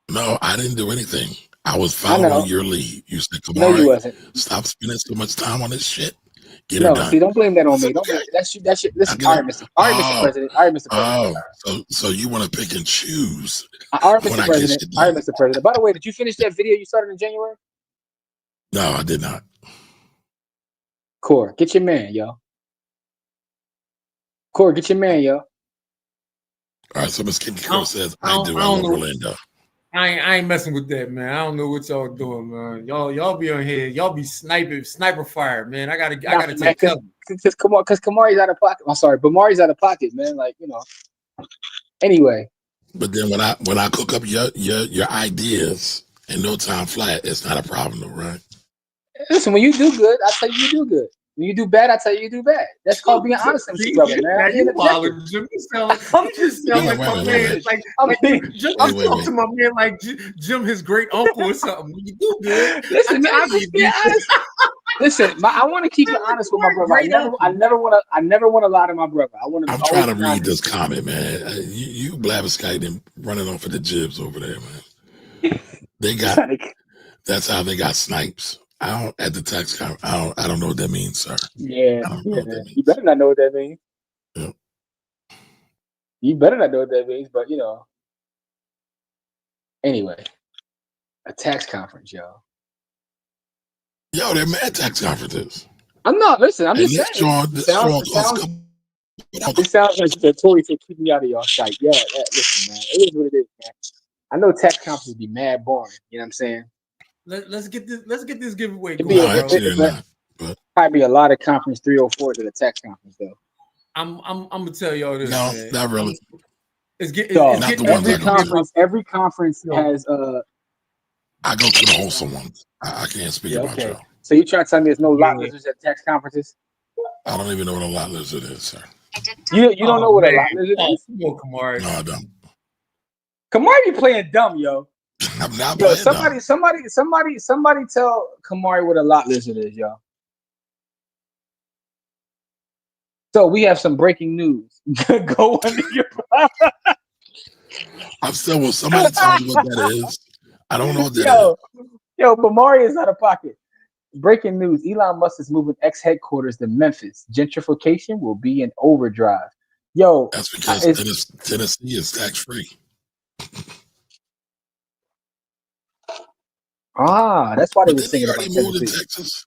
[SPEAKER 2] No, I didn't do anything. I was following your lead. You said, "Come
[SPEAKER 3] No,
[SPEAKER 2] on,
[SPEAKER 3] you wasn't.
[SPEAKER 2] stop spending so much time on this shit. Get her
[SPEAKER 3] No,
[SPEAKER 2] done."
[SPEAKER 3] see, don't blame that on me.
[SPEAKER 2] Said,
[SPEAKER 3] Don't blame
[SPEAKER 2] okay.
[SPEAKER 3] that's you. That's your, listen.
[SPEAKER 2] All
[SPEAKER 3] All right, Mr. President. All right, Mr. President.
[SPEAKER 2] So you want to pick and choose?
[SPEAKER 3] All right,
[SPEAKER 2] when
[SPEAKER 3] Mr.
[SPEAKER 2] I
[SPEAKER 3] President.
[SPEAKER 2] get shit
[SPEAKER 3] All right,
[SPEAKER 2] done.
[SPEAKER 3] Mr. President. By the way, did you finish that video you started in January?
[SPEAKER 2] No, I did not.
[SPEAKER 3] Core, get your man, yo. Core, get your man, yo.
[SPEAKER 2] All right, so Miss Kitty Crow says, I love
[SPEAKER 1] know.
[SPEAKER 2] Orlando.
[SPEAKER 1] I ain't messing with that, man. I don't know what y'all doing, man. Y'all be on here. Y'all be sniper fire, man. I gotta take cover.
[SPEAKER 3] Because Kamari's out of pocket. I'm sorry, but Mari's out of pocket, man. Like, you know. Anyway.
[SPEAKER 2] But then when I cook up your ideas in no time flat, it's not a problem though, right?
[SPEAKER 3] Listen, when you do good, I tell you do good. When you do bad, I tell you do bad. That's called being honest with each other, man.
[SPEAKER 1] You wild, Jim. You just sound like my man. Jim, I'm talking to my man like Jim, his great uncle or something. When you do good,
[SPEAKER 3] listen, man, I'm just being honest. Listen, I want to keep it honest with my brother. I never want to lie to my brother. I'm
[SPEAKER 2] trying to read this comment, man. You blabberskiting and running off of the jibs over there, man. That's how they got snipes. At the text conference. I don't know what that means, sir.
[SPEAKER 3] Yeah. You better not know what that means.
[SPEAKER 2] Yeah.
[SPEAKER 3] You better not know what that means, but you know. Anyway, a tax conference, yo.
[SPEAKER 2] Yo, they're mad tax conferences.
[SPEAKER 3] I'm not. Listen, I'm just saying. It sounds like the Tory said, "Keep me out of your sight." Yeah. Listen, man. It is what it is, man. I know tax conferences be mad boring. You know what I'm saying?
[SPEAKER 1] Let's get this giveaway
[SPEAKER 3] going. Probably be a lot of conference 304s at a tax conference, though.
[SPEAKER 1] I'm gonna tell y'all this.
[SPEAKER 2] No,
[SPEAKER 1] man.
[SPEAKER 2] not really.
[SPEAKER 3] Every conference has
[SPEAKER 2] I go to the wholesome ones. I can't speak about y'all.
[SPEAKER 3] So you trying to tell me there's no lot lizards at tax conferences?
[SPEAKER 2] I don't even know what a lot lizard is, sir.
[SPEAKER 3] You don't know what a lot lizard is?
[SPEAKER 1] No, Kamari.
[SPEAKER 2] No, I don't.
[SPEAKER 3] Kamari be playing dumb, yo.
[SPEAKER 2] I'm not playing dumb.
[SPEAKER 3] Somebody tell Kamari what a lot lizard is, yo. So we have some breaking news. Go under your.
[SPEAKER 2] I'm still. Will somebody tell me what that is? I don't know what that is.
[SPEAKER 3] Yo, but Mari is out of pocket. Breaking news: Elon Musk is moving X headquarters to Memphis. Gentrification will be in overdrive. Yo,
[SPEAKER 2] that's because Tennessee is tax free.
[SPEAKER 3] That's why they were thinking about
[SPEAKER 2] Texas.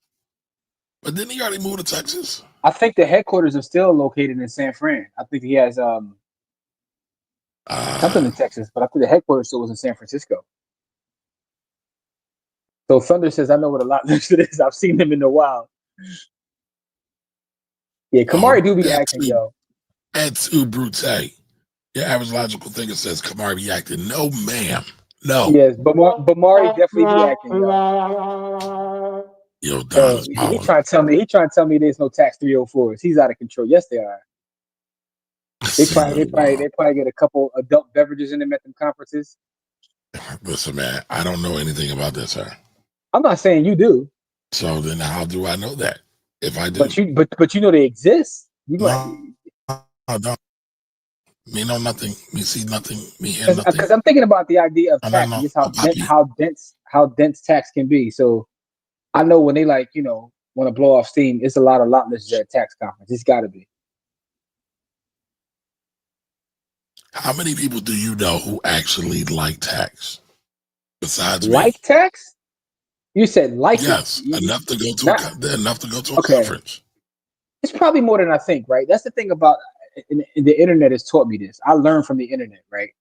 [SPEAKER 2] But didn't he already move to Texas?
[SPEAKER 3] I think the headquarters are still located in San Fran. I think he has something in Texas, but I think the headquarters still was in San Francisco. So Thunder says, I know what a lot lizard is. I've seen him in the wild. Yeah, Kamari do be acting, yo.
[SPEAKER 2] Add to Brute. Your average logical thinker says Kamari be acting. No, ma'am. No.
[SPEAKER 3] Yes, but Mari definitely be acting, yo.
[SPEAKER 2] Yo, Don
[SPEAKER 3] he trying to tell me there's no tax 304s. He's out of control. Yes, they are. They probably get a couple adult beverages in them at them conferences.
[SPEAKER 2] Listen, man, I don't know anything about this, sir.
[SPEAKER 3] I'm not saying you do.
[SPEAKER 2] So then how do I know that? If I do.
[SPEAKER 3] But you know they exist.
[SPEAKER 2] I don't. Me know nothing. Me see nothing. Me hear nothing.
[SPEAKER 3] Because I'm thinking about the idea of tax. Just how dense tax can be. So I know when they want to blow off steam, it's a lot of lot lizards at tax conference. It's got to be.
[SPEAKER 2] How many people do you know who actually like tax? Besides
[SPEAKER 3] me? Tax? You said like
[SPEAKER 2] yes,
[SPEAKER 3] it.
[SPEAKER 2] Enough to go to a conference.
[SPEAKER 3] It's probably more than I think, right? That's the thing about the internet has taught me this. I learned from the internet, right?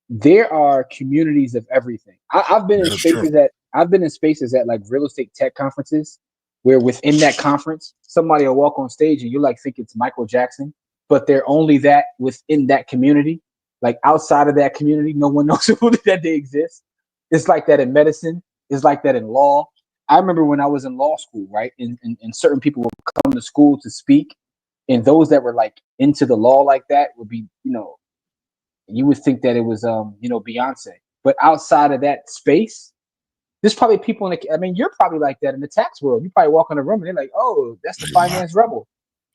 [SPEAKER 3] There are communities of everything. I've been in spaces at like real estate tech conferences where within that conference, somebody will walk on stage and you think it's Michael Jackson, but they're only that within that community. Like outside of that community, no one knows that they exist. It's like that in medicine. It's like that in law. I remember when I was in law school, right? And certain people would come to school to speak. And those that were like into the law like that would be, you would think that it was, Beyonce. But outside of that space, there's probably people you're probably like that in the tax world. You probably walk in a room and they're like, oh, that's the finance rebel.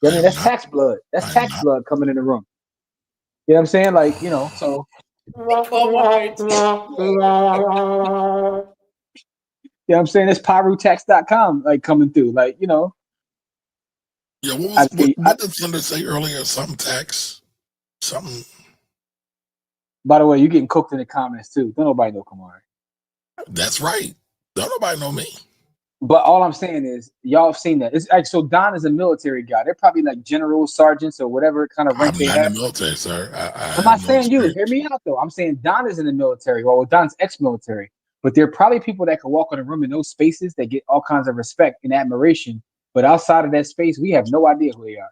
[SPEAKER 3] That's tax blood. That's tax blood coming in the room. You know what I'm saying? So You know what I'm saying? It's pyrotax.com like coming through. Like, you know.
[SPEAKER 2] Yeah, what did Thunder say earlier? Something tax? Something.
[SPEAKER 3] By the way, you're getting cooked in the comments too. Don't nobody know Kamari.
[SPEAKER 2] That's right. Don't nobody know me.
[SPEAKER 3] But all I'm saying is, y'all have seen that. It's like, so Don is a military guy. They're probably like generals, sergeants, or whatever kind of rank they have.
[SPEAKER 2] I'm not in the military, sir.
[SPEAKER 3] I'm not saying you. Hear me out, though. I'm saying Don is in the military. Well, Don's ex-military. But there are probably people that can walk in a room in those spaces that get all kinds of respect and admiration. But outside of that space, we have no idea who they are.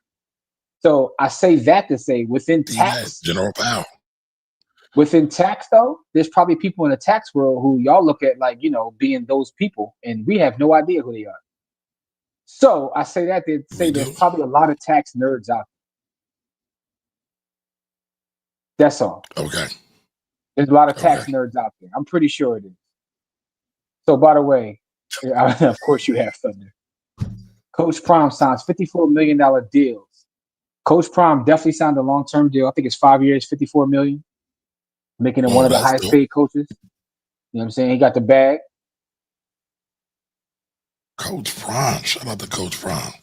[SPEAKER 3] So I say that to say, within tax,
[SPEAKER 2] General Powell.
[SPEAKER 3] Within tax, though, there's probably people in the tax world who y'all look at like, you know, being those people, and we have no idea who they are. So I say that to say there's probably a lot of tax nerds out there. That's all.
[SPEAKER 2] Okay.
[SPEAKER 3] There's a lot of tax nerds out there. I'm pretty sure it is. So, by the way, of course you have Thunder. Coach Prime signs $54 million deals. Coach Prime definitely signed a long-term deal. I think it's 5 years, $54 million. Making him one of the highest paid coaches. You know what I'm saying? He got the bag.
[SPEAKER 2] Coach Prime. Shout out to Coach Prime.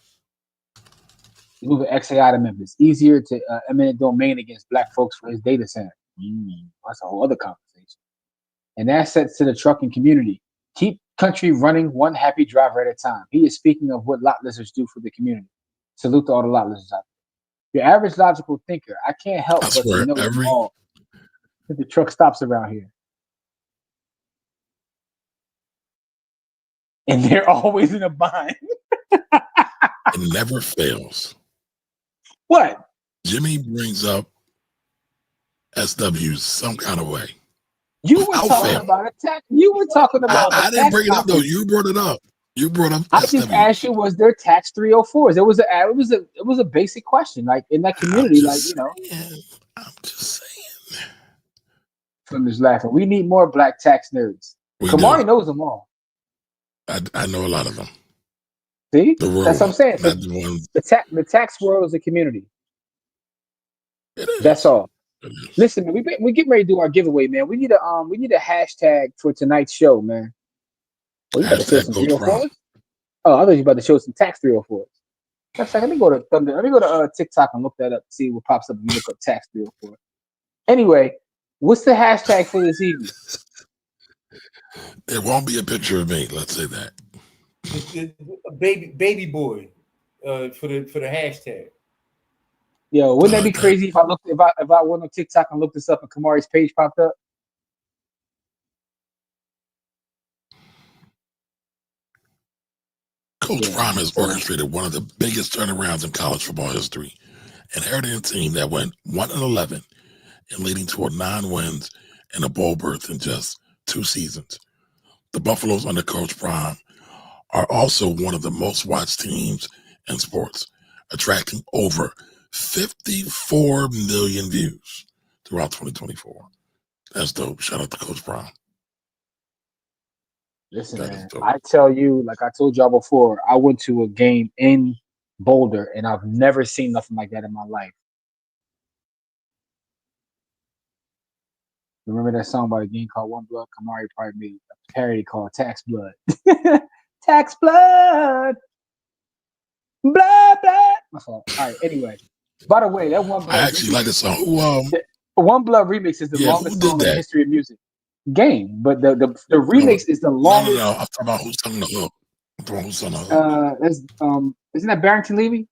[SPEAKER 3] He's moving XAI to Memphis. Easier to eminent domain against black folks for his data center. That's a whole other conversation. And assets to the trucking community. Keep country running one happy driver at a time. He is speaking of what lot lizards do for the community. Salute to all the lot lizards out there. Your average logical thinker. I can't help but to know them all. The truck stops around here. And they're always in a bind.
[SPEAKER 2] It never fails.
[SPEAKER 3] What?
[SPEAKER 2] Jimmy brings up SWs some kind of way.
[SPEAKER 3] You were talking about attack. You were talking about.
[SPEAKER 2] I didn't bring it up though. You brought it up. You brought up.
[SPEAKER 3] I just asked you, was there tax 304s? It was a basic question, like in that community, like you know.
[SPEAKER 2] I'm just saying.
[SPEAKER 3] From just laughing. We need more black tax nerds. Kamari knows them all.
[SPEAKER 2] I know a lot of them.
[SPEAKER 3] See, that's what I'm saying. The tax world is a community.
[SPEAKER 2] It is.
[SPEAKER 3] That's all. Listen, man, we getting ready to do our giveaway, man. We need a hashtag for tonight's show, man. Oh, you about to show some 304s? Oh, I thought you were about to show some tax 304s. Let me go to Thunder. Let me go to TikTok and look that up. See what pops up when you look up tax 304. Anyway, what's the hashtag for this evening?
[SPEAKER 2] There won't be a picture of me. Let's say that.
[SPEAKER 1] Baby boy, for the hashtag.
[SPEAKER 3] Yo, wouldn't that be crazy if I went on TikTok and looked this up and Kamari's page popped up?
[SPEAKER 2] Coach Prime has orchestrated one of the biggest turnarounds in college football history, inheriting a team that went 1-11 and leading to 9 wins and a bowl berth in just 2 seasons. The Buffaloes under Coach Prime are also one of the most watched teams in sports, attracting over 54 million views throughout 2024. That's dope. Shout out to Coach Prime.
[SPEAKER 3] Listen, man, I tell you, like I told y'all before, I went to a game in Boulder, and I've never seen nothing like that in my life. Remember that song by a game called One Blood? Kamari probably made a parody called Tax Blood. Tax Blood. Blood, blood. My fault. All right, anyway. By the way, that One Blood.
[SPEAKER 2] I actually like the song.
[SPEAKER 3] One Blood remix is the longest song in the history of music. Game, but the remix is the longest.
[SPEAKER 2] No, I'm talking about who's sung the hook. I'm talking about who's sung the hook.
[SPEAKER 3] Isn't that Barrington Levy?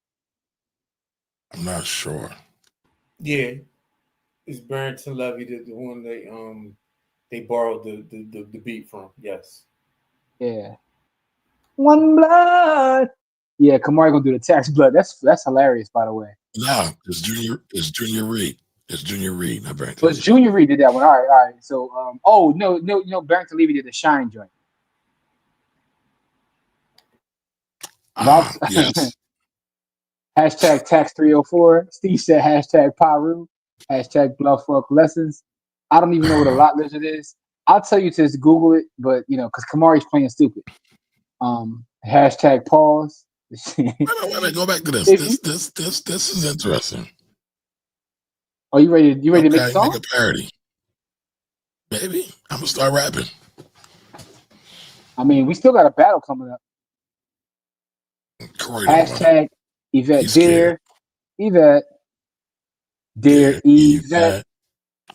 [SPEAKER 2] I'm not sure.
[SPEAKER 1] Yeah, it's Barrington Levy, the one they borrowed the beat from. Yes.
[SPEAKER 3] Yeah. One Blood. Yeah, Kamari gonna do the Tax Blood. That's hilarious, by the way.
[SPEAKER 2] No, it's Junior Reed. It's Junior Reed, not Barrington.
[SPEAKER 3] So it's Junior Reed did that one. All right. So, no, Barrington Levy did the Shine joint.
[SPEAKER 2] Yes.
[SPEAKER 3] Hashtag Tax 304. Steve said hashtag Paru. Hashtag Bluff Fuck Lessons. I don't even know what a lot lizard is. I'll tell you to just Google it, but because Kamari's playing stupid. Hashtag pause.
[SPEAKER 2] Wait a minute, go back to this. This is interesting.
[SPEAKER 3] Are you ready? You ready to make a song?
[SPEAKER 2] Make a parody. Maybe I'm gonna start rapping.
[SPEAKER 3] I mean, we still got a battle coming up.
[SPEAKER 2] Corey
[SPEAKER 3] Hashtag Yvette
[SPEAKER 2] He's
[SPEAKER 3] Dear. Yvette. Dear Yvette.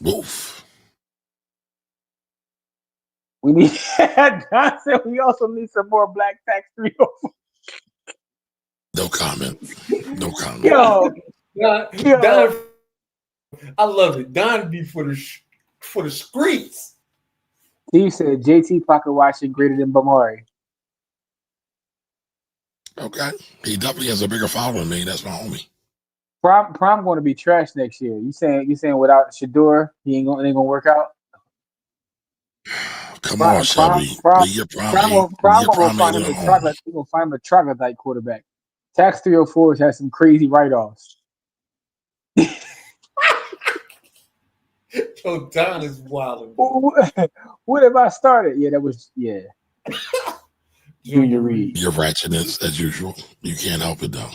[SPEAKER 2] Woof.
[SPEAKER 3] We need Don said we also need some more Black Tax 304.
[SPEAKER 2] No comment. No comment.
[SPEAKER 3] Yo,
[SPEAKER 1] Don, I love it. Don be for the streets.
[SPEAKER 3] Steve said JT pocket watching greater than Bamari.
[SPEAKER 2] Okay. He definitely has a bigger following than me. That's my homie.
[SPEAKER 3] Prom going to be trash next year. You saying without Shador, it ain't gonna work out?
[SPEAKER 2] Come on, Shelby.
[SPEAKER 3] Prom gonna find him a troglodyte quarterback. Tax 304s has some crazy write-offs.
[SPEAKER 1] Yo, Don is wild.
[SPEAKER 3] What have I started? Yeah, that was Junior Reed.
[SPEAKER 2] You're ratchetness as usual. You can't help it though.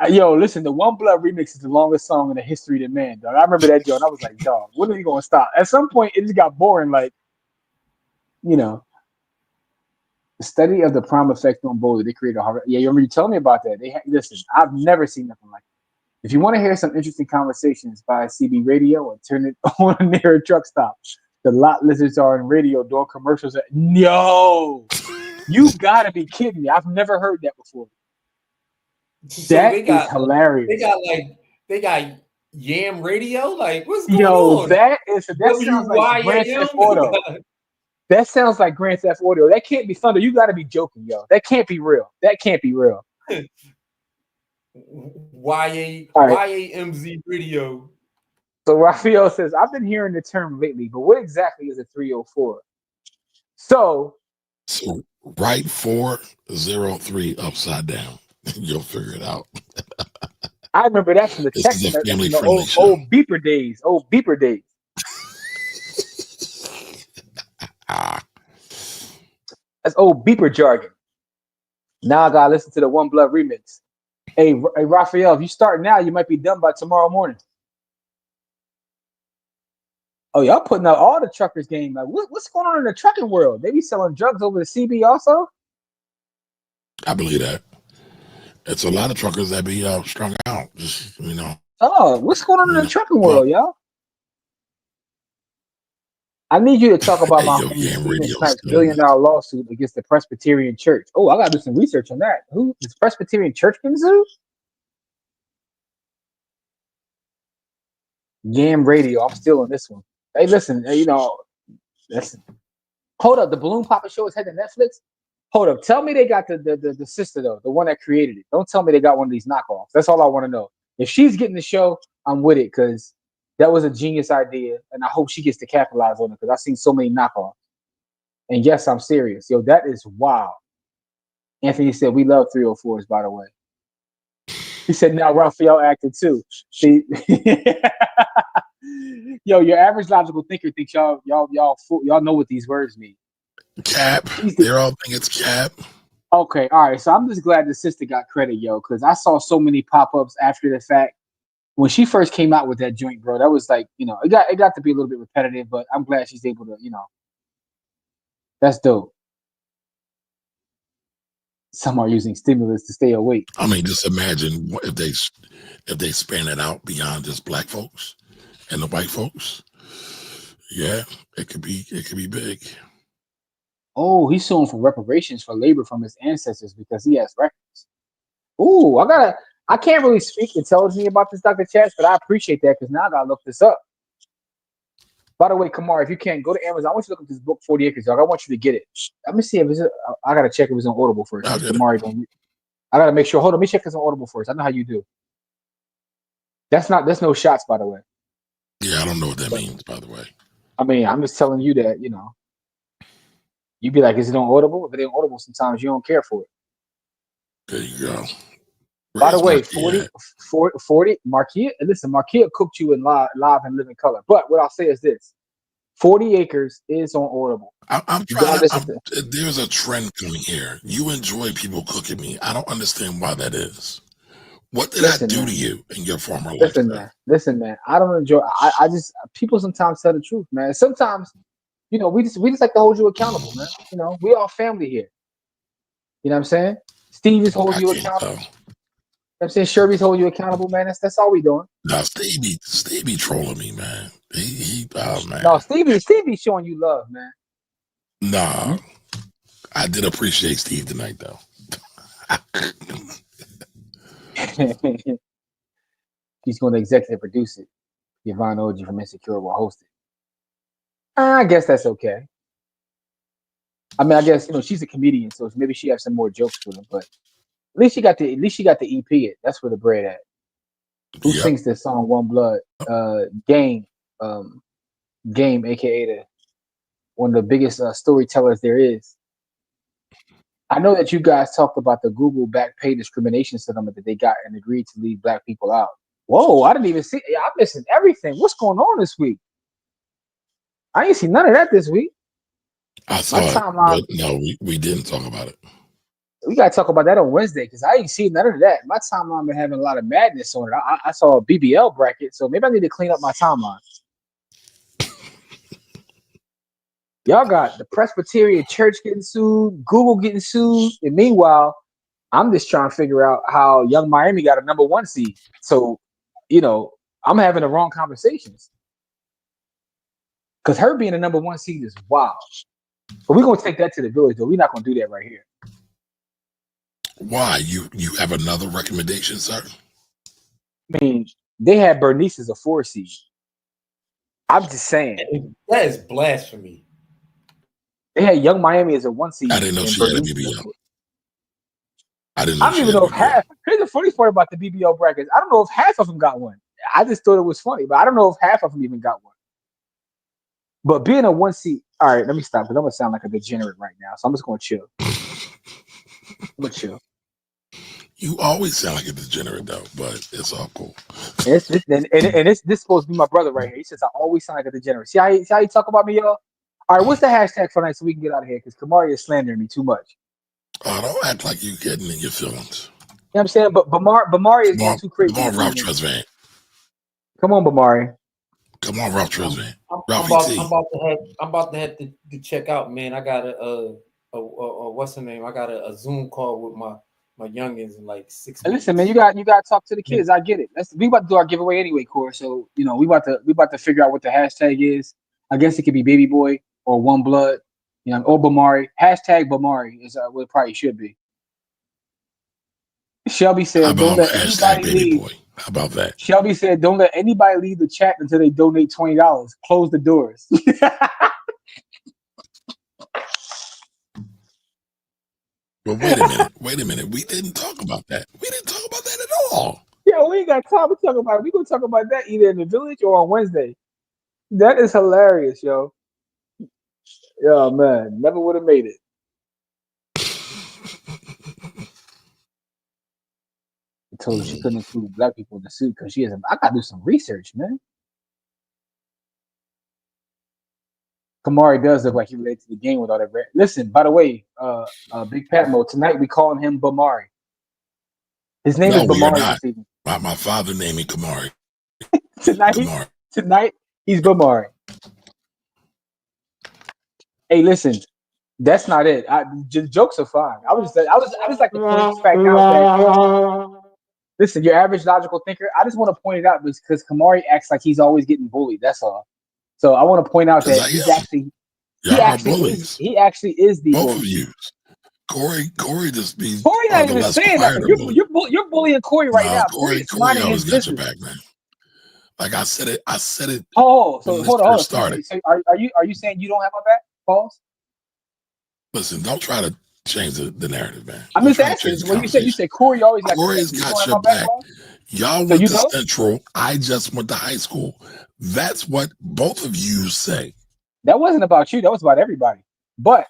[SPEAKER 3] Yo, listen, the One Blood remix is the longest song in the history of man, dog. I remember that, Joe, and I was like, dog, when are you gonna stop? At some point, it just got boring. Like, the study of the prime effect on Boulder, they created a hard. Yeah, you remember you telling me about that? Listen, I've never seen nothing like it. If you want to hear some interesting conversations by CB Radio, or turn it on near a truck stop. The lot lizards are in radio door commercials. No, you gotta be kidding me! I've never heard that before.
[SPEAKER 1] So
[SPEAKER 3] that is hilarious.
[SPEAKER 1] They got Yam Radio. Like, what's going on?
[SPEAKER 3] That sounds like Grand Theft Auto. That sounds like Grand Theft Auto. That can't be Thunder. You got to be joking, yo. That can't be real.
[SPEAKER 1] YAMZ Radio.
[SPEAKER 3] So Raphael says, I've been hearing the term lately, but what exactly is a 304? So
[SPEAKER 2] write 403 upside down. You'll figure it out.
[SPEAKER 3] I remember that from the text. Old beeper days. That's old beeper jargon. Now I gotta listen to the One Blood remix. Hey, Raphael, if you start now, you might be done by tomorrow morning. Oh, y'all putting out all the truckers game. Like, what's going on in the trucking world? They be selling drugs over the CB also?
[SPEAKER 2] I believe that. It's a lot of truckers that be strung out. Just,
[SPEAKER 3] Oh, what's going on in the trucking world, y'all? I need you to talk about my $1 billion lawsuit against the Presbyterian Church. Oh, I got to do some research on that. Who is Presbyterian Church been sued? Yam Radio. I'm still on this one. Hey, listen. Listen. Hold up. The Balloon Papa Show is heading to Netflix. Hold up. Tell me they got the sister though, the one that created it. Don't tell me they got one of these knockoffs. That's all I want to know. If she's getting the show, I'm with it because that was a genius idea, and I hope she gets to capitalize on it because I've seen so many knockoffs. And yes, I'm serious. Yo, that is wild. Anthony said we love 304s, by the way. He said now Raphael acted too. See, yo, your average logical thinker thinks y'all know what these words mean.
[SPEAKER 2] Cap. They all think it's cap.
[SPEAKER 3] Okay, all right. So I'm just glad the sister got credit, yo, because I saw so many pop-ups after the fact. When she first came out with that joint, bro, that was like, it got to be a little bit repetitive, but I'm glad she's able to, that's dope. Some are using stimulus to stay awake.
[SPEAKER 2] I mean, just imagine if they span it out beyond just black folks and the white folks. Yeah, it could be big.
[SPEAKER 3] Oh, he's suing for reparations for labor from his ancestors because he has records. Ooh, I can't really speak intelligently about this, Dr. Chaz, but I appreciate that because now I gotta look this up. By the way, Kamar, if you can go to Amazon, I want you to look up this book, 40 Acres, dog. I want you to get it. Let me see if I gotta check if it's on Audible first. Kamar, I gotta make sure. Hold on, let me check if it's on Audible first. I know how you do. There's no shots, by the way.
[SPEAKER 2] Yeah, I don't know what that means, by the way.
[SPEAKER 3] I mean, I'm just telling you that, you'd be like, is it on Audible? If it ain't Audible, sometimes you don't care for it.
[SPEAKER 2] There you go.
[SPEAKER 3] By the way, 40, Marquia, listen, Marquia cooked you in live and living color. But what I'll say is this: 40 Acres is on Audible.
[SPEAKER 2] There's a trend coming here. You enjoy people cooking me. I don't understand why that is. What did I do to you in your former life?
[SPEAKER 3] Listen, man. I don't enjoy. I just people sometimes tell the truth, man. Sometimes, we just like to hold you accountable, man. We all family here. You know what I'm saying? Steve is holding you accountable. I'm saying Sherby's holding you accountable, man. That's all we doing.
[SPEAKER 2] No, Steve be trolling me, man. Oh man.
[SPEAKER 3] No, Steve showing you love, man.
[SPEAKER 2] Nah, I did appreciate Steve tonight, though.
[SPEAKER 3] He's going to executive produce it. Yvonne Oji from Insecure will host it. I guess that's okay. I mean, I guess she's a comedian, so maybe she has some more jokes with him. But at least she got the EP. It. That's where the bread at. Who sings this song? One Blood. Game, aka one of the biggest storytellers there is. I know that you guys talked about the Google back pay discrimination settlement that they got and agreed to leave black people out. Whoa, I didn't even see. I'm missing everything. What's going on this week? I ain't seen none of that this week.
[SPEAKER 2] I saw it, but no, we didn't talk about it.
[SPEAKER 3] We got to talk about that on Wednesday because I ain't seen none of that. My timeline been having a lot of madness on it. I saw a BBL bracket, so maybe I need to clean up my timeline. Y'all got the Presbyterian Church getting sued, Google getting sued, and meanwhile, I'm just trying to figure out how Young Miami got a #1 seed. So, I'm having the wrong conversations. Because her being a #1 seed is wild. But we're going to take that to the village, though. We're not going to do that right here.
[SPEAKER 2] Why? You have another recommendation, sir?
[SPEAKER 3] I mean, they had Bernice as a 4 seed. I'm just saying.
[SPEAKER 1] That is blasphemy.
[SPEAKER 3] They had Young Miami as a 1 seed.
[SPEAKER 2] I didn't know she had a BBL. I don't
[SPEAKER 3] even know if half. Here's the funny part about the BBL brackets. I don't know if half of them got one. I just thought it was funny, but I don't know if half of them even got one. But being a 1 seed, all right, let me stop because I'm gonna sound like a degenerate right now. So I'm just gonna chill. I'm gonna chill.
[SPEAKER 2] You always sound like a degenerate though, but it's all cool.
[SPEAKER 3] And this supposed to be my brother right here. He says I always sound like a degenerate. See how you talk about me, y'all? All right, what's the hashtag for tonight so we can get out of here? Because Kamari is slandering me too much.
[SPEAKER 2] Oh, don't act like you getting in your feelings.
[SPEAKER 3] You know what I'm saying? But Bamari is going too crazy.
[SPEAKER 2] Come on, Ralph Tresvant.
[SPEAKER 3] Come on, Bamari.
[SPEAKER 2] Come on, Ralph Tresvant.
[SPEAKER 1] I'm about to have to check out, man. I got a what's the name? I got a Zoom call with my youngins in like 6 minutes.
[SPEAKER 3] Listen, man, you got to talk to the kids. I get it. We about to do our giveaway anyway, Corey. So we about to figure out what the hashtag is. I guess it could be Baby Boy or One Blood, or Bamari. Hashtag Bamari is what it probably should be. Shelby said, "Don't let anybody leave."
[SPEAKER 2] Boy. How about that?
[SPEAKER 3] Shelby said, "Don't let anybody leave the chat until they donate $20. Close the doors."
[SPEAKER 2] But wait a minute. We didn't talk about that. We didn't talk about that at all.
[SPEAKER 3] Yeah, we ain't got time to talk about it. We're going to talk about that either in the village or on Wednesday. That is hilarious, yo. Yeah, man. Never would have made it. I told her she couldn't include black people in the suit because she has. I got to do some research, man. Kamari does look like he related to the game with all that red. Listen, by the way, Big Pat Mo, tonight we calling him Bamari. His name is Bamari.
[SPEAKER 2] My father named me Kamari.
[SPEAKER 3] Tonight he's Bamari. Hey, listen, that's not it. Jokes are fine. I was like the funny fact out that. Listen, your average logical thinker. I just want to point it out because Kamari acts like he's always getting bullied. That's all. So I want to point out that he actually is the
[SPEAKER 2] both
[SPEAKER 3] bully.
[SPEAKER 2] of you. Corey just be
[SPEAKER 3] Corey not even saying that. You're bullying Corey right now.
[SPEAKER 2] Corey always got your back, man. Like I said it.
[SPEAKER 3] Oh, so hold on.
[SPEAKER 2] Started.
[SPEAKER 3] So are you saying you don't have my back? Pause.
[SPEAKER 2] Listen, don't try to change the narrative, man.
[SPEAKER 3] I'm just asking. When you say Corey always got
[SPEAKER 2] Corey's got your back. Y'all went to Central. I just went to high school. That's what both of you say.
[SPEAKER 3] That wasn't about you. That was about everybody. But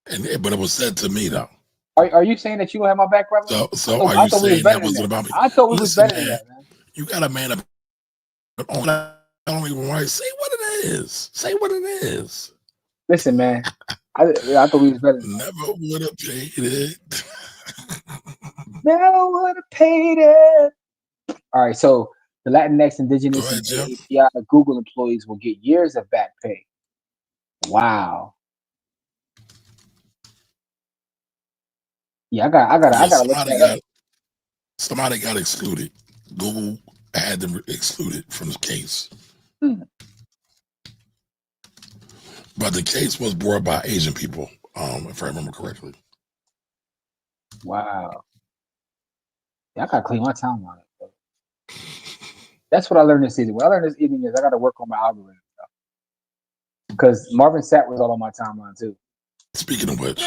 [SPEAKER 2] it was said to me though.
[SPEAKER 3] Are you saying that you don't have my back, brother?
[SPEAKER 2] So are you saying that wasn't about me?
[SPEAKER 3] I thought it was better than that, man.
[SPEAKER 2] You got a man up. I don't even want to say what it is. Say what it is.
[SPEAKER 3] Listen, man. I thought we was better.
[SPEAKER 2] Never would have paid it.
[SPEAKER 3] Never would have paid it. All right, so the Latinx, Indigenous, and API Google employees will get years of back pay. Wow. Yeah, I gotta look that up.
[SPEAKER 2] Somebody got excluded. Google had them excluded from the case. But the case was brought by Asian people, if I remember correctly.
[SPEAKER 3] Wow. Yeah, I gotta clean my timeline up. That's what I learned this season. What I learned this evening is I gotta work on my algorithm. Because Marvin Sapp was all on my timeline too.
[SPEAKER 2] Speaking of which,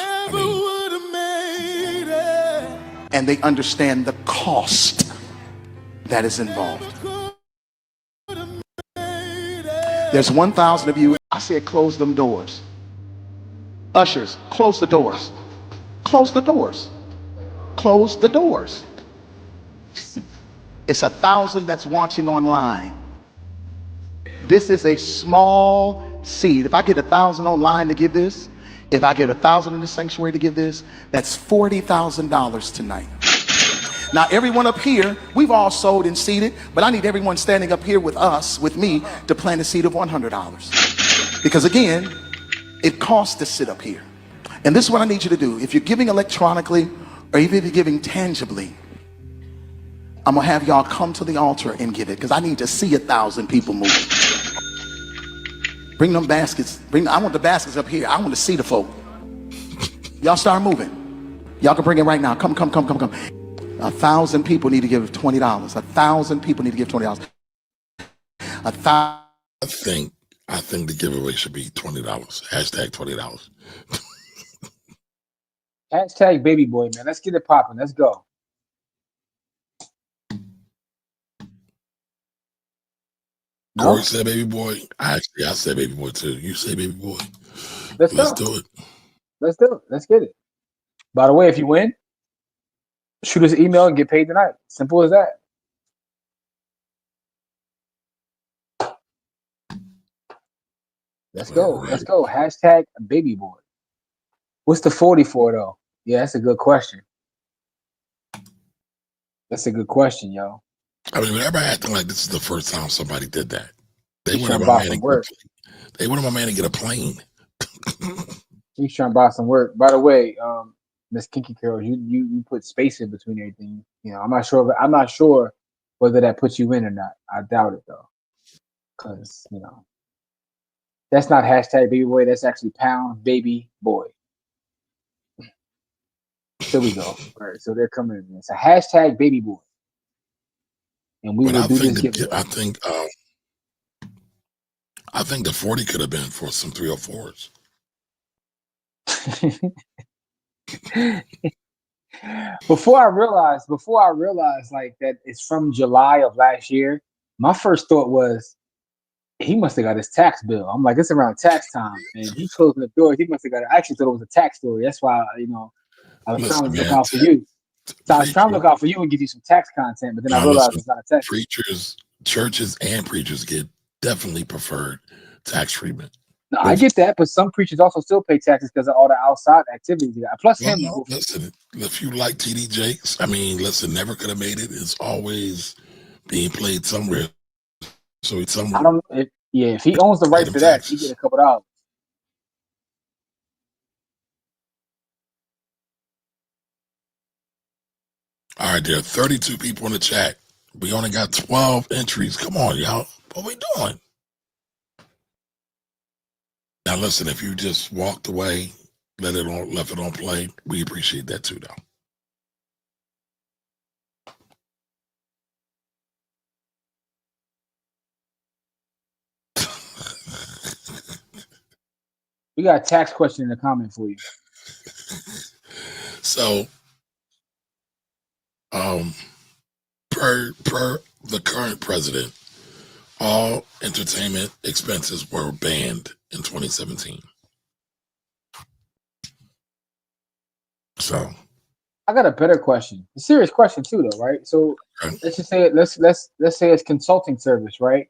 [SPEAKER 5] and they understand the cost that is involved. There's 1,000 of you. I said, close them doors. Ushers, close the doors. Close the doors. Close the doors. It's 1,000 that's watching online. This is a small seed. If I get 1,000 online to give this, if I get 1,000 in the sanctuary to give this, that's $40,000 tonight. Now, everyone up here, we've all sold and seeded, but I need everyone standing up here with us, with me, to plant a seed of $100. Because again, it costs to sit up here. And this is what I need you to do. If you're giving electronically, or even if you're giving tangibly, I'm gonna have y'all come to the altar and give it, because I need to see 1,000 people moving. Bring them baskets. I want the baskets up here. I want to see the folk. Y'all start moving. Y'all can bring it right now. Come. 1,000 people need to give $20. 1,000 people need to give $20.
[SPEAKER 2] I think the giveaway should be $20. Hashtag $20.
[SPEAKER 3] Hashtag baby boy, man. Let's get it popping. Let's go.
[SPEAKER 2] Corey said baby boy. I said baby boy too. You say baby boy.
[SPEAKER 3] Let's do it. Let's get it. By the way, if you win, shoot us an email and get paid tonight. Simple as that. Let's go. Let's go. Hashtag baby boy. What's the 40 for though? Yeah, that's a good question. That's a good question, yo.
[SPEAKER 2] I mean, everybody acting like this is the first time somebody did that. They wanted my man to get a plane.
[SPEAKER 3] He's trying to buy some work. By the way, Miss Kinky Carol, you put space in between everything. You know, I'm not sure whether that puts you in or not. I doubt it though, because you know that's not hashtag baby boy. That's actually pound baby boy. There we go. All right, so they're coming in. It's a hashtag baby boy, and we will do this giveaway.
[SPEAKER 2] I think the 40 could have been for some 304s.
[SPEAKER 3] Before I realized like that it's from July of last year, my first thought was he must have got his tax bill. I'm like, it's around tax time, and he's closing the door. He must have got it. I actually thought it was a tax story. That's why, I was trying to look out for you. So I was trying to look out for you and give you some tax content, but then I realized it's not a tax.
[SPEAKER 2] Churches and preachers get definitely preferred tax treatment.
[SPEAKER 3] No, I get that, but some preachers also still pay taxes because of all the outside activities you got. Plus him.
[SPEAKER 2] Listen, if you like TD Jakes, Never Could Have Made It. It's always being played somewhere. So it's somewhere.
[SPEAKER 3] I don't. If he owns the rights to that, he get a couple dollars.
[SPEAKER 2] All right, there are 32 people in the chat. We only got 12 entries. Come on, y'all. What we doing? Now, listen, if you just walked away, left it on play, we appreciate that too, though.
[SPEAKER 3] We got a tax question in the comment for you.
[SPEAKER 2] So, per the current president, all entertainment expenses were banned in 2017. So,
[SPEAKER 3] I got a better question. A serious question too, though, right? So let's just say let's say it's consulting service, right?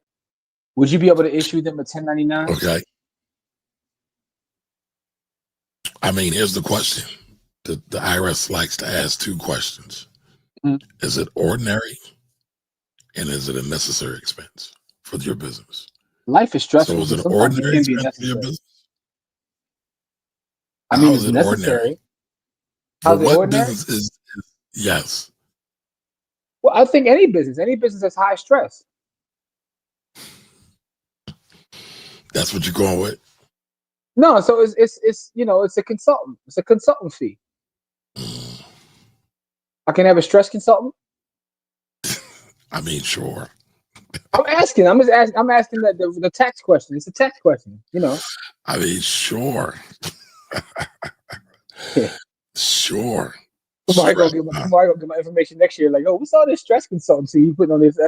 [SPEAKER 3] Would you be able to issue them a 1099?
[SPEAKER 2] Okay. I mean, here's the question. The IRS likes to ask two questions. Is it ordinary? And is it a necessary expense for your business?
[SPEAKER 3] Life is stressful.
[SPEAKER 2] So is it an
[SPEAKER 3] sometimes it
[SPEAKER 2] ordinary
[SPEAKER 3] can be
[SPEAKER 2] expense for your
[SPEAKER 3] necessary.
[SPEAKER 2] business?
[SPEAKER 3] I mean,
[SPEAKER 2] How
[SPEAKER 3] it's
[SPEAKER 2] is it
[SPEAKER 3] necessary.
[SPEAKER 2] ordinary? For
[SPEAKER 3] How's it
[SPEAKER 2] what
[SPEAKER 3] ordinary?
[SPEAKER 2] business is yes?
[SPEAKER 3] Well, I think any business that's high stress.
[SPEAKER 2] That's what you're going with?
[SPEAKER 3] No, so it's you know, it's a consultant. It's a consultant fee. I can have a stress consultant.
[SPEAKER 2] I mean, sure.
[SPEAKER 3] I'm asking. I'm asking the tax question. It's a tax question. You know.
[SPEAKER 2] I mean, sure. Sure.
[SPEAKER 3] Somebody gonna get my information next year. Like, oh, what's all this stress consultancy you putting on this?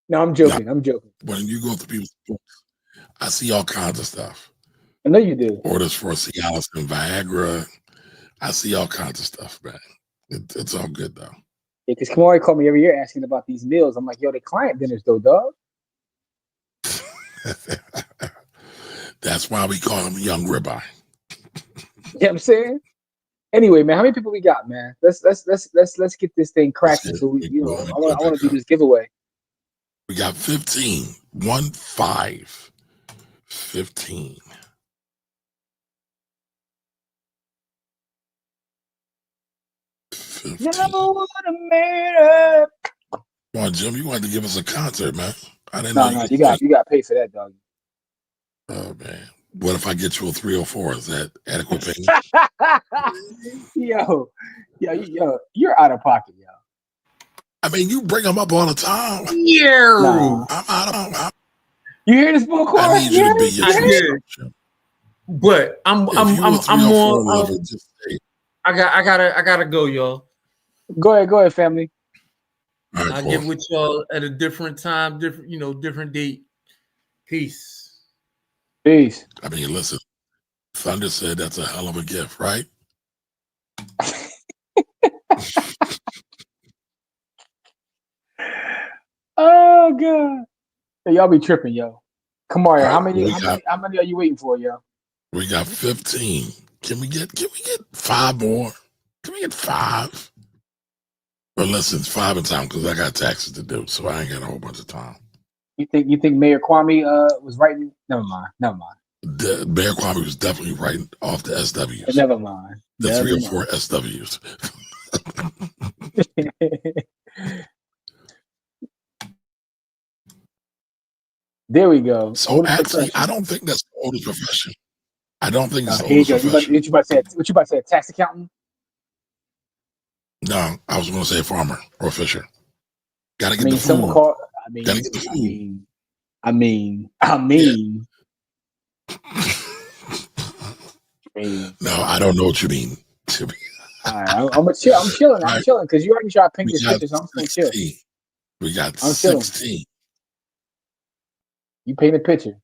[SPEAKER 3] No, I'm joking. I'm joking.
[SPEAKER 2] When you go through people's books, I see all kinds of stuff.
[SPEAKER 3] I know you do.
[SPEAKER 2] Orders for Cialis and Viagra. I see all kinds of stuff, man. It's all good though.
[SPEAKER 3] Yeah, because Kamari called me every year asking about these meals. I'm like, yo, they client dinners though, dog.
[SPEAKER 2] That's why we call him Young Ribeye.
[SPEAKER 3] You know what I'm saying? Anyway, man, how many people we got, man? Let's get this thing cracking. So we, you know, I want to do this giveaway.
[SPEAKER 2] We got 15. 15. 15.
[SPEAKER 3] Never would have made up.
[SPEAKER 2] Come on, Jim. You wanted to give us a concert, man. I didn't
[SPEAKER 3] No,
[SPEAKER 2] know
[SPEAKER 3] you got to pay for that, dog.
[SPEAKER 2] Oh man. What if I get you a 304? Is that adequate payment?
[SPEAKER 3] yo, you're out of pocket, yo.
[SPEAKER 2] I mean, you bring them up all the time.
[SPEAKER 1] Yeah.
[SPEAKER 3] Nah.
[SPEAKER 2] I'm out of.
[SPEAKER 3] You hear this bull
[SPEAKER 2] I need you to be your true self.
[SPEAKER 1] But I'm more. I gotta go, y'all.
[SPEAKER 3] Go ahead, family.
[SPEAKER 2] Right,
[SPEAKER 1] I'll get with y'all at a different time, different date. Peace.
[SPEAKER 3] Peace.
[SPEAKER 2] I mean, listen, Thunder said that's a hell of a gift, right?
[SPEAKER 3] Oh god. Hey, y'all be tripping, yo. Come on,
[SPEAKER 2] Right,
[SPEAKER 3] how many are you waiting for, yo?
[SPEAKER 2] We got 15. Can we get 5 more? Can we get 5? Or listen, 5 in time because I got taxes to do, so I ain't got a whole bunch of time.
[SPEAKER 3] You think Mayor Kwame was writing? Never mind.
[SPEAKER 2] Mayor Kwame was definitely writing off the SWs.
[SPEAKER 3] Never mind.
[SPEAKER 2] The 3 or 4 SWs.
[SPEAKER 3] There we go.
[SPEAKER 2] So actually, I don't think that's the oldest profession. I don't think it's the
[SPEAKER 3] Here you
[SPEAKER 2] oldest
[SPEAKER 3] go.
[SPEAKER 2] profession.
[SPEAKER 3] What you about to say? A tax accountant?
[SPEAKER 2] No, I was going to say a farmer or a fisher. Gotta get the food. Gotta get the food.
[SPEAKER 3] I mean.
[SPEAKER 2] No, I don't know what you mean.
[SPEAKER 3] All right, I'm chilling because you already tried to paint this picture, so I'm still chill.
[SPEAKER 2] We got 16.
[SPEAKER 3] You paint a picture.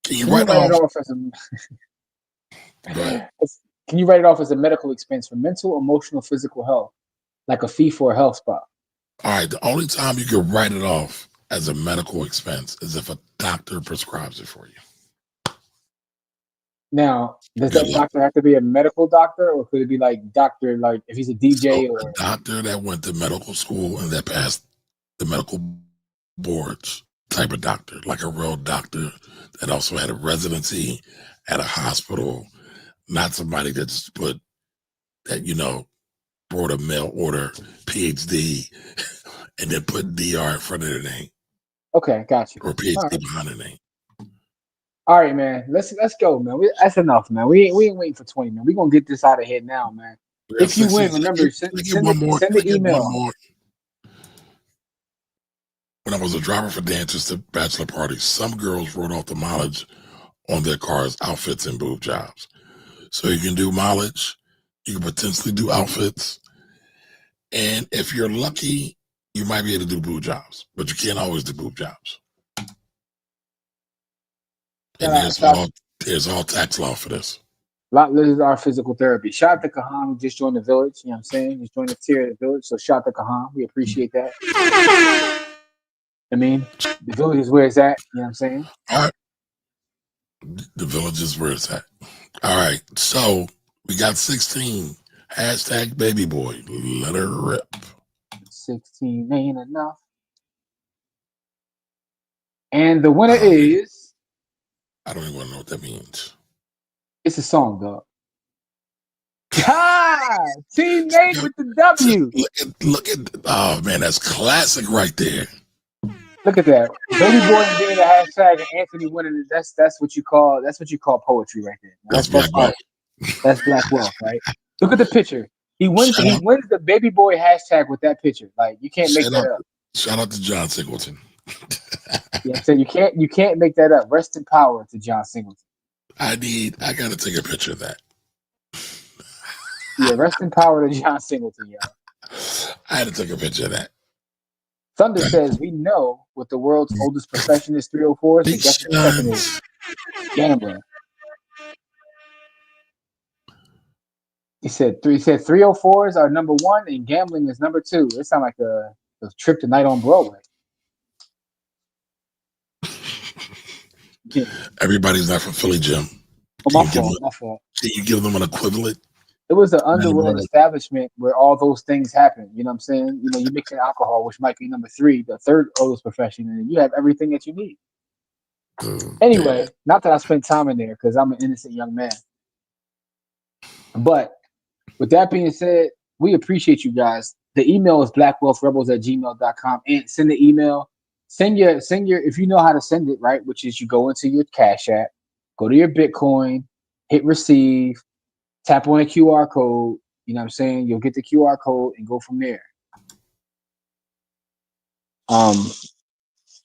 [SPEAKER 2] Can you write
[SPEAKER 3] it off as Can you write it off as a medical expense for mental, emotional, physical health, like a fee for a health spa?
[SPEAKER 2] All right. The only time you can write it off as a medical expense is if a doctor prescribes it for you.
[SPEAKER 3] Now, does that doctor have to be a medical doctor, or could it be like doctor, like if he's a DJ or
[SPEAKER 2] a doctor that went to medical school and that passed the medical boards type of doctor, like a real doctor that also had a residency at a hospital, not somebody that just put that, wrote a mail order PhD and then put DR in front of their name.
[SPEAKER 3] Okay, gotcha.
[SPEAKER 2] Or PhD behind their name.
[SPEAKER 3] All right, man. Let's go, man. That's enough, man. We ain't waiting for 20, man. We're gonna get this out of here now, man. If you win, remember, send the email.
[SPEAKER 2] When I was a driver for dances to bachelor parties, some girls wrote off the mileage on their cars, outfits, and boob jobs. So you can do mileage, you can potentially do outfits, and if you're lucky, you might be able to do boob jobs, but you can't always do boob jobs. And there's all tax law for this.
[SPEAKER 3] This is our physical therapy. Shout out to Kahan, who just joined the village. You know what I'm saying? He's joined the tier of the village. So shout out to Kahan. We appreciate that. I mean, the village is where it's at. You know what I'm saying?
[SPEAKER 2] All right. The village is where it's at. All right. So we got 16. Hashtag baby boy. Let her rip.
[SPEAKER 3] 16 ain't enough. And the winner is.
[SPEAKER 2] I don't even want to know what that means.
[SPEAKER 3] It's a song, dog. Teammate with the W.
[SPEAKER 2] Look at. Oh man, that's classic right there.
[SPEAKER 3] Look at that. Baby boy and being a hashtag and Anthony winning it. That's what you call poetry right there.
[SPEAKER 2] That's black wealth.
[SPEAKER 3] That's black wealth, right? Look at the picture. He wins the baby boy hashtag with that picture. Like you can't make that up.
[SPEAKER 2] Shout out to John Singleton.
[SPEAKER 3] Yeah, so you can't make that up. Rest in power to John Singleton.
[SPEAKER 2] I gotta take a picture of that.
[SPEAKER 3] Yeah, rest in power to John Singleton, y'all.
[SPEAKER 2] I had to take a picture of that.
[SPEAKER 3] Thunder says, we know what the world's oldest profession is, 304. So guess what the second is? Gambling. He said 304s are number one and gambling is number two. It sounds like a trip tonight on Broadway.
[SPEAKER 2] Yeah. Everybody's not from Philly, Jim.
[SPEAKER 3] My fault.
[SPEAKER 2] Can you give them an equivalent?
[SPEAKER 3] It was an underworld establishment where all those things happen. You know what I'm saying? You know, you mix in alcohol, which might be number three, the third oldest profession, and you have everything that you need. Anyway, not that I spent time in there because I'm an innocent young man. But with that being said, we appreciate you guys. The email is blackwealthrebels@gmail.com, and send the email. Send your if you know how to send it, right, which is you go into your Cash App, go to your Bitcoin, hit receive, tap on a QR code, you know what I'm saying? You'll get the QR code and go from there.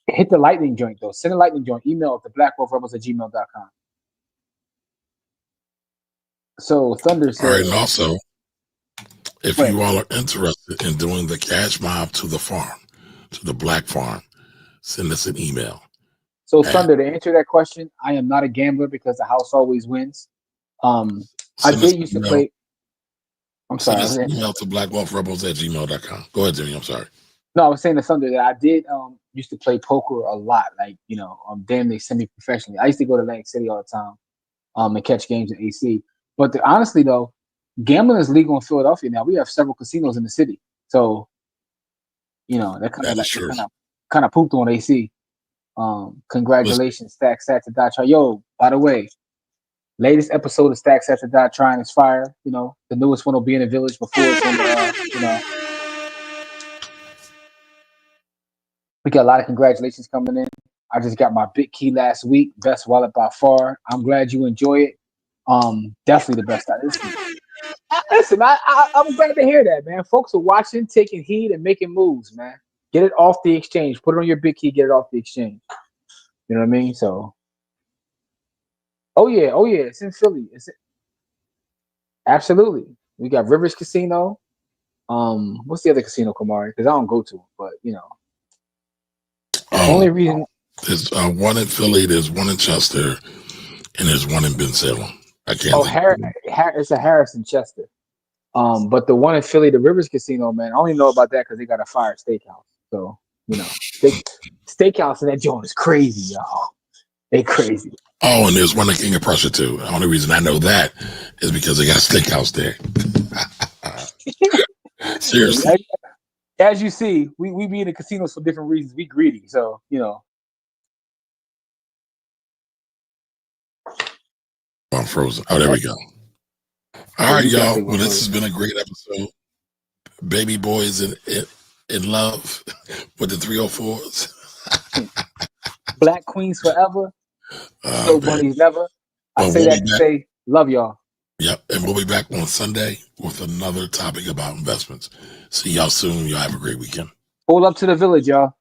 [SPEAKER 3] Hit the lightning joint though. Send a lightning joint, email to blackwealthrebels@gmail.com. So Thunder says,
[SPEAKER 2] all right, and also if you all are interested in doing the cash mob to the farm, to the black farm, send us an email.
[SPEAKER 3] So Thunder, to answer that question, I am not a gambler because the house always wins. I did used to play. I'm sorry.
[SPEAKER 2] Send us an email to blackwealthrebels@gmail.com. Go ahead, Jimmy. I'm sorry.
[SPEAKER 3] No, I was saying to Thunder that I did used to play poker a lot, like damn near semi-professionally. I used to go to Atlantic City all the time, and catch games in AC. But honestly though, gambling is legal in Philadelphia now. We have several casinos in the city, so that kind of pooped on AC. Congratulations, Stack Sat to Die Try. Yo, by the way, latest episode of Stack Sat to Die Trying is fire. The newest one will be in the village before it's on the, We got a lot of congratulations coming in. I just got my big key last week. Best wallet by far. I'm glad you enjoy it. Definitely the best. Listen, I'm glad to hear that, man. Folks are watching, taking heed, and making moves, man. Get it off the exchange. Put it on your big key. Get it off the exchange. You know what I mean? So, oh yeah, it's in Philly. Absolutely. We got Rivers Casino. What's the other casino, Kamari? Because I don't go to them, but only reason
[SPEAKER 2] there's one in Philly, there's one in Chester, and there's one in Bensalem. I can't.
[SPEAKER 3] It's a Harrison Chester. But the one in Philly, the Rivers Casino, man, I only know about that because they got a fire steakhouse. So steakhouse in that joint is crazy, y'all. They crazy.
[SPEAKER 2] Oh, and there's one in King of Prussia too. The only reason I know that is because they got a steakhouse there. Seriously.
[SPEAKER 3] As you see, we be in the casinos for different reasons. We greedy, so
[SPEAKER 2] I'm frozen. Oh, there we go. All right, y'all. Well, this has been a great episode. Baby boys in love with the 304s.
[SPEAKER 3] Black queens forever. No bunnies never. I say that to say love y'all.
[SPEAKER 2] Yep, and we'll be back on Sunday with another topic about investments. See y'all soon. Y'all have a great weekend.
[SPEAKER 3] Hold up to the village, y'all.